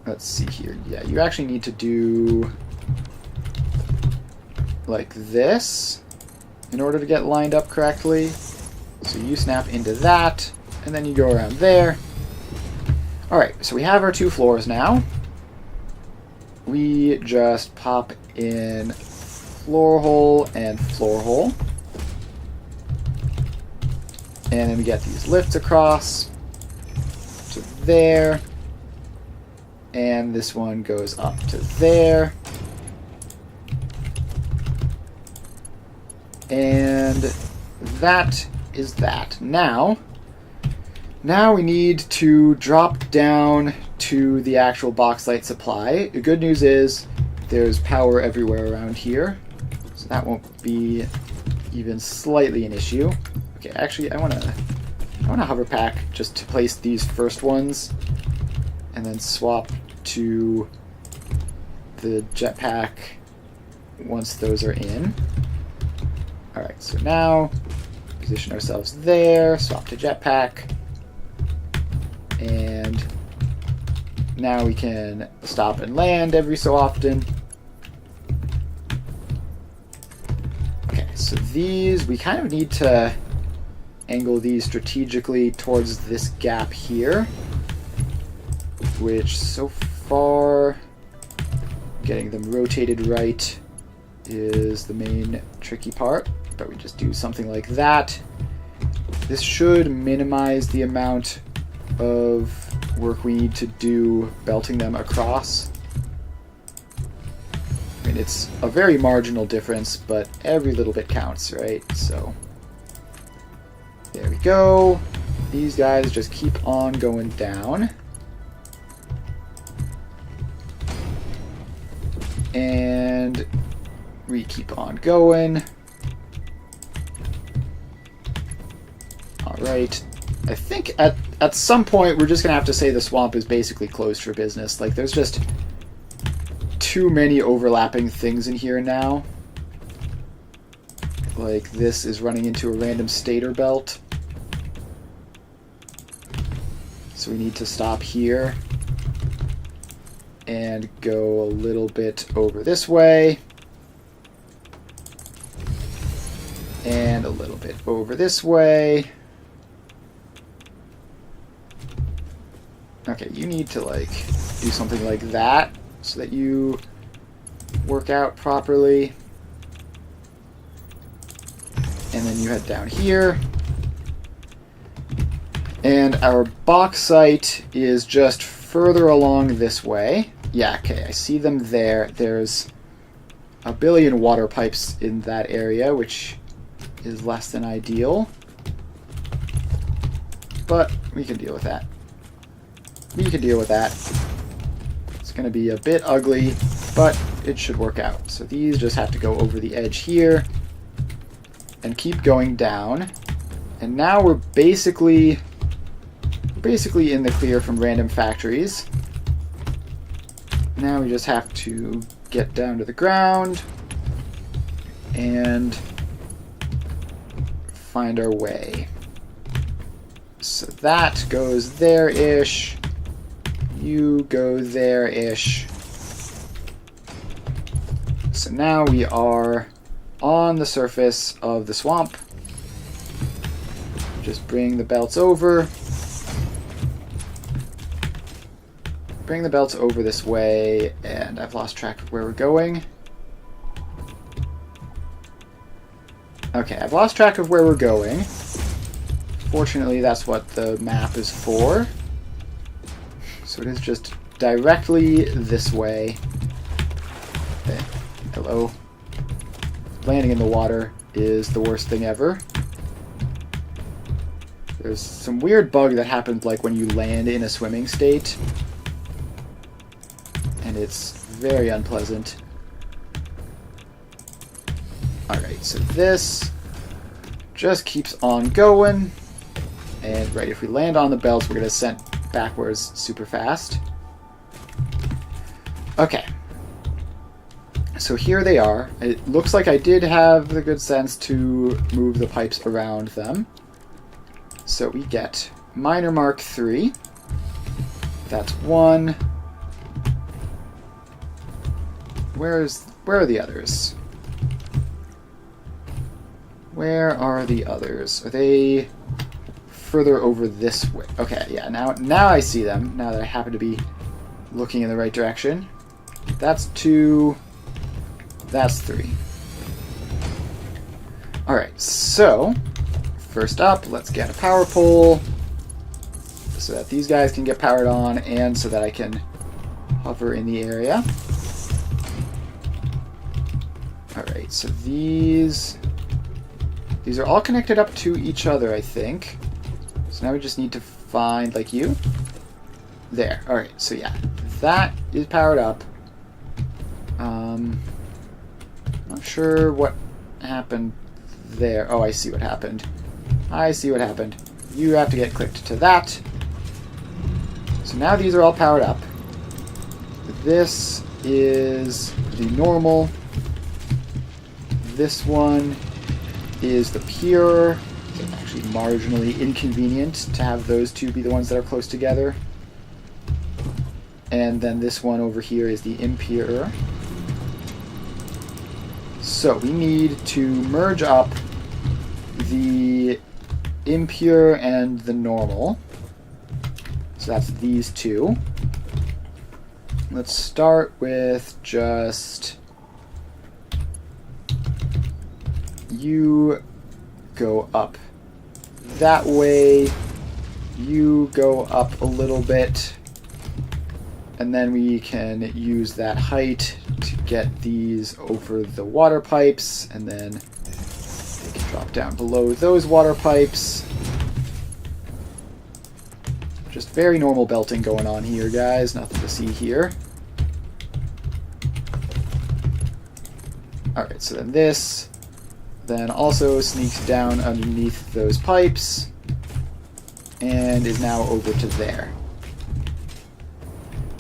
let's see here. Yeah, you actually need to do like this in order to get lined up correctly. So you snap into that, and then you go around there. Alright, so we have our 2 floors now. We just pop in floor hole and floor hole. And then we get these lifts across to there. And this one goes up to there. And that is that. Now we need to drop down to the actual box light supply. The good news is there's power everywhere around here, so that won't be even slightly an issue. Okay, actually I want to hover pack just to place these first ones and then swap to the jetpack once those are in. Alright, so now position ourselves there, swap to jetpack, and Now we can stop and land every so often. Okay, so these, we kind of need to angle these strategically towards this gap here, which so far getting them rotated right is the main tricky part, but we just do something like that. This should minimize the amount of work we need to do belting them across. I mean, it's a very marginal difference, but every little bit counts, right? So there we go. These guys just keep on going down. And we keep on going. Alright. I think at some point we're just going to have to say the swamp is basically closed for business. Like, there's just too many overlapping things in here now. Like, this is running into a random stator belt. So we need to stop here and go a little bit over this way. And a little bit over this way. Okay, you need to, like, do something like that so that you work out properly. And then you head down here. And our bauxite is just further along this way. Yeah, okay, I see them there. There's a billion water pipes in that area, which is less than ideal. But we can deal with that. We can deal with that. It's going to be a bit ugly, but it should work out. So these just have to go over the edge here and keep going down. And now we're basically in the clear from random factories. Now we just have to get down to the ground and find our way. So that goes there-ish. You go there-ish. So now we are on the surface of the swamp. Just bring the belts over. Bring the belts over this way, and I've lost track of where we're going. Okay, I've lost track of where we're going. Fortunately, that's what the map is for. So it is just directly this way. Okay. Hello. Landing in the water is the worst thing ever. There's some weird bug that happens like when you land in a swimming state. And it's very unpleasant. Alright, so this just keeps on going. And right, if we land on the belts, we're going to send backwards super fast. Okay. So here they are. It looks like I did have the good sense to move the pipes around them. So we get Miner Mark 3. That's one. Where are the others? Where are the others? Are they further over this way? Okay, yeah, now I see them, now that I happen to be looking in the right direction. That's 2. That's 3. Alright, so first up, let's get a power pole so that these guys can get powered on and so that I can hover in the area. Alright, so these are all connected up to each other, I think. So now we just need to find, like, you. There. Alright, so yeah. That is powered up. Not sure what happened there. Oh, I see what happened. I see what happened. You have to get clicked to that. So now these are all powered up. This is the normal. This one is the pure. It's actually marginally inconvenient to have those two be the ones that are close together. And then this one over here is the impure. So we need to merge up the impure and the normal. So that's these two. Let's start with just you go up that way, you go up a little bit, and then we can use that height to get these over the water pipes, and then they can drop down below those water pipes. Just very normal belting going on here, guys. Nothing to see here. Alright, so then this then also sneaks down underneath those pipes and is now over to there.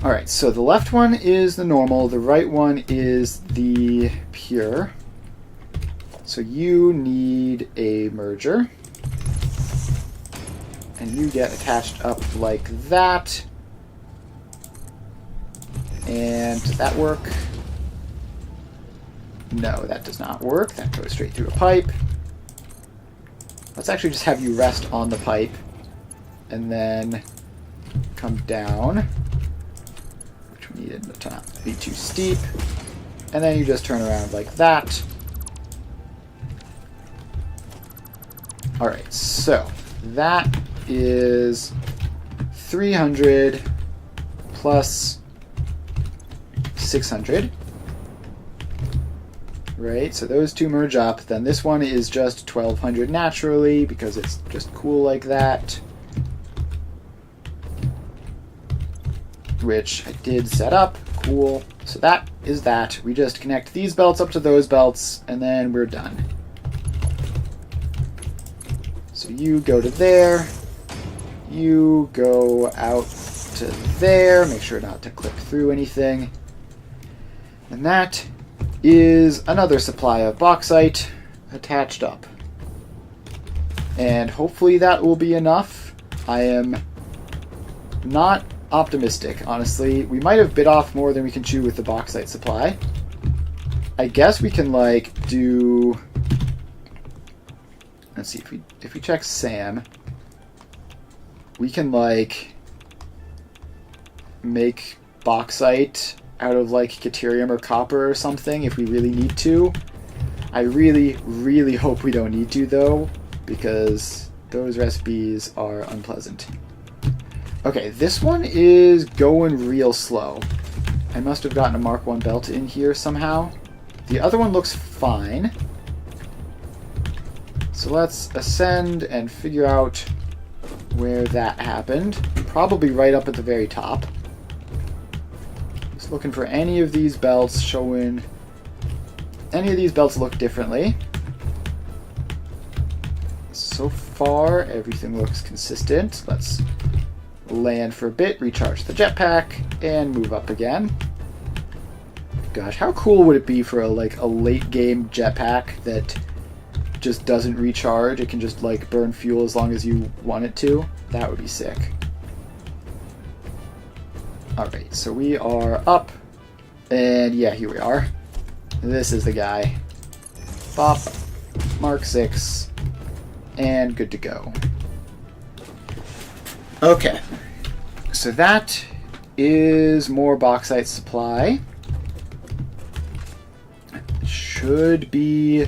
Alright, so the left one is the normal, the right one is the pure. So you need a merger. And you get attached up like that. And does that work? No, that does not work. That goes straight through a pipe. Let's actually just have you rest on the pipe and then come down, which we needed to not be too steep. And then you just turn around like that. Alright, so that is 300 plus 600. Right, so those two merge up. Then this one is just 1200 naturally because it's just cool like that. Which I did set up. Cool. So that is that. We just connect these belts up to those belts and then we're done. So you go to there. You go out to there. Make sure not to clip through anything. And that is another supply of bauxite attached up. And hopefully that will be enough. I am not optimistic, honestly. We might have bit off more than we can chew with the bauxite supply. I guess we can, like, do... Let's see, if we check Sam, we can, like, make bauxite out of, like, Caterium or copper or something if we really need to. I really, really hope we don't need to, though, because those recipes are unpleasant. Okay, this one is going real slow. I must have gotten a Mark 1 belt in here somehow. The other one looks fine. So let's ascend and figure out where that happened. Probably right up at the very top. Just looking for any of these belts showing... Any of these belts look differently. So far, everything looks consistent. Let's land for a bit, recharge the jetpack, and move up again. Gosh, how cool would it be for a late game jetpack that just doesn't recharge? It can just like burn fuel as long as you want it to. That would be sick. Alright, so we are up, and yeah, here we are. This is the guy. Bop, Mark 6, and good to go. Okay, so that is more bauxite supply. Should be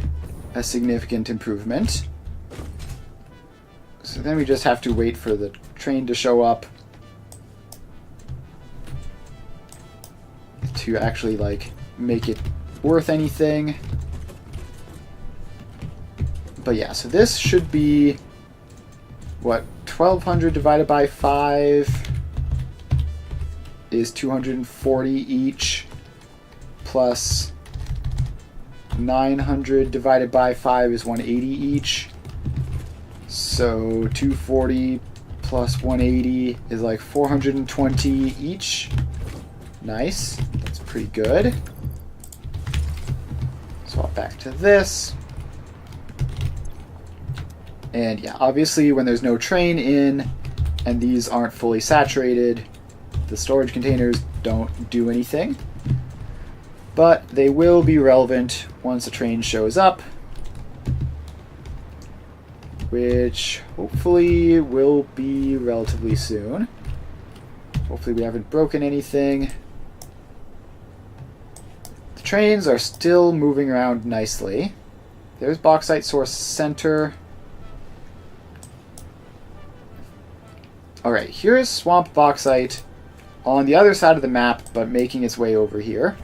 a significant improvement. So then we just have to wait for the train to show up to actually like make it worth anything. But yeah, so this should be what, 1200 divided by 5 is 240 each, plus 900 divided by 5 is 180 each. So 240 plus 180 is like 420 each. Nice. That's pretty good. Swap back to this. And yeah, obviously when there's no train in and these aren't fully saturated, The storage containers don't do anything, but they will be relevant once a train shows up, which hopefully will be relatively soon. Hopefully we haven't broken anything. The trains are still moving around nicely. There's Bauxite Source Center. Alright, here's Swamp Bauxite on the other side of the map, but making its way over here.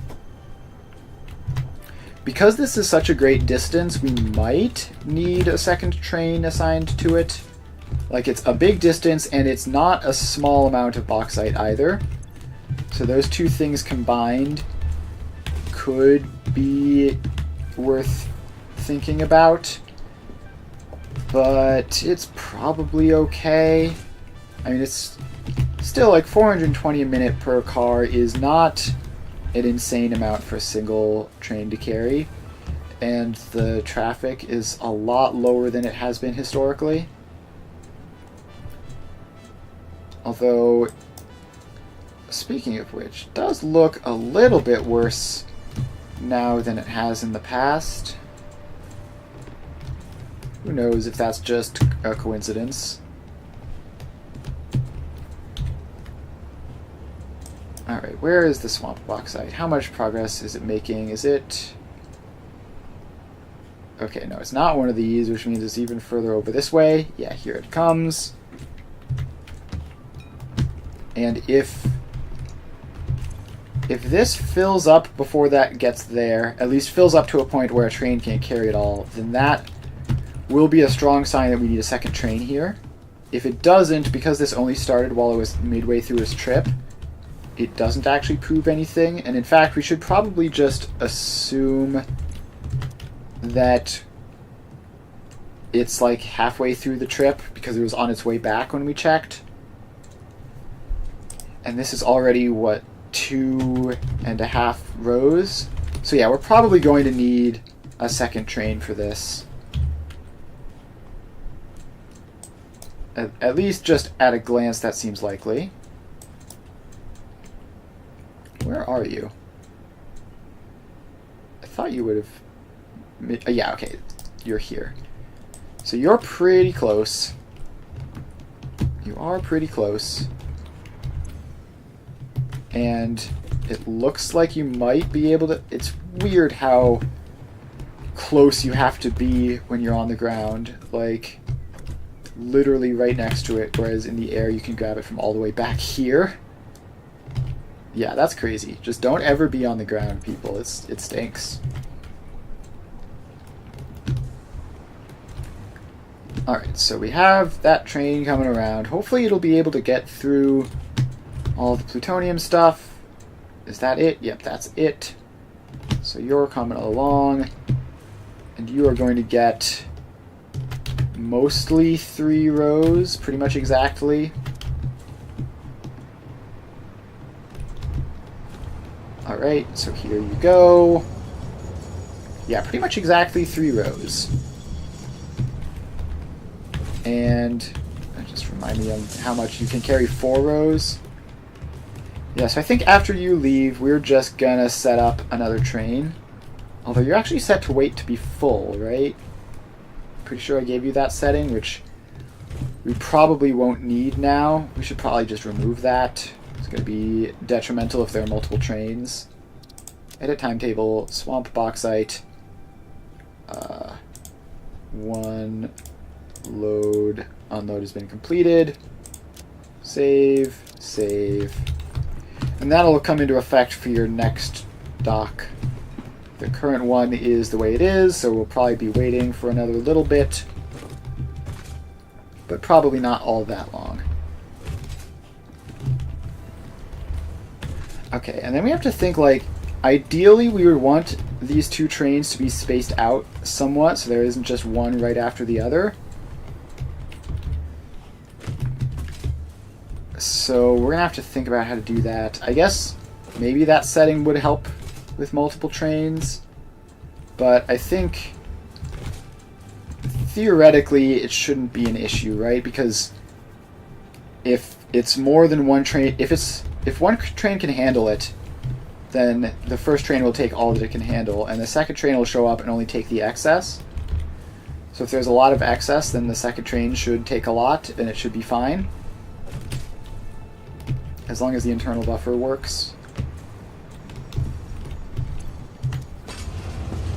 Because this is such a great distance, we might need a second train assigned to it. Like, it's a big distance, and it's not a small amount of bauxite either. So those two things combined could be worth thinking about. But it's probably okay. I mean, it's still like 420 a minute per car is not an insane amount for a single train to carry, and the traffic is a lot lower than it has been historically. Although, speaking of which, it does look a little bit worse now than it has in the past. Who knows if that's just a coincidence. Alright, where is the Swamp Bauxite? How much progress is it making? Is it... Okay, no, it's not one of these, which means it's even further over this way. Yeah, here it comes. And if this fills up before that gets there, at least fills up to a point where a train can't carry it all, then that will be a strong sign that we need a second train here. If it doesn't, because this only started while it was midway through its trip, it doesn't actually prove anything. And in fact, we should probably just assume that it's like halfway through the trip, because it was on its way back when we checked. And this is already, what, 2.5 rows? So yeah, we're probably going to need a second train for this. At least just at a glance, that seems likely. Where are you? I thought you would have... yeah, okay. You're here. So you're pretty close. You are pretty close. And it looks like you might be able to... It's weird how close you have to be when you're on the ground. Like, literally right next to it, whereas in the air you can grab it from all the way back here. Yeah, that's crazy. Just don't ever be on the ground, people. It stinks. Alright, so we have that train coming around. Hopefully it'll be able to get through all the plutonium stuff. Is that it? Yep, that's it. So you're coming along, and you are going to get mostly 3 rows, pretty much exactly. Alright, so here you go. Yeah, pretty much exactly 3 rows. And just remind me of how much you can carry 4 rows. Yeah, so I think after you leave, we're just gonna set up another train. Although you're actually set to wait to be full, right? Pretty sure I gave you that setting, which we probably won't need now. We should probably just remove that. It's going to be detrimental if there are multiple trains. Edit timetable, Swamp Bauxite. 1 load, unload has been completed. Save, save. And that'll come into effect for your next dock. The current one is the way it is, so we'll probably be waiting for another little bit. But probably not all that long. Okay, and then we have to think, like, ideally we would want these 2 trains to be spaced out somewhat, so there isn't just one right after the other. So we're going to have to think about how to do that. I guess maybe that setting would help with multiple trains, but I think theoretically it shouldn't be an issue, right? Because if it's more than one train, if it's if one train can handle it, then the first train will take all that it can handle, and the second train will show up and only take the excess. So if there's a lot of excess, then the second train should take a lot, and it should be fine. As long as the internal buffer works.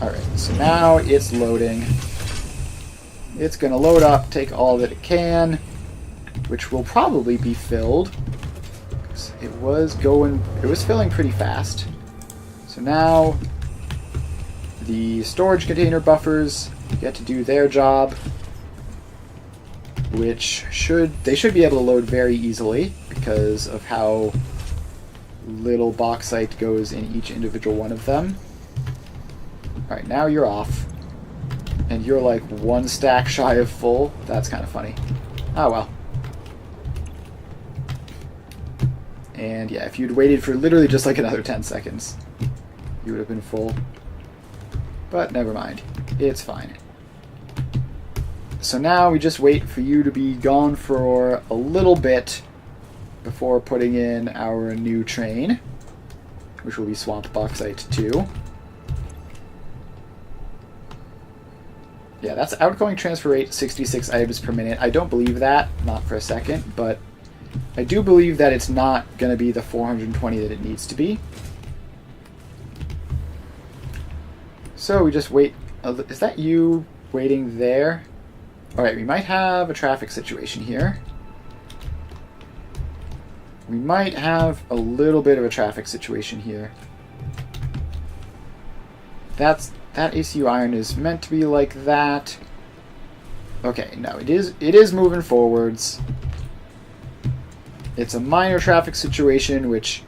Alright, so now it's loading. It's going to load up, take all that it can, which will probably be filled. It was filling pretty fast. So now the storage container buffers get to do their job, which they should be able to load very easily because of how little bauxite goes in each individual one of them. Alright, now you're off. And you're like one stack shy of full. That's kind of funny. Oh well. And yeah, if you'd waited for literally just like another 10 seconds, you would have been full. But never mind. It's fine. So now we just wait for you to be gone for a little bit before putting in our new train, which will be Swamp Bauxite 2. Yeah, that's outgoing transfer rate, 66 items per minute. I don't believe that, not for a second, but I do believe that it's not going to be the 420 that it needs to be. So we just wait. Is that you waiting there? Alright, we might have a traffic situation here. We might have a little bit of a traffic situation here. That ACU iron is meant to be like that. Okay, no, it is moving forwards. It's a minor traffic situation, which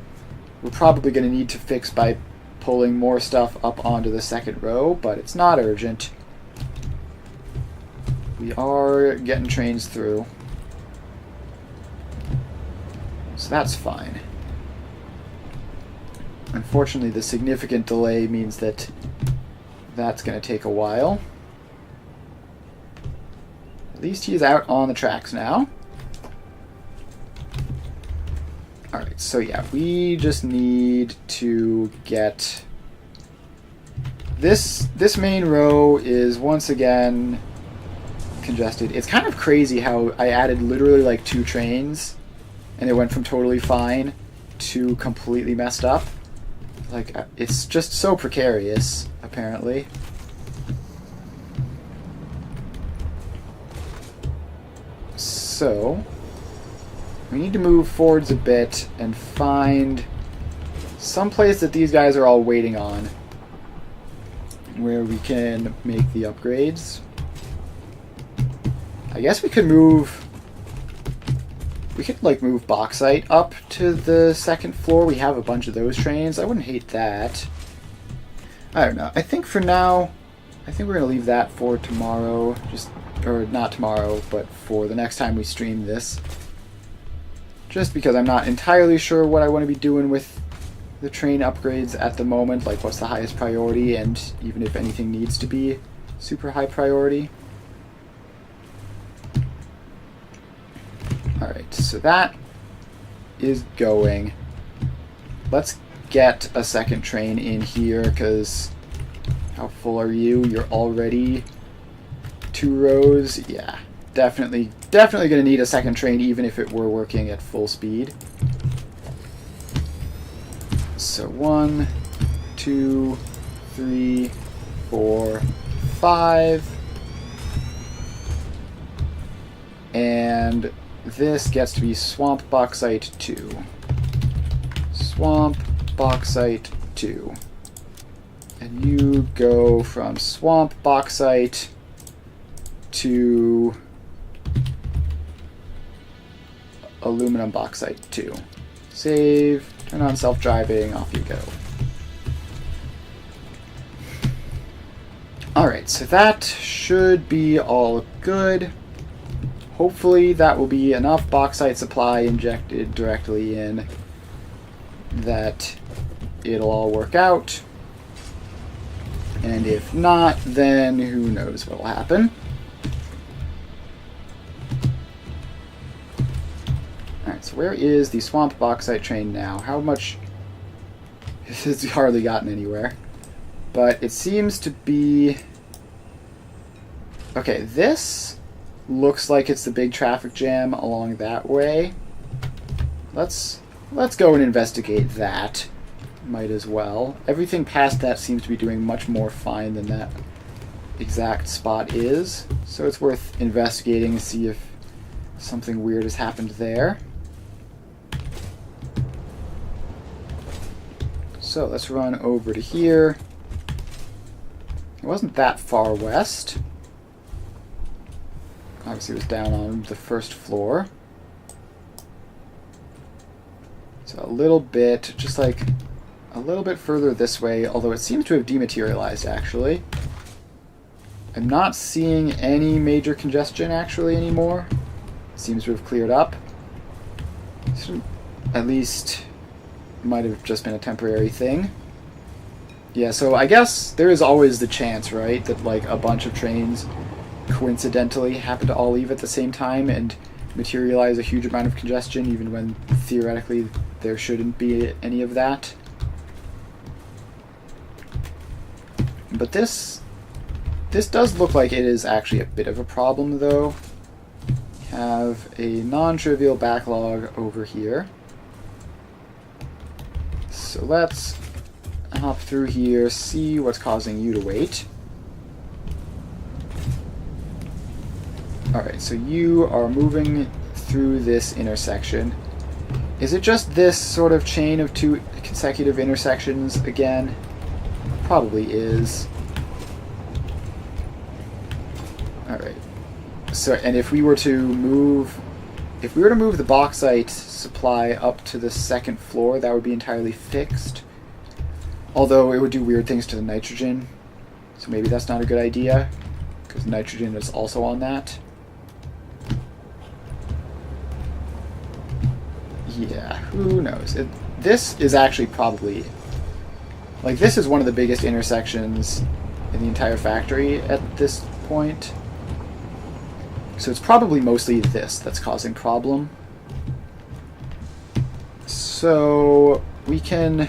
we're probably going to need to fix by pulling more stuff up onto the second row, but it's not urgent. We are getting trains through. So that's fine. Unfortunately, the significant delay means that that's going to take a while. At least he's out on the tracks now. Alright, so yeah, we just need to get... This main row is once again congested. It's kind of crazy how I added literally like 2 trains and it went from totally fine to completely messed up. Like, it's just so precarious, apparently. So, we need to move forwards a bit and find some place that these guys are all waiting on where we can make the upgrades. I guess we could move... We could, like, move bauxite up to the second floor. We have a bunch of those trains. I wouldn't hate that. I don't know. I think for now, I think we're going to leave that for tomorrow. Or not tomorrow, but for the next time we stream this. Just because I'm not entirely sure what I want to be doing with the train upgrades at the moment. Like, what's the highest priority, and even if anything needs to be super high priority. Alright, so that is going. Let's get a second train in here, because how full are you? You're already 2 rows. Yeah, definitely going to need a second train, even if it were working at full speed. So 1, 2, 3, 4, 5. And this gets to be Swamp Bauxite 2. Swamp Bauxite 2. And you go from Swamp Bauxite to Aluminum Bauxite 2. Save, turn on self-driving, off you go. Alright, so that should be all good. Hopefully that will be enough bauxite supply injected directly in that it'll all work out. And if not, then who knows what will happen. Alright, So where is the swamp bauxite train now? How much... It's hardly gotten anywhere. But it seems to be... Okay, this looks like it's the big traffic jam along that way. Let's go and investigate that. Might as well. Everything past that seems to be doing much more fine than that exact spot is. So it's worth investigating to see if something weird has happened there. So let's run over to here. It wasn't that far west. Obviously it was down on the first floor. So a little bit, just like a little bit further this way, although it seems to have dematerialized actually. I'm not seeing any major congestion actually anymore. It seems to have cleared up. At least might have just been a temporary thing. Yeah, so I guess there is always the chance, right, that like a bunch of trains coincidentally happen to all leave at the same time and materialize a huge amount of congestion, even when theoretically there shouldn't be any of that. But this does look like it is actually a bit of a problem, though. We have a non-trivial backlog over here. So let's hop through here, see what's causing you to wait. Alright, so you are moving through this intersection. Is it just this sort of chain of two consecutive intersections again? Probably is. Alright. So, and if we were to move the bauxite supply up to the second floor, that would be entirely fixed. Although it would do weird things to the nitrogen. So maybe that's not a good idea, because nitrogen is also on that. Yeah, who knows? This is actually probably... Like, this is one of the biggest intersections in the entire factory at this point. So it's probably mostly this that's causing problem. So we can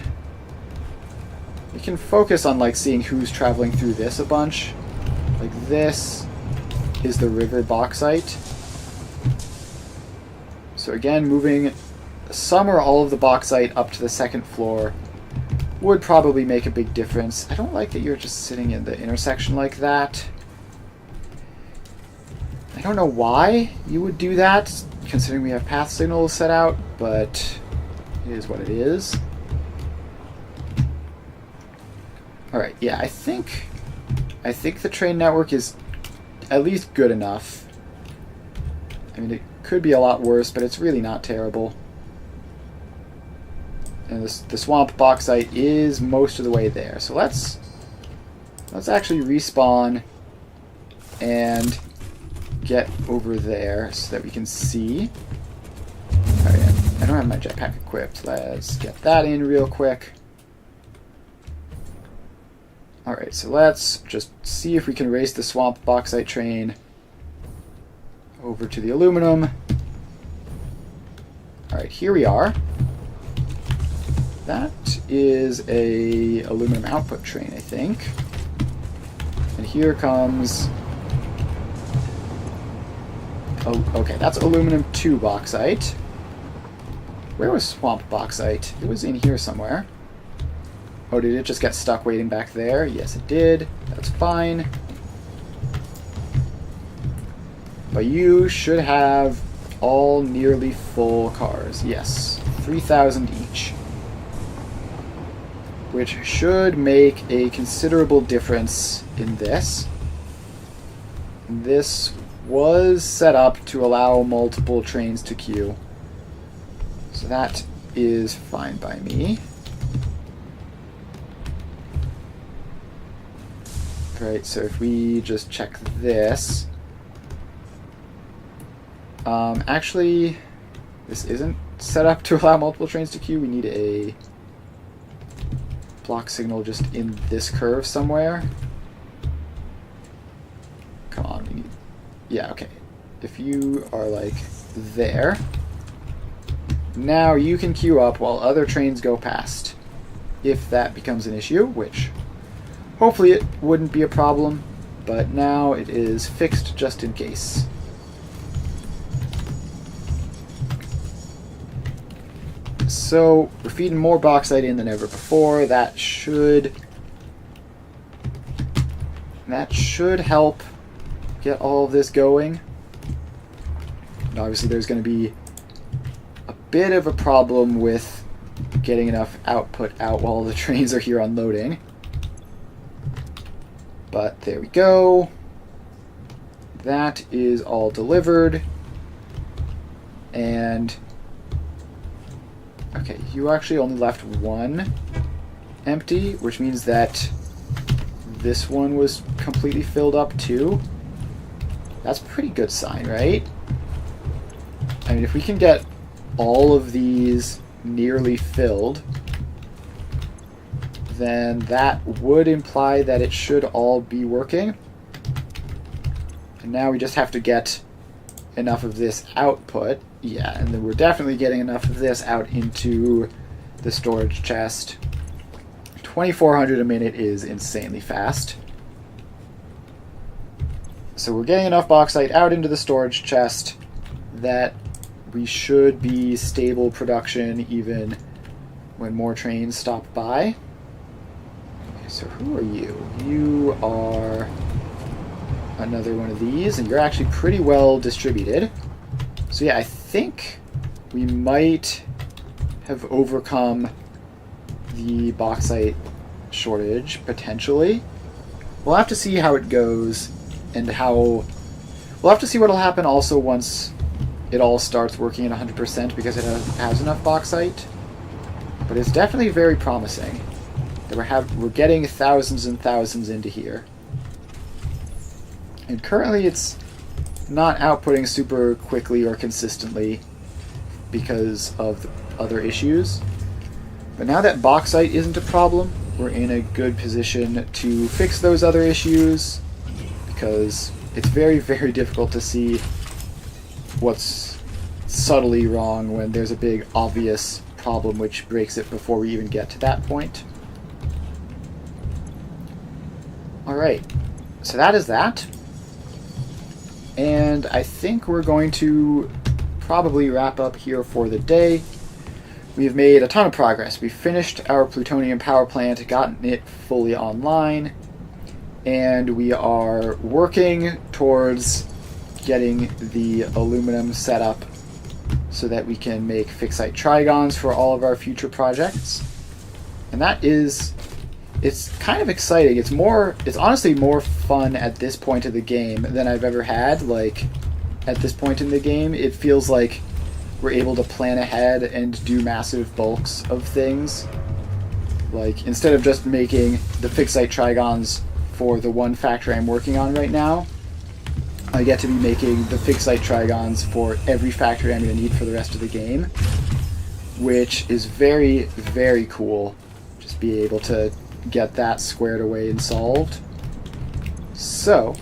focus on like seeing who's traveling through this a bunch. Like this is the river bauxite. So again, moving some or all of the bauxite up to the second floor would probably make a big difference. I don't like that you're just sitting in the intersection like that. I don't know why you would do that, considering we have path signals set out, but it is what it is. Alright, yeah, I think the train network is at least good enough. I mean, it could be a lot worse, but it's really not terrible. And the swamp bauxite is most of the way there. So let's actually respawn and get over there so that we can see. Alright, I don't have my jetpack equipped. Let's get that in real quick. Alright, so let's just see if we can race the swamp bauxite train over to the aluminum. Alright, here we are. That is a aluminum output train, I think. And here comes... Oh, okay, that's aluminum 2 bauxite. Where was swamp bauxite? It was in here somewhere. Oh, did it just get stuck waiting back there? Yes, it did. That's fine. But you should have all nearly full cars. Yes, 3,000 each. Which should make a considerable difference in this. This was set up to allow multiple trains to queue. So that is fine by me. Right, so if we just check this. Actually, this isn't set up to allow multiple trains to queue. We need a block signal just in this curve somewhere. Come on, we need... Yeah, okay. If you are like there, Now you can queue up while other trains go past. If that becomes an issue, which hopefully it wouldn't be a problem, but now it is fixed just in case. So we're feeding more bauxite in than ever before. That should help get all of this going. And obviously there's going to be a bit of a problem with getting enough output out while the trains are here unloading. But there we go. That is all delivered. And okay, you actually only left one empty, which means that this one was completely filled up too. That's a pretty good sign, right? I mean, if we can get all of these nearly filled, then that would imply that it should all be working. And now we just have to get enough of this output. Yeah, and then we're definitely getting enough of this out into the storage chest. 2,400 a minute is insanely fast. So we're getting enough bauxite out into the storage chest that we should be stable production even when more trains stop by. Okay, so who are you? You are another one of these, and you're actually pretty well distributed. So yeah, I think we might have overcome the bauxite shortage, potentially. We'll have to see how it goes, and we'll have to see what'll happen also once it all starts working at 100% because it has enough bauxite. But it's definitely very promising that we're getting thousands and thousands into here. And currently it's not outputting super quickly or consistently because of the other issues. But now that bauxite isn't a problem, we're in a good position to fix those other issues, because it's very, very difficult to see what's subtly wrong when there's a big, obvious problem which breaks it before we even get to that point. Alright, so that is that. And I think we're going to probably wrap up here for the day. We've made a ton of progress. We finished our plutonium power plant, gotten it fully online, and we are working towards getting the aluminum set up so that we can make fixite trigons for all of our future projects. And it's kind of exciting. It's honestly more fun at this point of the game than I've ever had. Like, at this point in the game, it feels like we're able to plan ahead and do massive bulks of things. Like, instead of just making the fixite trigons for the one factory I'm working on right now, I get to be making the fixite trigons for every factory I'm going to need for the rest of the game, which is very, very cool. Just be able to get that squared away and solved. So,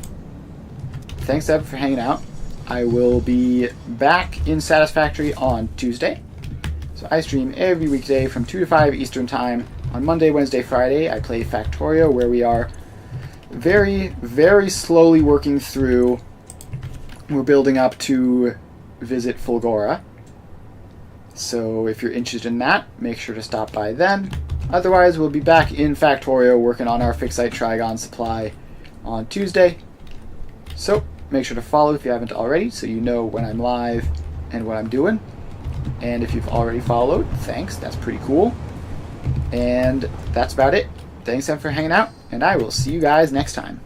thanks Evan for hanging out. I will be back in Satisfactory on Tuesday. So I stream every weekday from 2 to 5 Eastern Time. On Monday, Wednesday, Friday, I play Factorio, where we are very, very slowly working through. We're building up to visit Fulgora. So if you're interested in that, make sure to stop by then. Otherwise, we'll be back in Factorio working on our fixite trigon supply on Tuesday. So make sure to follow if you haven't already, so you know when I'm live and what I'm doing. And if you've already followed, thanks, that's pretty cool. And that's about it. Thanks, Em, for hanging out, and I will see you guys next time.